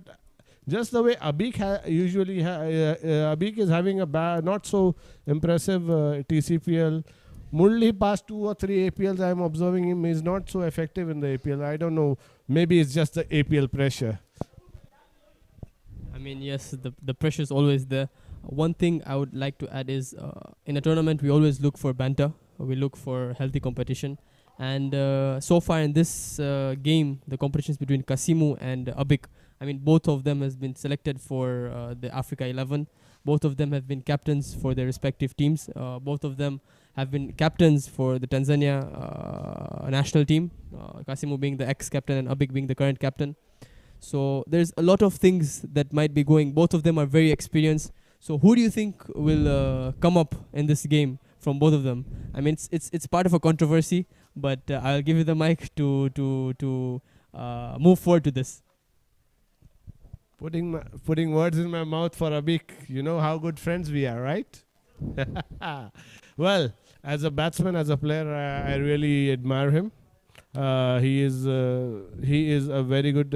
just the way Abik Abik is having a not so impressive TCPL. Murli past 2 or 3 APLs, I'm observing him is not so effective in the APL. I don't know. Maybe it's just the APL pressure. Yes, the pressure is always there. One thing I would like to add is in a tournament, we always look for banter. We look for healthy competition. And so far in this game, the competitions between Kasimu and Abik, both of them has been selected for the Africa 11. Both of them have been captains for their respective teams. Both of them have been captains for the Tanzania national team. Kasimu being the ex-captain and Abik being the current captain. So there's a lot of things that might be going. Both of them are very experienced. So who do you think will come up in this game from both of them? It's part of a controversy, but I'll give you the mic to move forward to this. Putting words in my mouth for Abik. You know how good friends we are, right? Well, as a batsman, as a player, I really admire him. He is a very good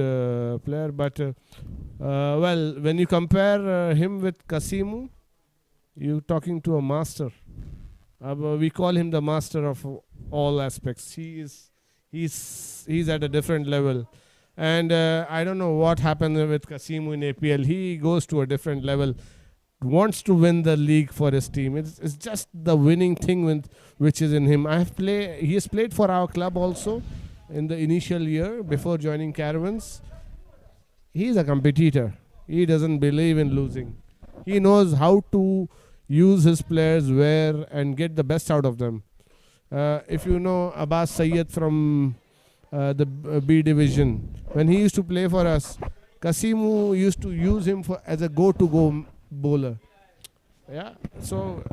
player, but when you compare him with Kasimu, You talking to a master. We call him the master of all aspects. He's at a different level. And I don't know what happened with Kasimu in APL. He goes to a different level, wants to win the league for his team. It's just the winning thing which is in him. He has played for our club also in the initial year before joining Caravans. He's a competitor. He doesn't believe in losing. He knows how to use his players where and get the best out of them. If you know Abbas Sayyed from the B division, when he used to play for us, Kasimu used to use him as a go-to-go bowler. Yeah. So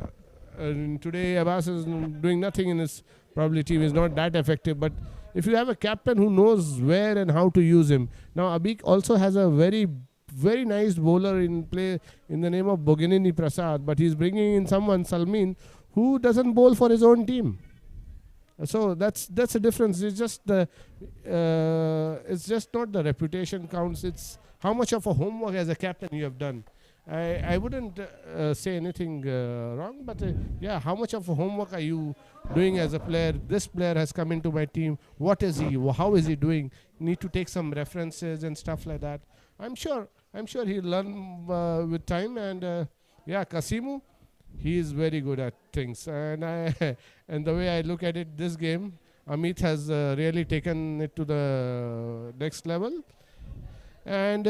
today Abbas is doing nothing in his probably team. Is not that effective. But if you have a captain who knows where and how to use him. Now Abik also has a very, very nice bowler in play in the name of Boginini Prasad. But he's bringing in someone, Salmin, who doesn't bowl for his own team. So that's a difference. It's just it's just not the reputation counts. It's how much of a homework as a captain you have done. I wouldn't say anything wrong, but yeah, how much of a homework are you doing as a player? This player has come into my team. What is he? How is he doing? Need to take some references and stuff like that. I'm sure he'll learn with time. And yeah, Kasimu, he is very good at things. And and the way I look at it, this game, Amit has really taken it to the next level. And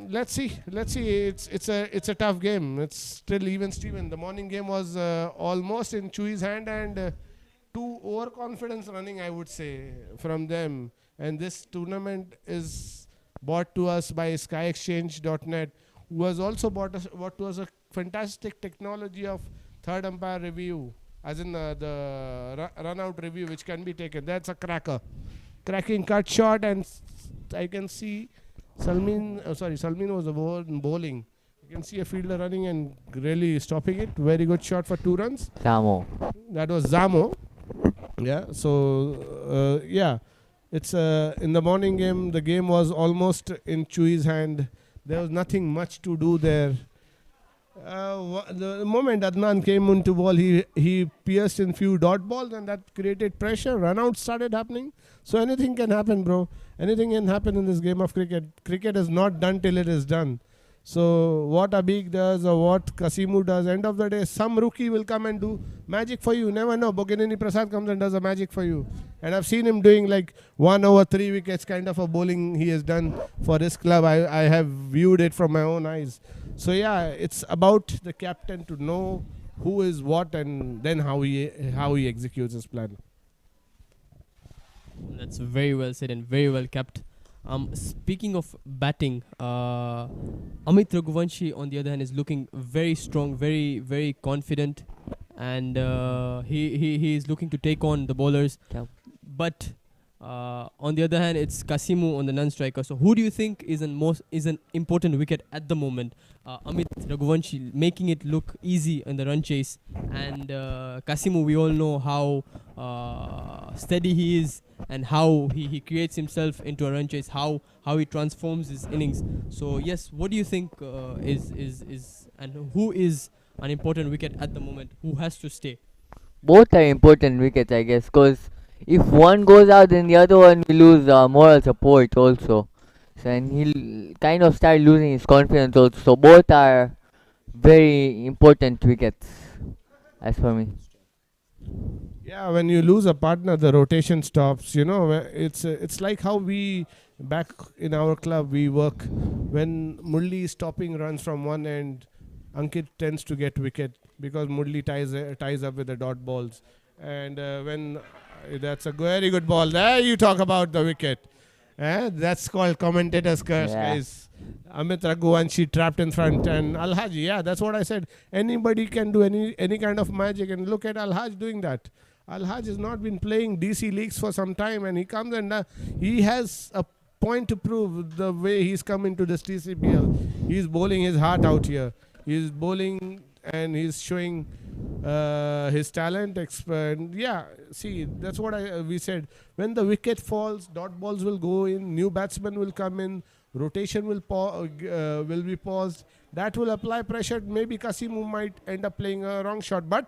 let's see. It's a tough game. It's still even Steven. The morning game was almost in CHUI's hand, and too overconfidence running, I would say, from them. And this tournament is brought to us by SkyExchange.net, who has also brought to us a fantastic technology of third umpire review, as in the run-out review, which can be taken. That's a cracker. Cracking cut shot, and I can see Salmin was the bowling. You can see a fielder running and really stopping it. Very good shot for 2 runs. Samo. That was Zamo. Yeah. So yeah, it's in the morning game. The game was almost in CHUI's hand. There was nothing much to do there. The moment Adnan came into ball, he pierced in few dot balls, and that created pressure. Run-out started happening. So anything can happen, bro. Anything can happen in this game of cricket. Cricket is not done till it is done. So what Abik does or what Kasimu does, end of the day, some rookie will come and do magic for you. Never know. Boginini Prasad comes and does a magic for you. And I've seen him doing like 1 over 3 wickets kind of a bowling he has done for this club. I have viewed it from my own eyes. So yeah, it's about the captain to know who is what and then how he executes his plan. That's very well said and very well kept. Speaking of batting, Amit Raghuvanshi on the other hand is looking very strong, very, very confident, and he is looking to take on the bowlers. Yep. But on the other hand, it's Kasimu on the non-striker. So who do you think is an important wicket at the moment? Amit Raghuvanshi making it look easy in the run chase, and Kasimu, we all know how steady he is and how he creates himself into a run chase, how he transforms his innings. So yes, what do you think is and who is an important wicket at the moment? Who has to stay? Both are important wickets, I guess, because if one goes out, then the other one will lose moral support also. So, and he'll kind of start losing his confidence also. So both are very important wickets, as for me. Yeah, when you lose a partner, the rotation stops. You know, it's like how we back in our club we work. When Murli is stopping runs from one end, Ankit tends to get wicket because Murli ties up with the dot balls. And when that's a very good ball. There you talk about the wicket. That's called commentator's curse, guys. Amit Raghuvanshi trapped in front, and Al-Haji, yeah, that's what I said. Anybody can do any kind of magic, and look at Al-Haj doing that. Al-Haj has not been playing DC leagues for some time, and he comes and he has a point to prove the way he's come into this TCPL. He's bowling his heart out here. He's bowling and he's showing his talent. Yeah, see, that's what we said. When the wicket falls, dot balls will go in, new batsmen will come in, rotation will be paused. That will apply pressure. Maybe Kasimu might end up playing a wrong shot, but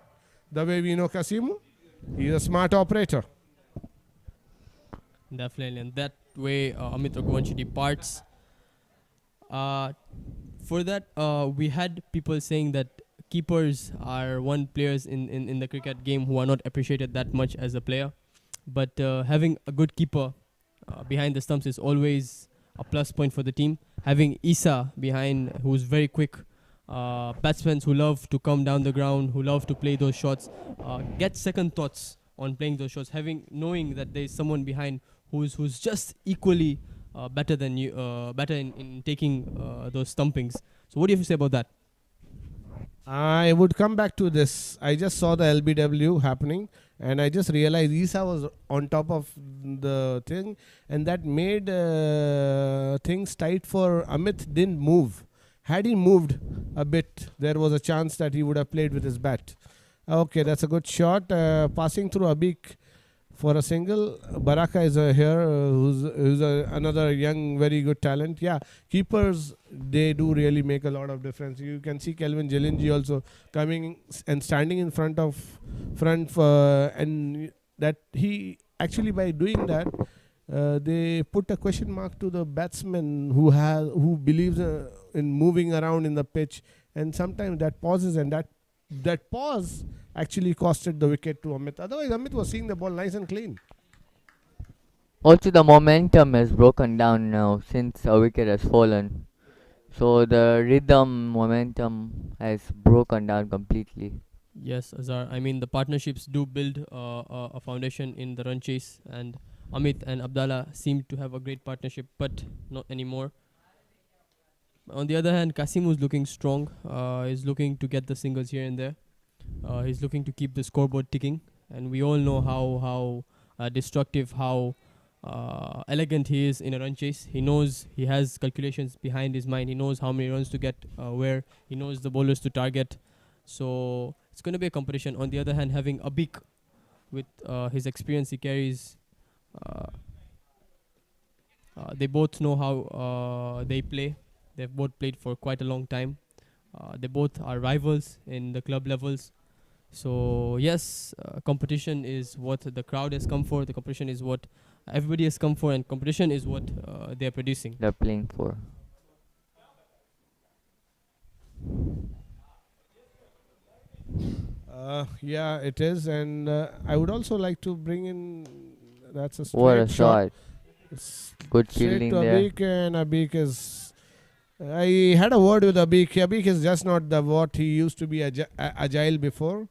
the way we know Kasimu, he's a smart operator. Definitely, and that way Amit Raghuvanshi departs. For that, we had people saying that keepers are one players in the cricket game who are not appreciated that much as a player. But having a good keeper behind the stumps is always a plus point for the team. Having Isa behind, who's very quick, batsmen who love to come down the ground, who love to play those shots, get second thoughts on playing those shots. Knowing that there is someone behind who's just equally better than you, better in taking those stumpings. So what do you have to say about that? I would come back to this. I just saw the LBW happening, and I just realized Isa was on top of the thing, and that made things tight for Amit. Didn't move. Had he moved a bit, there was a chance that he would have played with his bat. Okay, that's a good shot. Passing through Abik for a single. Baraka is here, who's another young, very good talent. Yeah, keepers, they do really make a lot of difference. You can see Kelvin Jilinji also coming and standing in front, and that he actually, by doing that, they put a question mark to the batsman who believes in moving around in the pitch, and sometimes that pauses, and that pause actually costed the wicket to Amit. Otherwise, Amit was seeing the ball nice and clean. Also, the momentum has broken down now since a wicket has fallen. So the momentum has broken down completely. Yes, Azhar. I mean, the partnerships do build a foundation in the run chase, and Amit and Abdallah seem to have a great partnership, but not anymore. On the other hand, Kasimu is looking strong. He's looking to get the singles here and there. He's looking to keep the scoreboard ticking, and we all know how destructive, how elegant he is in a run chase. He knows, he has calculations behind his mind. He knows how many runs to get where. He knows the bowlers to target. So it's going to be a competition. On the other hand, having Abik with his experience he carries, they both know how they play. They've both played for quite a long time. They both are rivals in the club levels. So yes, competition is what the crowd has come for. The competition is what everybody has come for, and competition is what they're producing. They're playing for. Yeah, it is, and I would also like to bring in. That's a straight What a shot. shot. Good fielding there. Abik, and Abik is. I had a word with Abik. Abik is just not what he used to be agile before.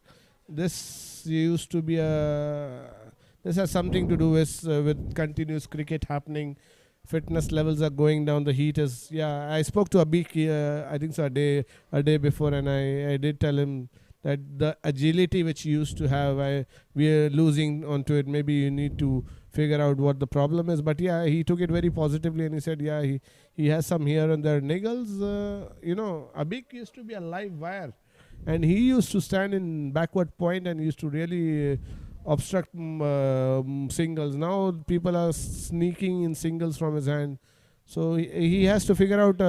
This used to be this has something to do with continuous cricket happening. Fitness levels are going down. The heat is. Yeah, I spoke to Abik. I think so a day before, and I did tell him that the agility which you used to have, we are losing onto it. Maybe you need to figure out what the problem is. But yeah, he took it very positively, and he said, yeah, he has some here and there niggles. Abik used to be a live wire, and he used to stand in backward point and used to really obstruct singles. Now people are sneaking in singles from his hand. So he has to figure out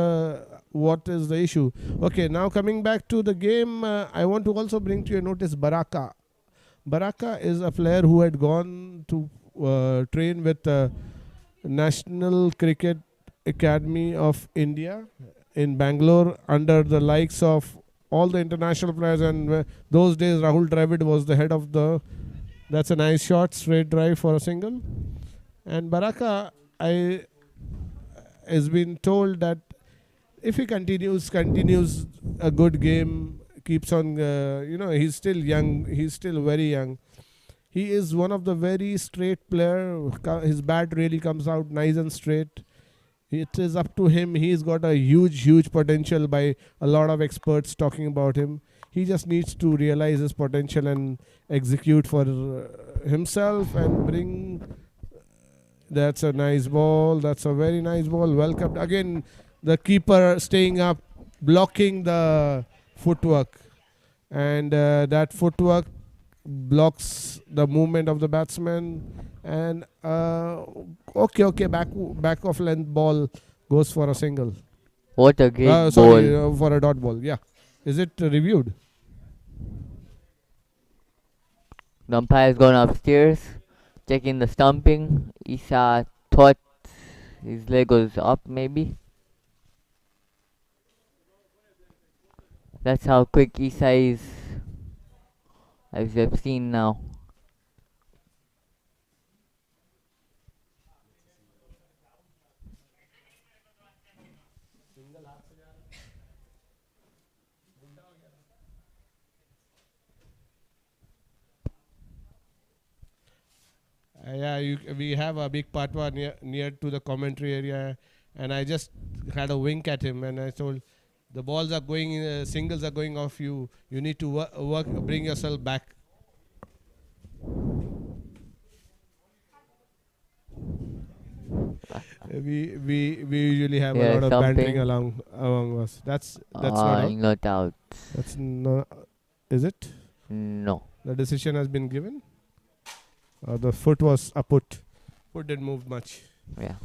what is the issue. Okay, now coming back to the game, I want to also bring to your notice Baraka. Baraka is a player who had gone to train with National Cricket Academy of India in Bangalore under the likes of all the international players, and those days Rahul Dravid was the head of the. That's a nice shot, straight drive for a single. And Baraka, has been told that if he continues a good game, keeps on, he's still young, he's still very young. He is one of the very straight player. His bat really comes out nice and straight. It is up to him. He's got a huge potential by a lot of experts talking about him. He just needs to realize his potential and execute for himself and bring. That's a nice ball. That's a very nice ball. Welcome. Again, the keeper staying up, blocking the footwork. And that footwork blocks the movement of the batsman. And back of length ball goes for a single. What a great Sorry, ball. for a dot ball. Yeah. Is it reviewed? The umpire's gone upstairs, checking the stumping. Isa thought his leg was up, maybe. That's how quick Isa is, as we have seen now. We have a big patwa near to the commentary area, and I just had a wink at him, and I told, the balls are going, singles are going off you. You need to work, bring yourself back. We usually have a lot of bantering among us. That's not out. That's not. Is it? No. The decision has been given. The foot was a put. Foot didn't move much. Yeah.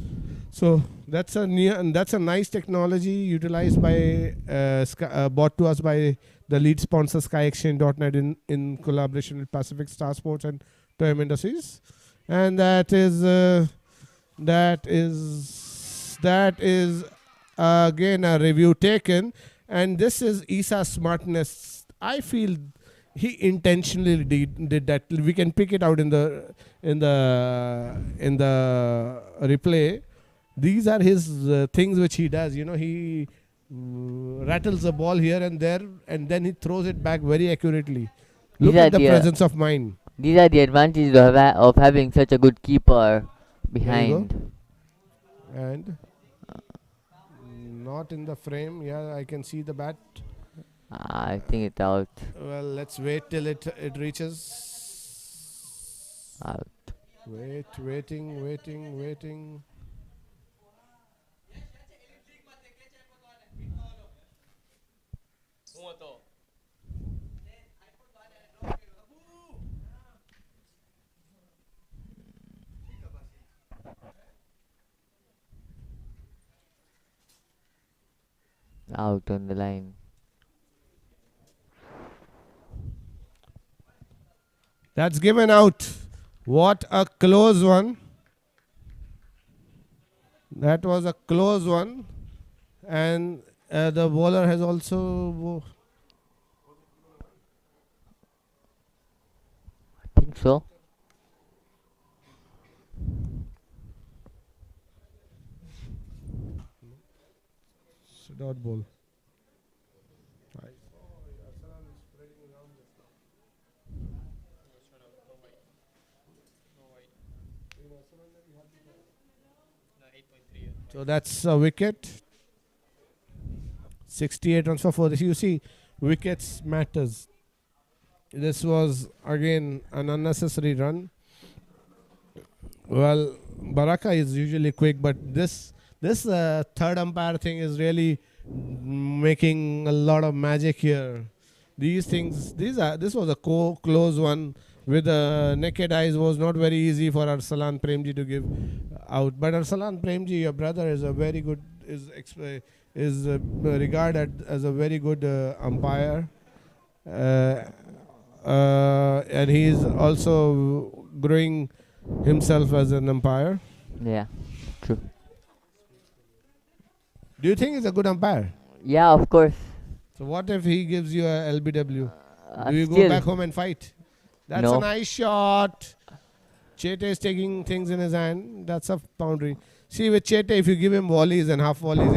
So that's a nice technology utilized by brought to us by the lead sponsor SkyExchange.net in collaboration with Pacific Star Sports and TOYAM Industries, and that is again a review taken, and this is Isa's smartness. I feel he intentionally did that. We can pick it out in the replay. These are his things which he does. He rattles the ball here and there, and then he throws it back very accurately. Look at the presence of mind. These are the advantages of having such a good keeper behind. And not in the frame. Yeah, I can see the bat. I think it's out. Well, let's wait till it reaches. Out. Waiting. Out on the line. That's given out. What a close one. That was a close one. And the bowler has also... I think so. It's a dot ball. So that's a wicket. 68 runs for 4. You see, wickets matters. This was again an unnecessary run. Well, Baraka is usually quick, but this third umpire thing is really making a lot of magic here. This was a close one with naked eyes. Was not very easy for Arsalan Premji to give out. But Arsalan Premji, your brother, is a very good, is regarded as a very good umpire, and he is also growing himself as an umpire. Yeah, true. Do you think he's a good umpire? Yeah, of course. So what if he gives you a LBW? Do you go back home and fight? That's a nice shot. Chete is taking things in his hand. That's a boundary. See, with Chete, if you give him volleys and half volleys,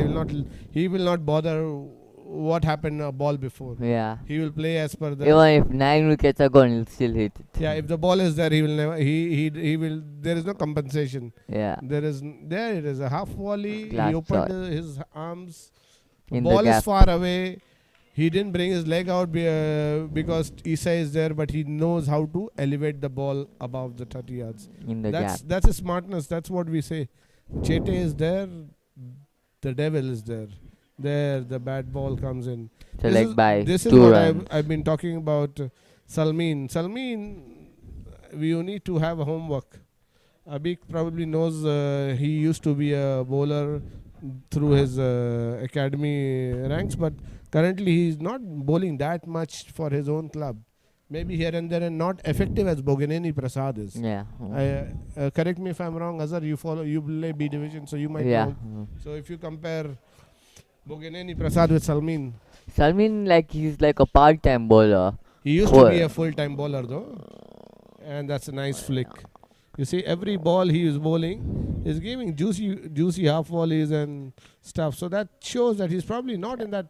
he will not bother what happened a ball before. Yeah. He will play as per the... Even if 9 wickets are gone, he'll still hit it. Yeah, if the ball is there, he will never... He will... There is no compensation. Yeah. There it is a half volley. Glass he opened shot. his arms. In Ball the is gap. far away. He didn't bring his leg out because Isa is there, but he knows how to elevate the ball above the 30 yards. In the gap. That's a smartness. That's what we say. Chete is there. The devil is there. There, the bad ball comes in. This is what I've been talking about. Salmin, you need to have a homework. Abik probably knows he used to be a bowler through his academy ranks, but currently he's not bowling that much for his own club. Maybe here and there, and not effective as Bogineni Prasad is. Yeah. Correct me if I'm wrong, Azhar. You play B division, so you might Yeah. know. So if you compare Bogineni Prasad with Salmin, Salmin, like, he's like a part-time bowler. he used to be a full-time bowler though, and that's a nice flick. You see, every ball he is bowling is giving juicy half volleys and stuff. So that shows that he's probably not in that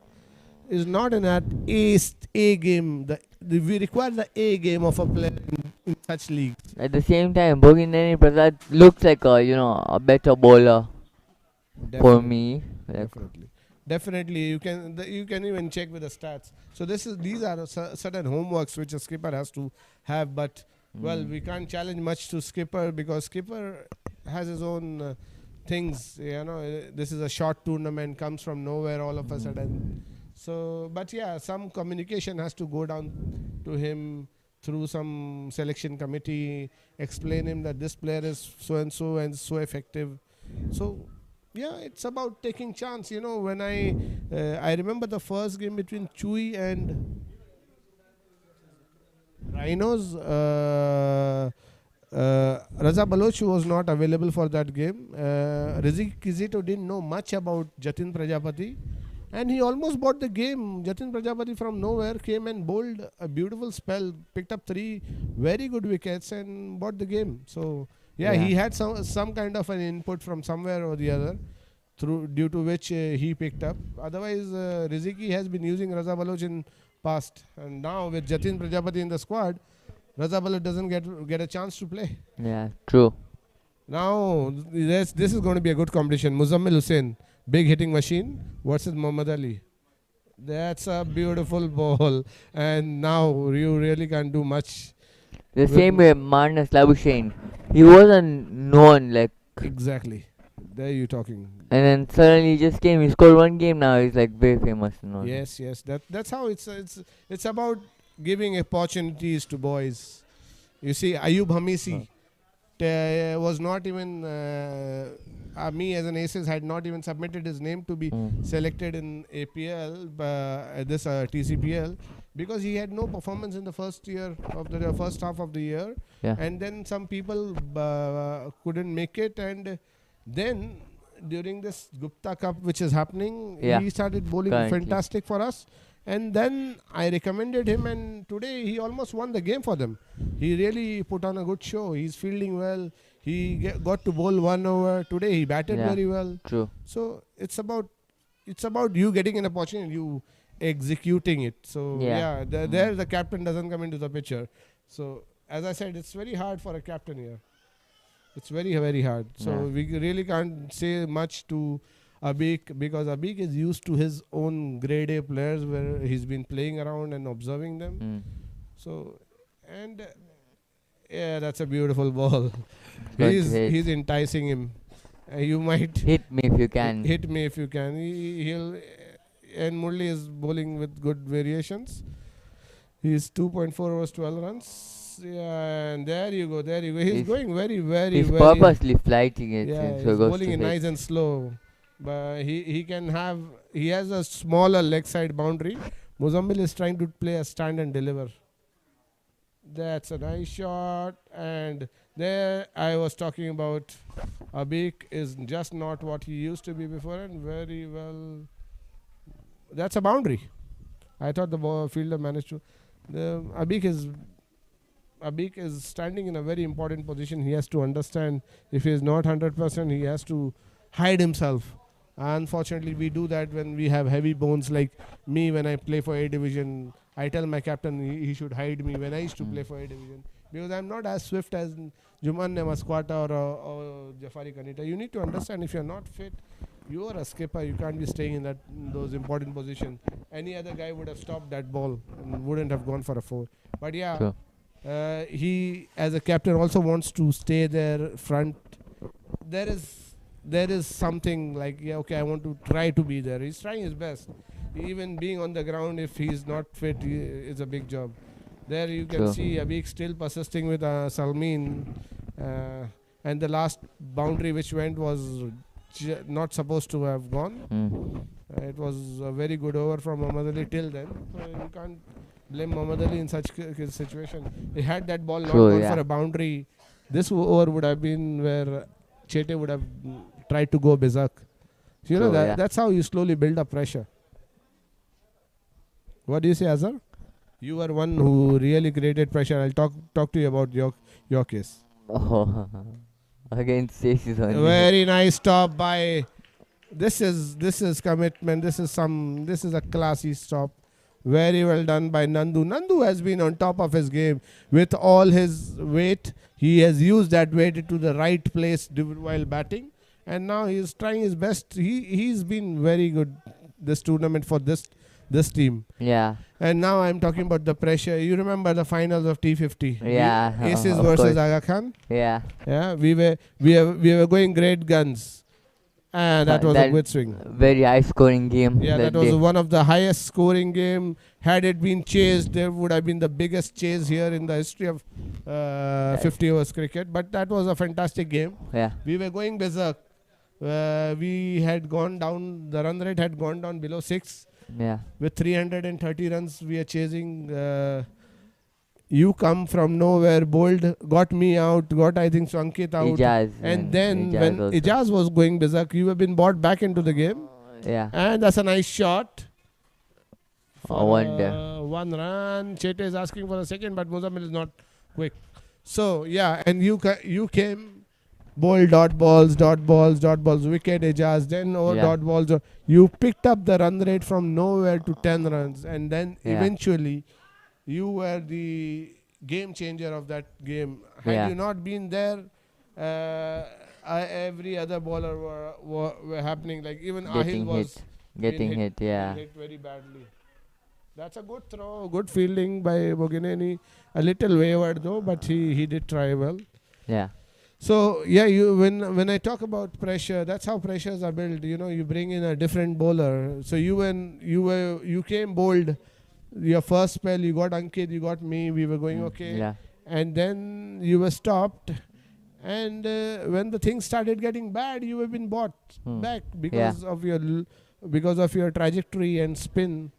A game. We require the A game of a player in such leagues. At the same time, Bogineni Prasad looks like a better bowler for me. Like, Definitely, you can even check with the stats. So these are certain homeworks which a skipper has to have. But well, we can't challenge much to skipper because skipper has his own things. This is a short tournament, comes from nowhere all of a sudden. So, but yeah, some communication has to go down to him through some selection committee, explain him that this player is so and so effective. So, yeah, it's about taking chance. When I remember the first game between CHUI and Rhinos, Raza Baloch was not available for that game. Rizki Kizito didn't know much about Jatin Prajapati. And he almost bought the game. Jatin Prajapati from nowhere came and bowled a beautiful spell, picked up 3 very good wickets and bought the game. So, yeah. He had some kind of an input from somewhere or the other, due to which he picked up. Otherwise, Rizki has been using Raza Baloch in past. And now with Jatin Prajapati in the squad, Raza Baloch doesn't get a chance to play. Yeah, true. Now, this is going to be a good competition. Muzammil Hussain, big hitting machine, versus Muhammad Ali. That's a beautiful ball. And now you really can't do much. The same way Marnus Labuschagne. He wasn't known, like. Exactly. There you're talking. And then suddenly he just came. He scored 1 game now. He's like very famous. Yes. That's how it's about giving opportunities to boys. You see, Ayub Hamisi was not even. Me as an Aces had not even submitted his name to be selected in APL, this TCPL, because he had no performance in the first half of the year, and then some people couldn't make it, and then during this Gupta Cup which is happening, he started bowling fantastic for us. And then I recommended him, and today he almost won the game for them. He really put on a good show. He's fielding well. He got to bowl 1 over. Today he batted very well. True. So it's about you getting an opportunity, you executing it. So there the captain doesn't come into the picture. So as I said, it's very hard for a captain here. It's very, very hard. So we really can't say much to Abik, because Abik is used to his own grade A players where he's been playing around and observing them. So, and that's a beautiful ball. He's enticing him. You might hit me if you can. Hit me if you can. And Murli is bowling with good variations. He's 2.4 overs, 12 runs. Yeah, and there you go. He's going very, very, he's very. He's purposely flighting it. Yeah, he's bowling it nice and slow. But he has a smaller leg side boundary. Muzammil is trying to play a stand and deliver. That's a nice shot. And there I was talking about Abik is just not what he used to be before, and very well. That's a boundary. I thought the fielder managed to. Abik is standing in a very important position. He has to understand if he is not 100%, he has to hide himself. Unfortunately, we do that when we have heavy bones like me. When I play for A division, I tell my captain he should hide me when I used to play for A division, because I'm not as swift as Juman Nemasquata or Jafari Kanita. You need to understand, if you're not fit, you are a skipper. You can't be staying in those important positions. Any other guy would have stopped that ball and wouldn't have gone for a 4. But yeah, he as a captain also wants to stay there front. There is something like, I want to try to be there. He's trying his best. Even being on the ground, if he's not fit, is a big job. There you can see Abik still persisting with Salmin. And the last boundary which went was not supposed to have gone. It was a very good over from Mohammad Ali till then. So you can't blame Mohammad Ali in such situation. He had that ball not gone for a boundary. This over would have been where Chete would have tried to go berserk. So you know that's how you slowly build up pressure. What do you say, Azhar? You were one who really created pressure. I'll talk to you about your case. Oh, against Stacey's only. Very nice stop by. This is commitment. This is a classy stop. Very well done by Nandu. Nandu has been on top of his game with all his weight. He has used that weight to the right place while batting, and now he is trying his best. He's been very good this tournament for this team. Yeah. And now I'm talking about the pressure. You remember the finals of T50? Yeah. Aces versus Aga Khan. Yeah. Yeah. We were going great guns, and that was a good swing. Very high scoring game. Yeah, that was one of the highest scoring game. Had it been chased, there would have been the biggest chase here in the history of 50 overs cricket. But that was a fantastic game. Yeah. We were going berserk. We had gone down. The run rate had gone down below 6. Yeah. With 330 runs, we are chasing. You come from nowhere, bowled, got me out, got I think Sankit out. Ijaz, and then Ijaz when also. Ijaz was going berserk, you have been brought back into the game. Yeah. And that's a nice shot. I wonder. 1 run. Chete is asking for a second, but Muzammil is not quick. So, yeah, and you came, bowled dot balls, wicket Ijaz, then over dot balls. You picked up the run rate from nowhere to 10 runs, and then eventually you were the game changer of that game. Had you not been there, every other bowler were happening. Like even Ahil was getting hit. Yeah. Hit very badly. That's a good throw, good fielding by Bogineni. A little wayward though, but he did try well. Yeah. So yeah, when I talk about pressure, that's how pressures are built. You know, you bring in a different bowler. So you came bowled. Your first spell, you got Ankit, you got me. We were going okay. Yeah. And then you were stopped. And when the things started getting bad, you have been bought back because of your trajectory and spin,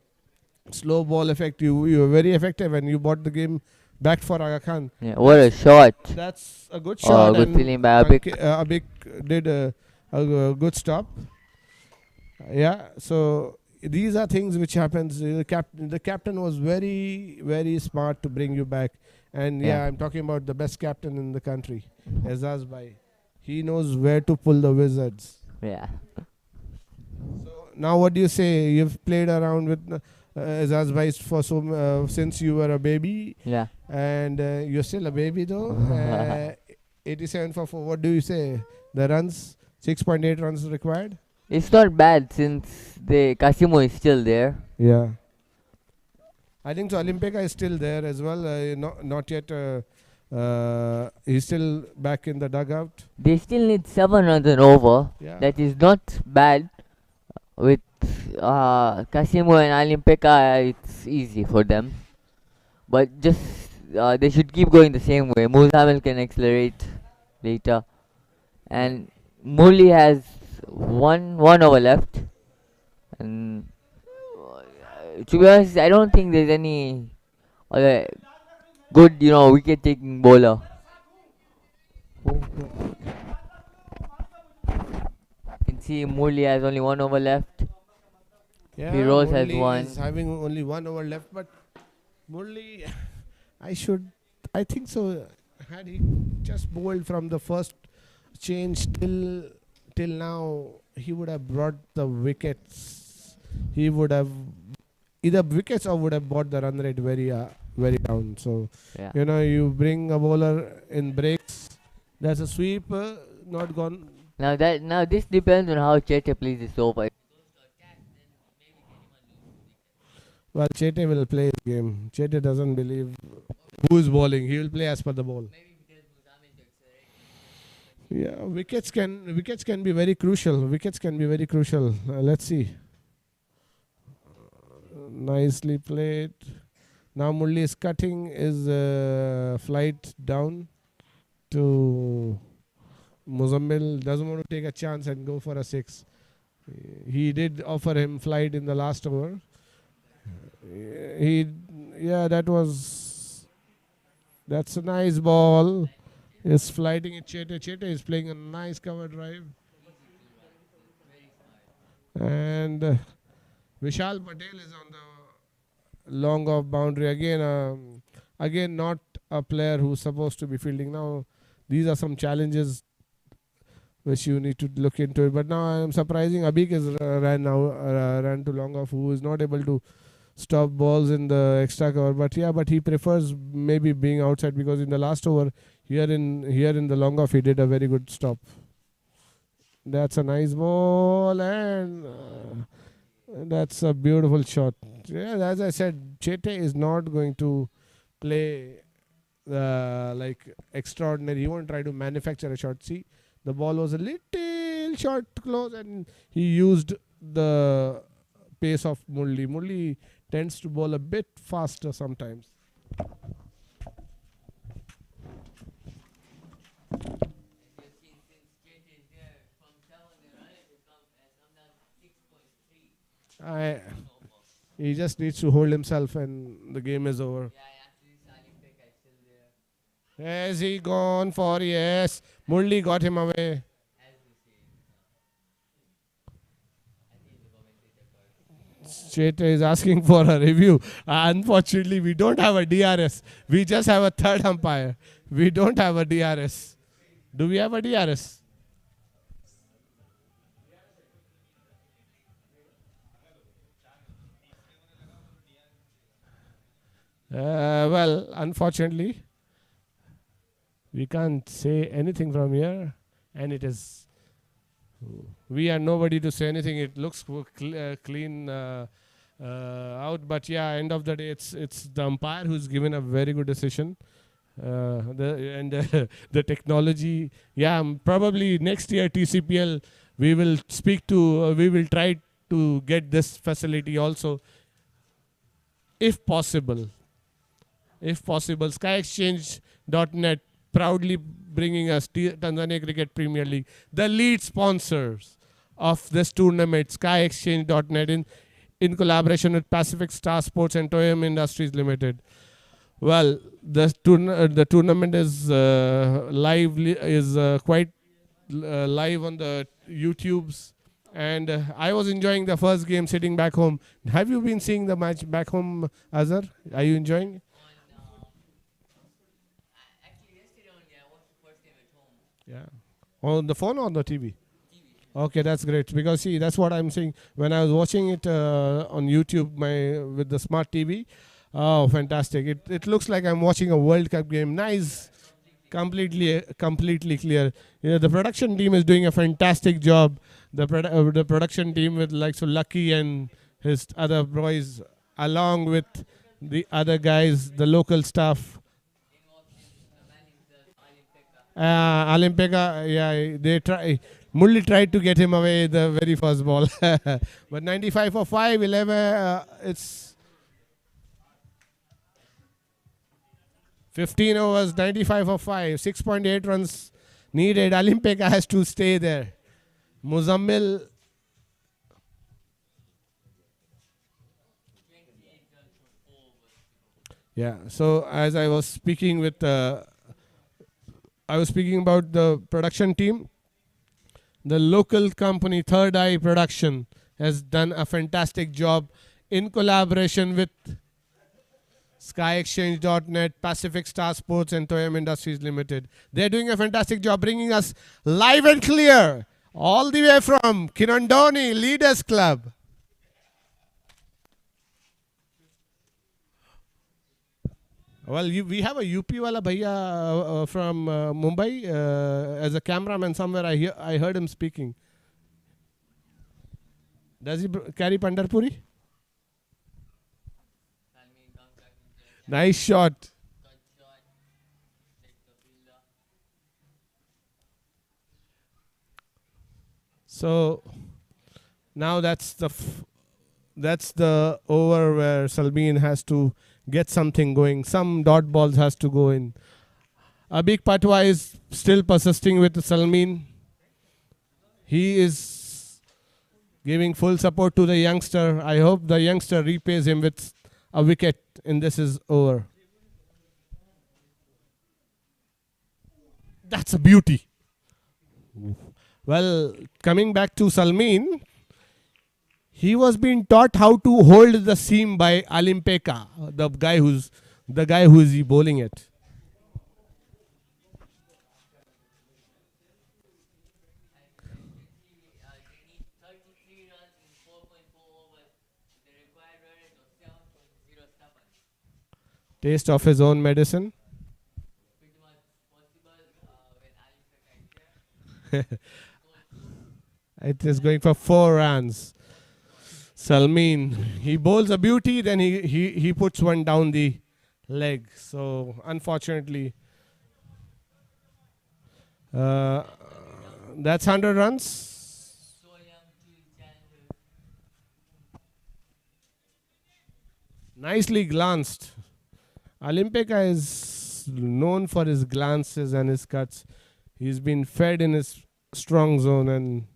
slow ball effect. You were very effective, and you bought the game back for Aga Khan. Yeah, what a shot! That's a good shot. Good feeling by Abik. Abik did a good stop. Yeah, so these are things which happens. The captain was very, very smart to bring you back. And I'm talking about the best captain in the country, Azaz Bhai. He knows where to pull the wizards. Yeah. So now what do you say? You've played around with Azaz Bhai for since you were a baby. Yeah. And you're still a baby though. 87 for 4. What do you say? The runs, 6.8 runs required? It's not bad since the Kasimo is still there. Yeah. I think so. Olympica is still there as well. Not yet. He's still back in the dugout. They still need 7 runs and over. Yeah. That is not bad. With Kasimo and Olympica, it's easy for them. But just they should keep going the same way. Muzamil can accelerate later. And Murli has one over left. And to be honest, I don't think there's any other good, wicket-taking bowler. You can see Murli has only 1 over left. Yeah, Firoz has Murli 1. is having only 1 over left, but Murli, I think so. Had he just bowled from the first change till now, he would have brought the wickets. He would have either wickets or would have brought the run rate very down. So you bring a bowler in breaks. There's a sweep, not gone. Now this depends on how Chete plays this over. Well, Chete will play his game. Chete doesn't believe who is bowling. He will play as per the ball. Yeah, wickets can be very crucial. Let's see. Nicely played. Now Murli is cutting his flight down to Muzammil doesn't want to take a chance and go for a 6. He did offer him flight in the last over. That's a nice ball. He's flighting it. Chete is playing a nice cover drive. And Vishal Patel is on the long off boundary again. Again, not a player who's supposed to be fielding. Now, these are some challenges which you need to look into it. But now I'm surprising Abik is ran to long off, who is not able to stop balls in the extra cover. But he prefers maybe being outside, because in the last over here in the long off he did a very good stop. That's a nice ball, and that's a beautiful shot. Yeah, as I said, Chete is not going to play like extraordinary. He won't try to manufacture a shot. See, the ball was a little short close, and he used the pace of Murli. Murli tends to bowl a bit faster sometimes. He just needs to hold himself, and the game is over. Has he gone for? Yes. Murli got him away. Chete is asking for a review. Unfortunately, we don't have a DRS. We just have a third umpire. We don't have a DRS. Do we have a DRS? Well, unfortunately, we can't say anything from here, and it is. We are nobody to say anything. It looks clean out, but yeah, end of the day, it's the umpire who's given a very good decision. The technology. Yeah, probably next year TCPL we will try to get this facility also, if possible. SkyExchange.net proudly bringing us Tanzania Cricket Premier League, the lead sponsors of this tournament, SkyExchange.net in collaboration with Pacific Star Sports and TOYAM Industries Limited. Well, the tournament is quite live on the YouTubes, and I was enjoying the first game sitting back home. Have you been seeing the match back home, Azhar? Are you enjoying it? Yeah. On the phone or on the TV? Okay, that's great. Because see, that's what I'm saying. When I was watching it on YouTube with the smart TV, oh, fantastic. It looks like I'm watching a World Cup game. Nice. Completely clear. The production team is doing a fantastic job. The production team with so Lucky and his other boys, along with the other guys, the local staff. Olimpika, yeah, Murli tried to get him away the very first ball. But 95 for 5, 11, it's 15 overs, 95 for 5, 6.8 runs needed. Olimpika has to stay there. Muzammil. Yeah, so as I was speaking about the production team. The local company Third Eye Production has done a fantastic job in collaboration with SkyExchange.net, Pacific Star Sports and TOYAM Industries Limited. They're doing a fantastic job bringing us live and clear all the way from Kinondoni Leaders Club. Well, we have a UP wala bhaiya from Mumbai as a cameraman somewhere. I heard him speaking. Does he carry Pandarpuri? Nice shot. So now that's the over where Salmin has to get something going. Some dot balls has to go in. Abik Patwa is still persisting with Salmin. He is giving full support to the youngster. I hope the youngster repays him with a wicket in this is over. That's a beauty. Well, coming back to Salmin, he was being taught how to hold the seam by Alimpeka, the guy who is bowling it. Taste of his own medicine. It is going for 4 runs. Salmin, he bowls a beauty, then he puts one down the leg. So unfortunately, that's 100 runs. Nicely glanced. Alimpeka is known for his glances and his cuts. He's been fed in his strong zone and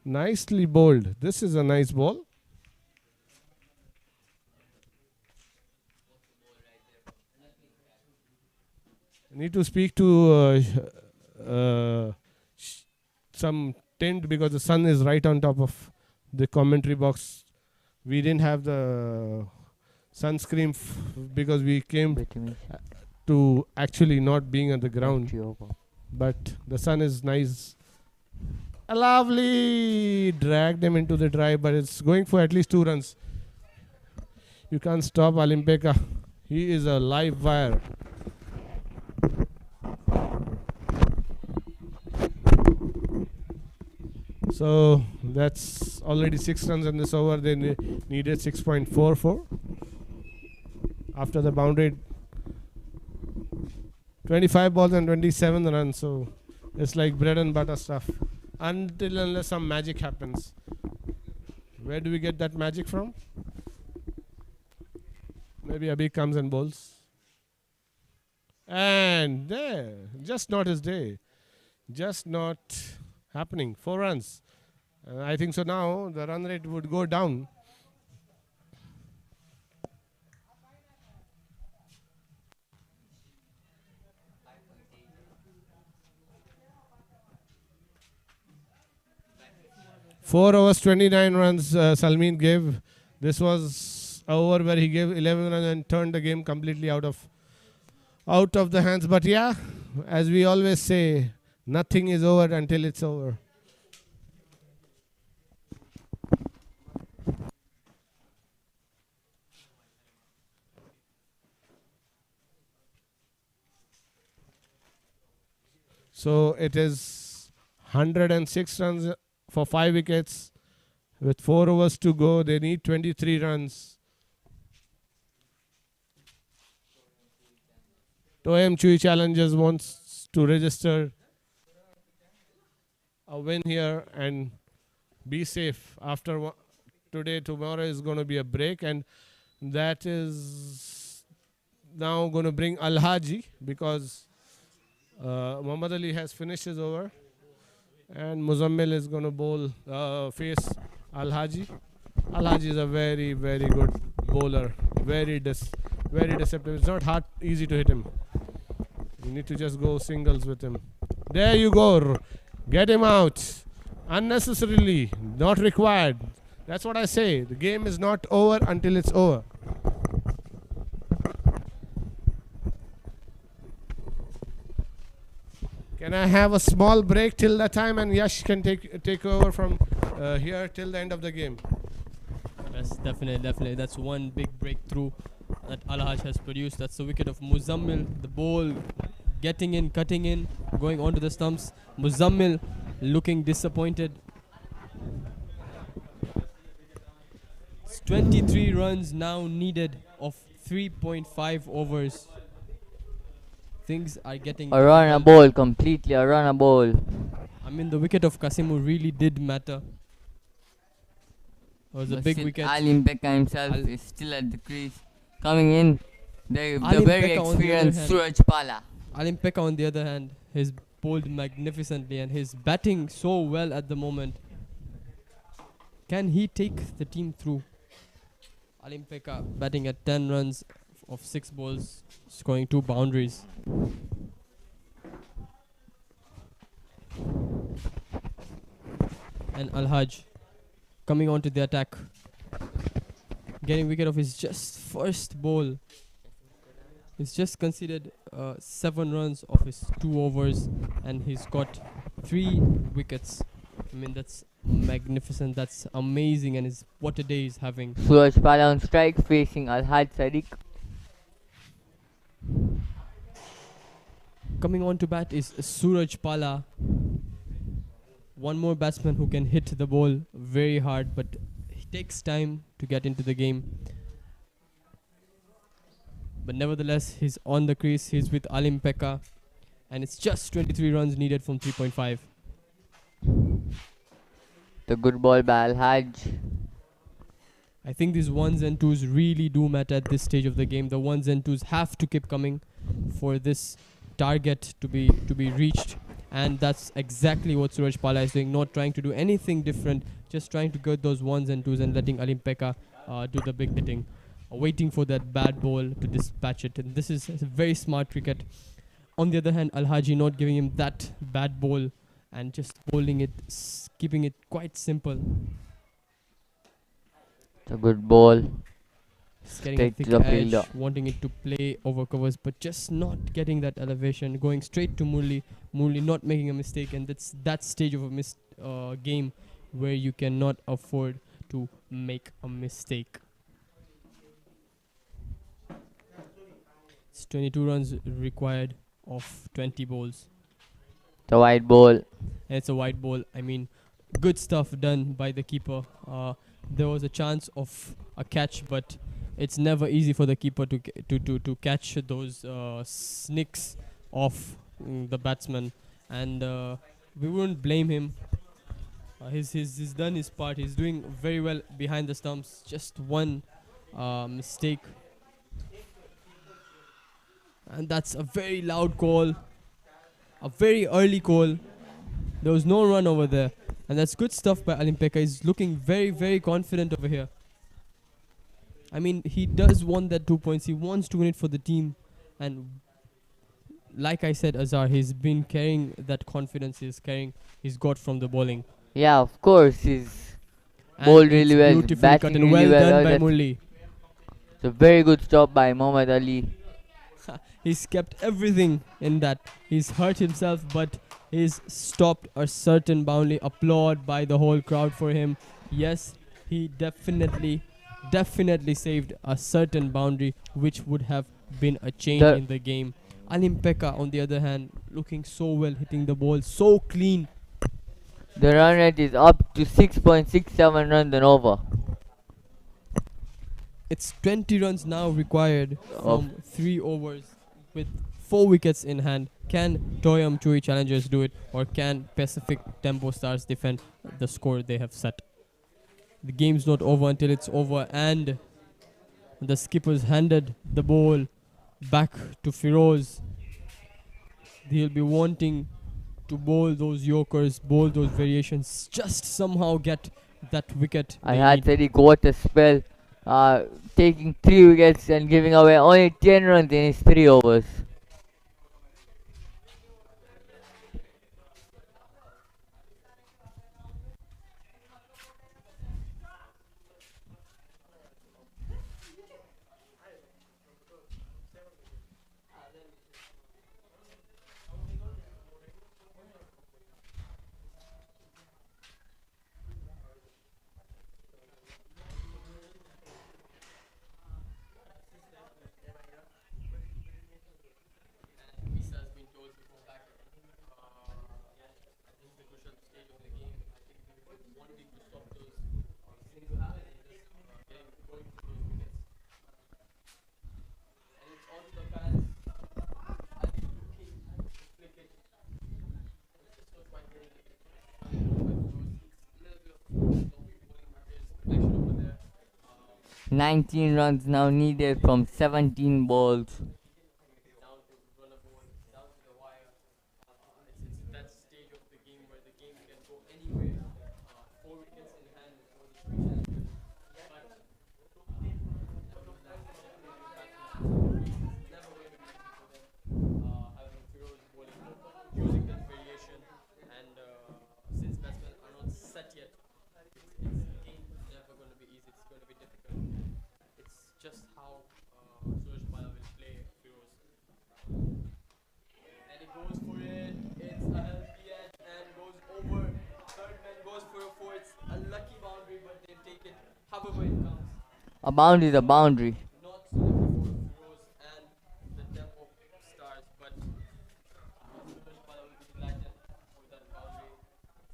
nicely bowled. This is a nice ball. I need to speak to some tent because the sun is right on top of the commentary box. We didn't have the sunscreen because we came to actually not being on the ground. But the sun is nice. A lovely dragged him into the drive, but it's going for at least 2 runs. You can't stop Alimpeka. He is a live wire. So that's already 6 runs in this over. They needed 6.44 after the boundary. 25 balls and 27 runs. So it's like bread and butter stuff. Until unless some magic happens. Where do we get that magic from? Maybe Abhi comes and bowls. And there, just not his day. Just not happening. 4 runs. I think so now the run rate would go down. Four overs, 29 runs Salmin gave. This was an over where he gave 11 runs and turned the game completely out of the hands. But yeah, as we always say, nothing is over until it's over. So it is 106 runs for 5 wickets. With 4 overs to go, they need 23 runs. TOYAM CHUI Challengers wants to register a win here and be safe. After today, tomorrow is going to be a break, and that is now going to bring Al Haji because Muhammad Ali has finished his over, and Muzammil is going to bowl face Al Haji. Al Haji is a very, very good bowler, very deceptive. It's not easy to hit him. You need to just go singles with him. There you go. Get him out. Unnecessarily, not required. That's what I say. The game is not over until it's over. Can I have a small break till that time, and Yash can take over from here till the end of the game? Yes, definitely. That's one big breakthrough that Al Haj has produced. That's the wicket of Muzammil. The ball getting in, cutting in, going onto the stumps. Muzammil looking disappointed. It's 23 runs now needed of 3.5 overs. Things are getting a run a ball, completely a run a ball. I mean, the wicket of Kasimu really did matter. was a But big still wicket. Alim Pekka himself Al- is still at the crease. Coming in, the Alim very Pekka on the other experienced hand- Suraj Pala. Alim Pekka, on the other hand, has bowled magnificently and he's batting so well at the moment. Can he take the team through? Alim Pekka batting at 10 runs of 6 balls, scoring 2 boundaries. And Al-Haj coming onto the attack, getting wicket of his just first ball. He's just conceded 7 runs of his 2 overs and he's got 3 wickets. I mean, that's magnificent, that's amazing, and what a day he's having. Suraj Pala on strike facing Al-Haj Sadiq. Coming on to bat is Suraj Pala. One more batsman who can hit the ball very hard, but he takes time to get into the game. But nevertheless, he's on the crease. He's with Alim Pekka, and it's just 23 runs needed from 3.5. The good ball by Al-Haj. I think these ones and twos really do matter at this stage of the game. The ones and twos have to keep coming for this target to be reached, and that's exactly what Suraj Pala is doing. Not trying to do anything different, just trying to get those ones and twos and letting Alim Pekka do the big hitting, waiting for that bad ball to dispatch it. And this is a very smart cricket. On the other hand, Al-Haji not giving him that bad ball and just bowling it, keeping it quite simple. It's a good ball. He's getting a Straight to thick the edge, fielder. wanting it to play over covers, but just not getting that elevation, going straight to Murli. Murli not making a mistake, and that's that stage of a game where you cannot afford to make a mistake. It's 22 runs required of 20 balls. The white ball. And it's a wide ball. I mean, good stuff done by the keeper. There was a chance of a catch, but it's never easy for the keeper to catch those snicks of the batsman, and we wouldn't blame him. He's done his part. He's doing very well behind the stumps. Just one mistake, and that's a very loud call, a very early call. There was no run over there, and that's good stuff by Alim Pekka. He's looking very, very confident over here. I mean, he does want that 2 points. He wants to win it for the team, and like I said, Azhar, he's been carrying that confidence. He's got from the bowling. Yeah, of course. He's And bowled it's really well. beautifully Batting cut and really well well. done by That's- Murli. It's a very good stop by Mohammad Ali. He's kept everything in that. He's hurt himself, but he's stopped a certain boundary. Applaud by the whole crowd for him. Yes, he definitely saved a certain boundary, which would have been a change in the game. Alim Pekka, on the other hand, looking so well, hitting the ball so clean. The run rate is up to 6.67 runs and over. It's 20 runs now required from 3 overs with 4 wickets in hand. Can TOYAM CHUI challengers do it, or can Pacific TEMBO Stars defend the score they have set? The game's not over until it's over, and the skipper's handed the ball back to Firoz. He'll be wanting to bowl those yorkers, bowl those variations, just somehow get that wicket. I had said he got a spell, taking 3 wickets and giving away only 10 runs in his 3 overs. 19 runs now needed from 17 balls. Down to run a ball, down to the wire. It's that stage of the game where the game can go anywhere. 4 wickets in hand for the CHUI champions. But never going to be easy for them. Having Firoz bowling, using that variation, and since batsmen are not set yet, it's game never going to be easy. It's going to be difficult. It's just how Suraj Pala will play Firoz. And he goes for it. It's a healthy edge and goes over. Third man goes for a four. It's a lucky boundary, but they'll take it however it comes. A boundary is a boundary. Not so lucky for Firoz and the TEMBO stars, but Suraj Pala will be delighted with that boundary.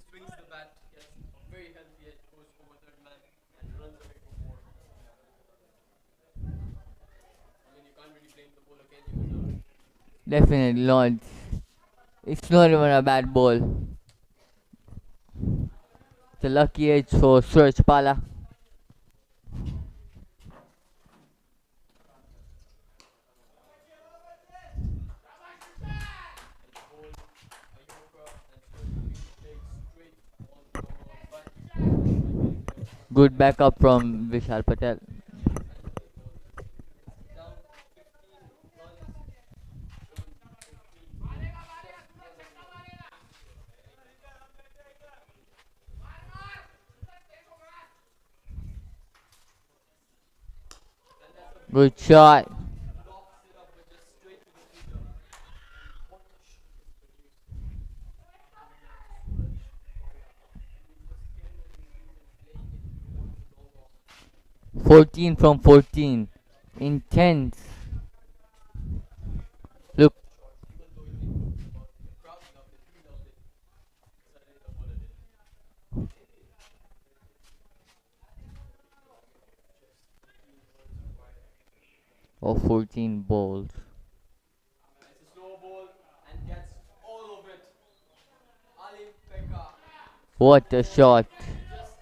Swings the bat, gets a very healthy edge, goes over third man and runs away for four. I mean, you can't really blame the bowler, can you? Definitely not. It's not even a bad ball. It's a lucky edge for Suraj Pala. Good backup from Vishal Patel. Good shot. 14 from 14. Intense. Look. Or 14 balls. It's a slow ball and gets all of it. Ali Pekka What a shot. just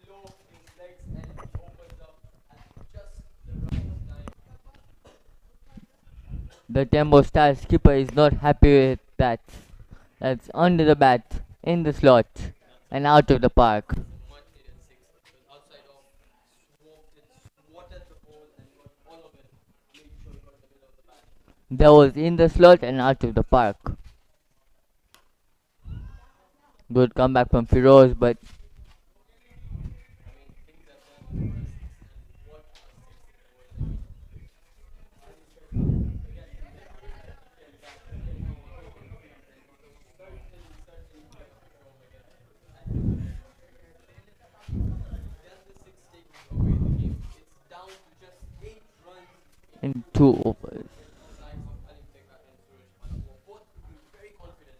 below his legs and he opens up at just the right time. The TEMBO star skipper is not happy with that. That's under the bat, in the slot, and out of the park. Much needed six because outside off swatted the ball and got all of it, making sure he got the middle of the bat. That was in the slot and out of the park. Good comeback from Firoz, but I mean, things have done for a six and what a six it was. It's down to just 8 runs in 2 overs. the likes of Ali Pekka and Suraj Pala, who are both looking very confident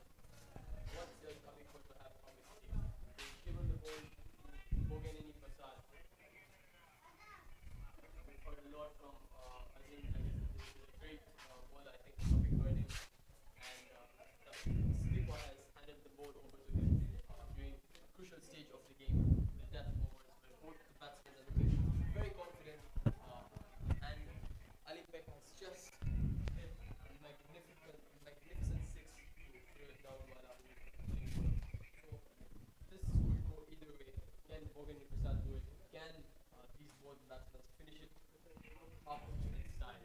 what the coming coach will have from his team. They've given the ball to Boganini Prasad. We've heard a lot from Azim, I guess this is a great bowler, I think, Topic heard him. And the skipper has handed the ball over to him during a crucial stage of the game, the death overs, where both the batsmen are looking very confident. And Ali Pekka has just hit a magnificent six to Firoz Daudwala, who is playing well. So this could go either way. Can Bogan Prasad do it? Can these both batsmen finish it half of the style?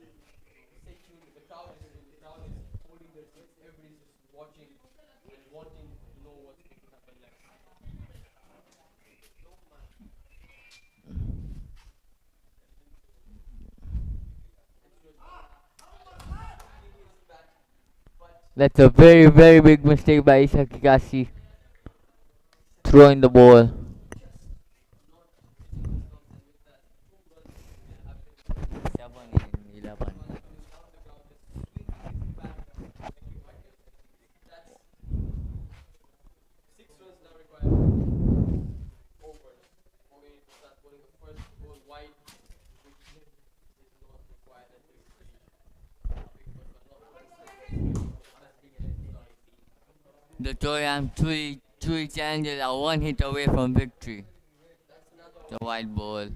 Stay tuned. The crowd is holding their seats. Everybody's just watching and wanting to know what's going to happen next. That's a very, very big mistake by Isa Kikasi. Throwing the ball. 7-11. Six runs now required. Over. Bogan Prasad bowling the first ball wide, which is not required at this stage. The TOYAM CHUI challengers are 1 hit away from victory. The white ball.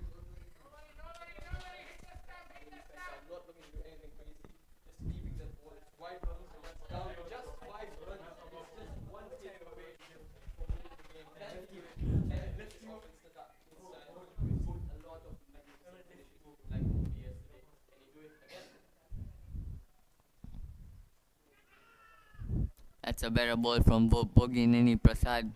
That's a better ball from Bogineni Prasad.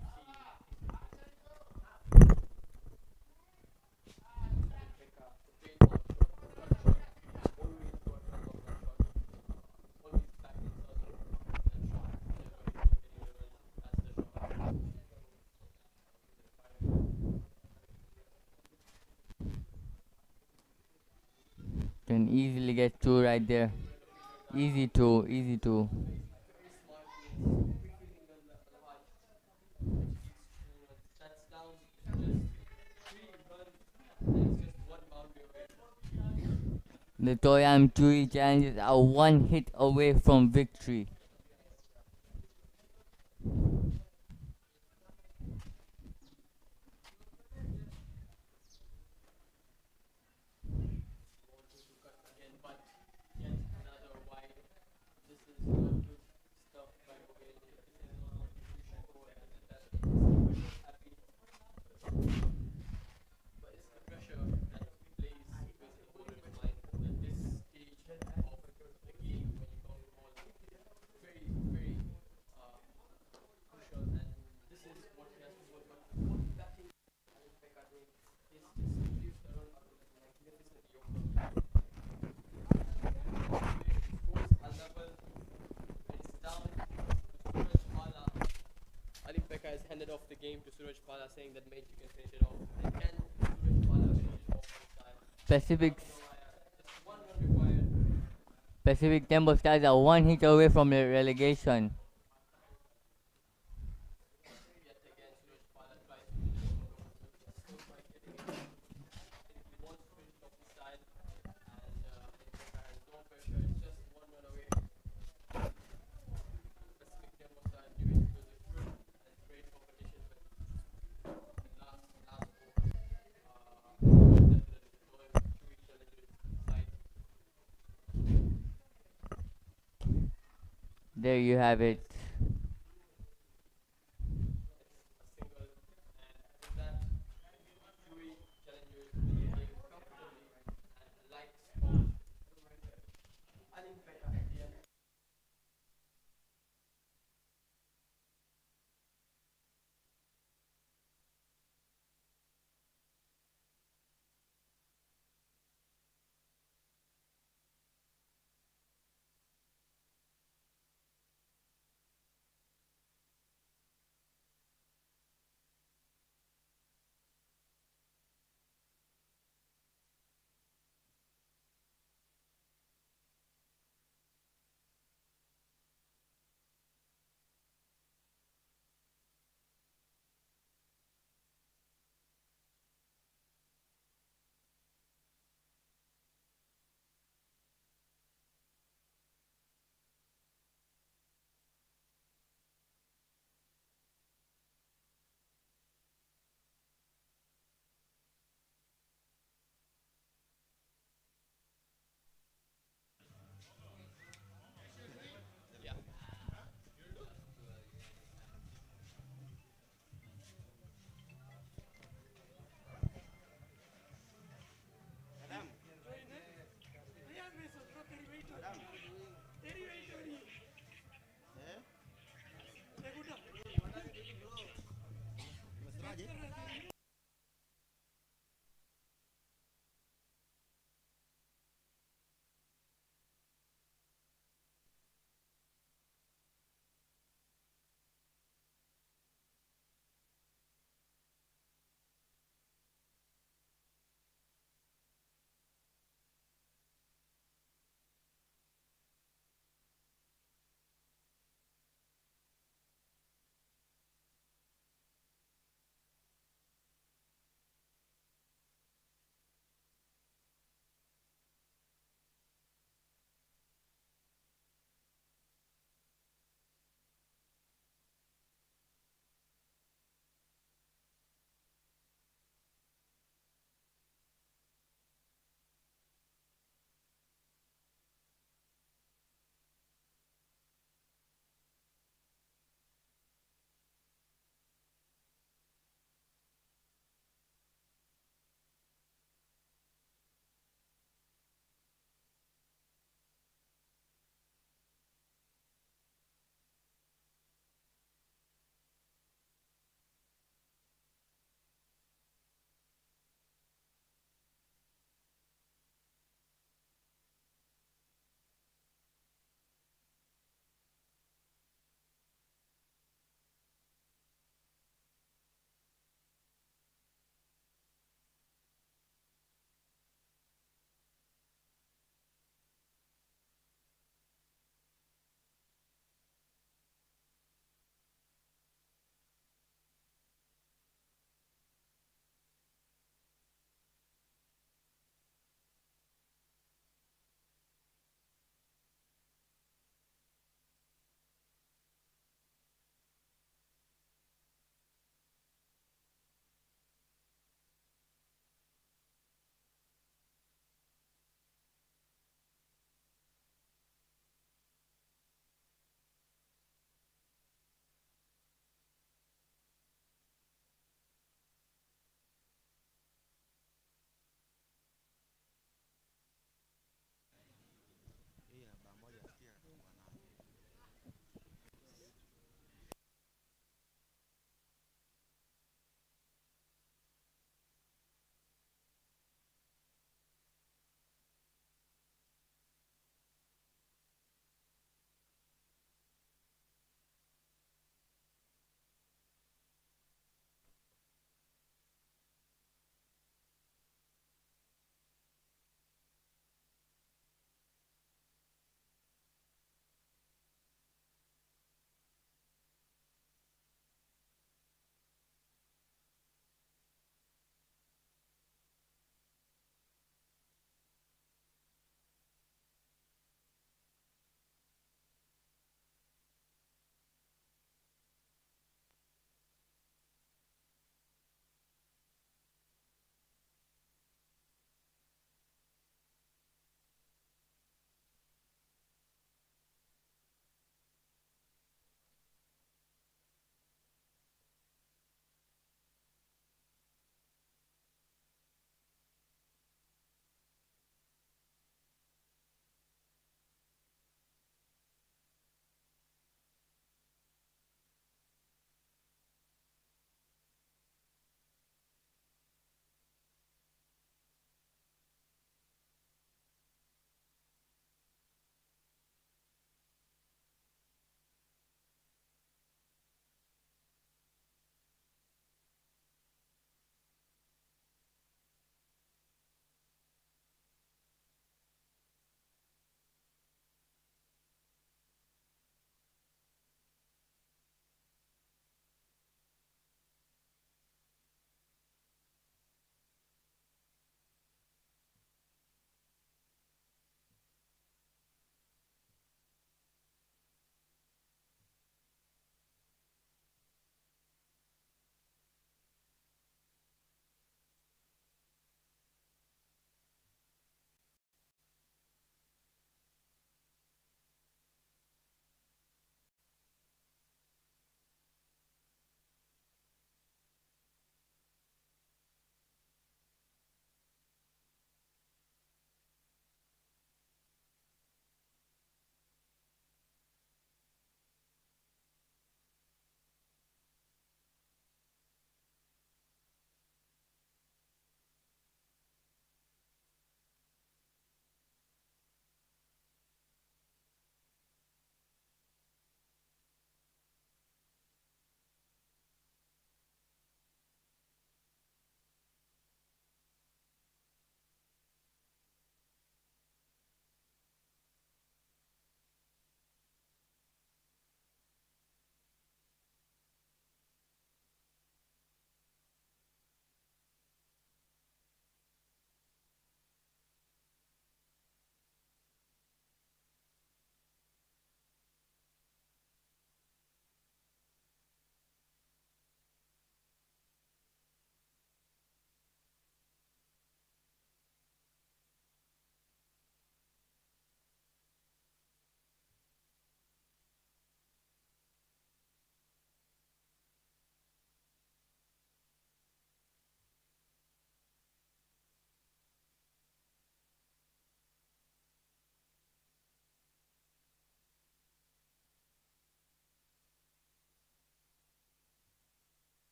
Can easily get two right there. Easy two, easy two. The TOYAM CHUI challenges are one hit away from victory. Ali Pekka has handed off the game to Suraj Pala, saying that mate, you can finish it off. And can Suraj Pala finish it off this time? Pacific Just one run required. Pacific TEMBO Stars are one hit away from the relegation. Yet again, Suraj Pala tries to finish it off. Still quite getting it. He wants to finish it off this side. And Ali Pekka has no pressure. It's just one run away. Pacific Tempo Stars giving it a good and great competition. But last over. Definitely the Royal Chewy Challengers side. There you have it.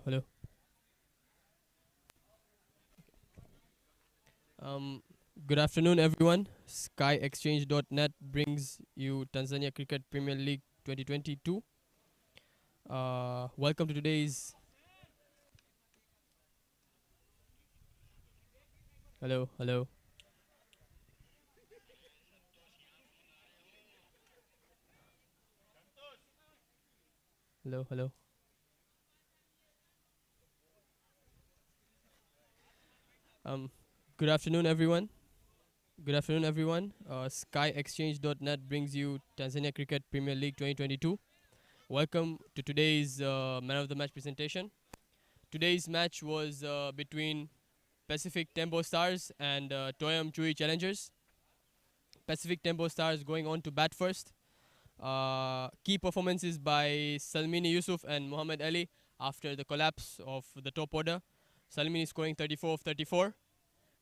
Hello. Good afternoon, everyone. SkyExchange.net brings you Tanzania Cricket Premier League 2022. Welcome to today's. Hello, hello. Hello, hello. Um, Good afternoon, everyone. Good afternoon, everyone. SkyExchange.net brings you Tanzania Cricket Premier League 2022. Welcome to today's Man of the Match presentation. Today's match was between Pacific TEMBO Stars and TOYAM CHUI Challengers. Pacific TEMBO Stars going on to bat first. Key performances by Salmini Yusuf and Mohammad Ali after the collapse of the top order. Salmini scoring 34 of 34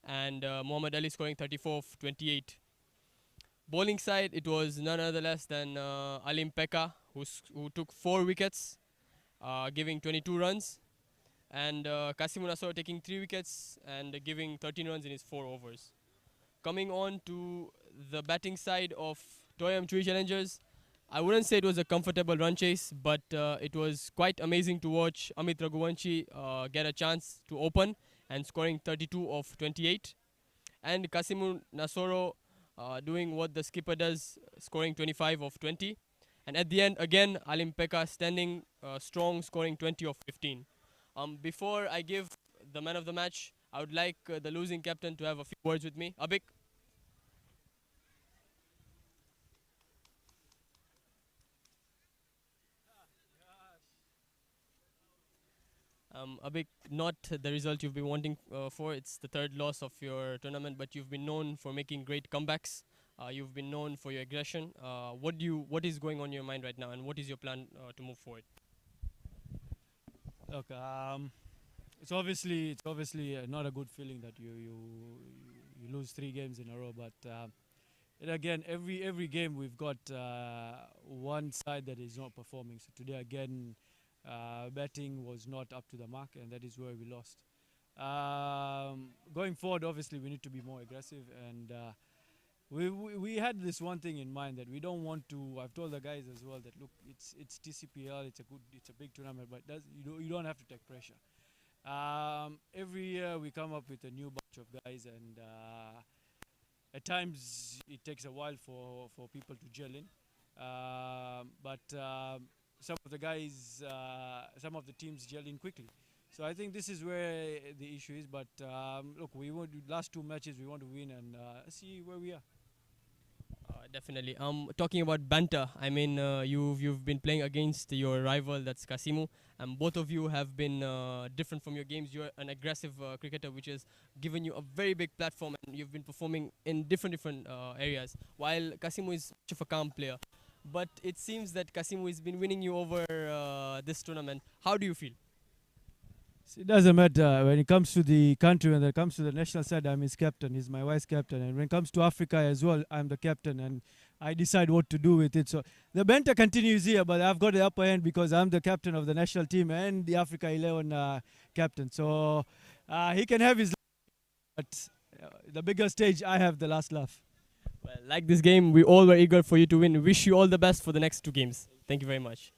and Mohammad Ali scoring 34 of 28. Bowling side, it was none other less than Alim Pekka who took 4 wickets, giving 22 runs, and Kasimu Nasor taking 3 wickets and giving 13 runs in his 4 overs. Coming on to the batting side of TOYAM CHUI Challengers, I wouldn't say it was a comfortable run chase, but it was quite amazing to watch Amit Raghuvanshi get a chance to open and scoring 32 of 28. And Kasimu Nasoro doing what the skipper does, scoring 25 of 20. And at the end, again, Alim Pekka standing strong, scoring 20 of 15. Before I give the man of the match, I would like the losing captain to have a few words with me. Abik. Abik, not the result you've been wanting for. It's the 3rd loss of your tournament, but you've been known for making great comebacks. You've been known for your aggression. What is going on in your mind right now, and what is your plan to move forward? Look, it's obviously not a good feeling that you lose 3 games in a row. But and again, every game we've got one side that is not performing. So today again, batting was not up to the mark, and that is where we lost. Going forward, obviously we need to be more aggressive, and we had this one thing in mind that we don't want to. I've told the guys as well that look, it's TCPL, it's a big tournament, but you don't have to take pressure. Every year we come up with a new bunch of guys, and at times it takes a while for people to gel in. But some of the guys, some of the teams gel in quickly. So I think this is where the issue is. But look, last 2 matches we want to win and see where we are. Definitely. Talking about banter, I mean, you've been playing against your rival, that's Kasimu, and both of you have been different from your games. You're an aggressive cricketer, which has given you a very big platform, and you've been performing in different areas. While Kasimu is much of a calm player, but it seems that Kasimu has been winning you over this tournament. How do you feel? It doesn't matter when it comes to the country, when it comes to the national side, I'm his captain, he's my vice captain, and when it comes to Africa as well, I'm the captain, and I decide what to do with it. So the banter continues here, but I've got the upper hand because I'm the captain of the national team and the Africa 11 captain. So he can have his, but the bigger stage, I have the last laugh. Well, like this game, we all were eager for you to win. Wish you all the best for the next 2 games. Thank you very much.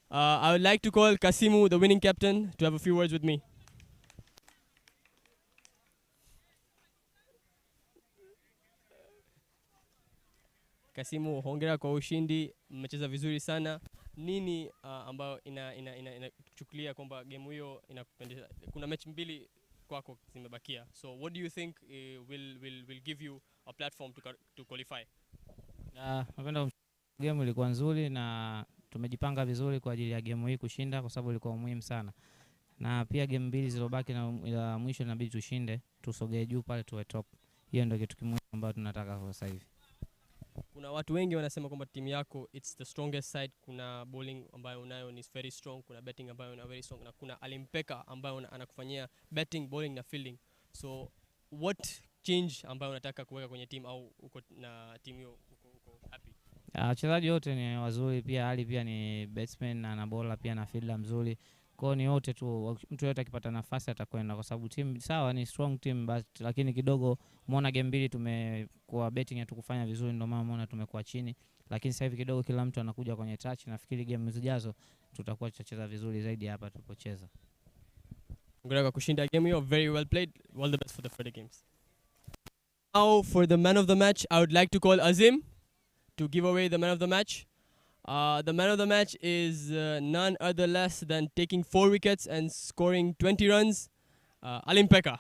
I would like to call Kasimu, the winning captain, to have a few words with me. Kasimu, hongera kwa ushindi, mmecheza vizuri sana. Nini ambayo inachukulia kwamba game hiyo inakupendeza? Kuna match 2 kwako zimebakia. So what do you think will give you a platform to qualify? Napenda game ilikuwa nzuri na tumejipanga vizuri kwa ajili ya game hii kushinda, kwa sababu ilikuwa muhimu sana. Na pia game 2 zilizobaki na mwisho inabidi tushinde, tusogee juu pale tuwe top. Hiyo ndio kitu kimoja ambacho tunataka kwa sasa hivi. Kuna watu wengi wanasema kwamba timu yako it's the strongest side. Kuna bowling ambayo unayo ni very strong, kuna batting ambayo una very strong, na kuna Alim Pekka ambayo anakufanyia batting, bowling na fielding. So what change ambayo unataka kuweka kwenye team, au uko na team hiyo uko happy? Wachezaji wote ni wazuri, pia Ali pia ni batsman na ana bowler pia na fielder mzuri. Kwa ni wote tu, mtu yote akipata nafasi atakwenda, kwa sababu team sawa ni strong team but lakini kidogo muona game mbili tumekuwa betting hatukufanya vizuri, ndio maana muona tumekuwa chini, lakini sasa hivi kidogo kila mtu anakuja kwenye touch. Nafikiri game zijazo tutakuwa tutacheza vizuri zaidi hapa tulipocheza. Ngoraka kushinda game hiyo, very well played. All the best for the further games. Now for the man of the match, I would like to call Azim to give away the man of the match. The man of the match is none other less than taking 4 wickets and scoring 20 runs, Alimpeka.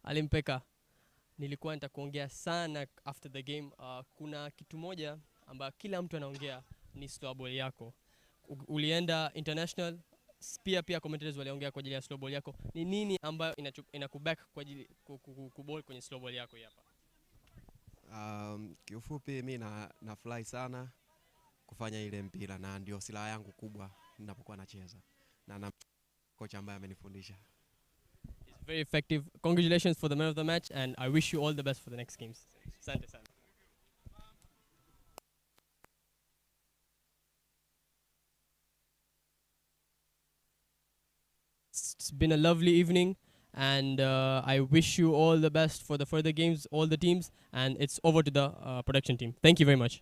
Alimpeka, nilikuwa nitakuongea sana after the game. Kuna kitu moja ambayo kila mtu anaongea ni slow ball yako. Ulienda international, pia commentators waliongea kwa ajili ya slow ball yako. Ni nini ambayo inakuback kwa ajili kuball kwenye slow ball yako hapa? Kiufupi mimi na fly sana kufanya ile mpira, na ndio silaha yangu kubwa ninapokuwa nacheza, na kocha ambaye amenifundisha. It's very effective. Congratulations for the man of the match, and I wish you all the best for the next games. Asante sana. It's been a lovely evening, and I wish you all the best for the further games, all the teams, and it's over to the production team. Thank you very much.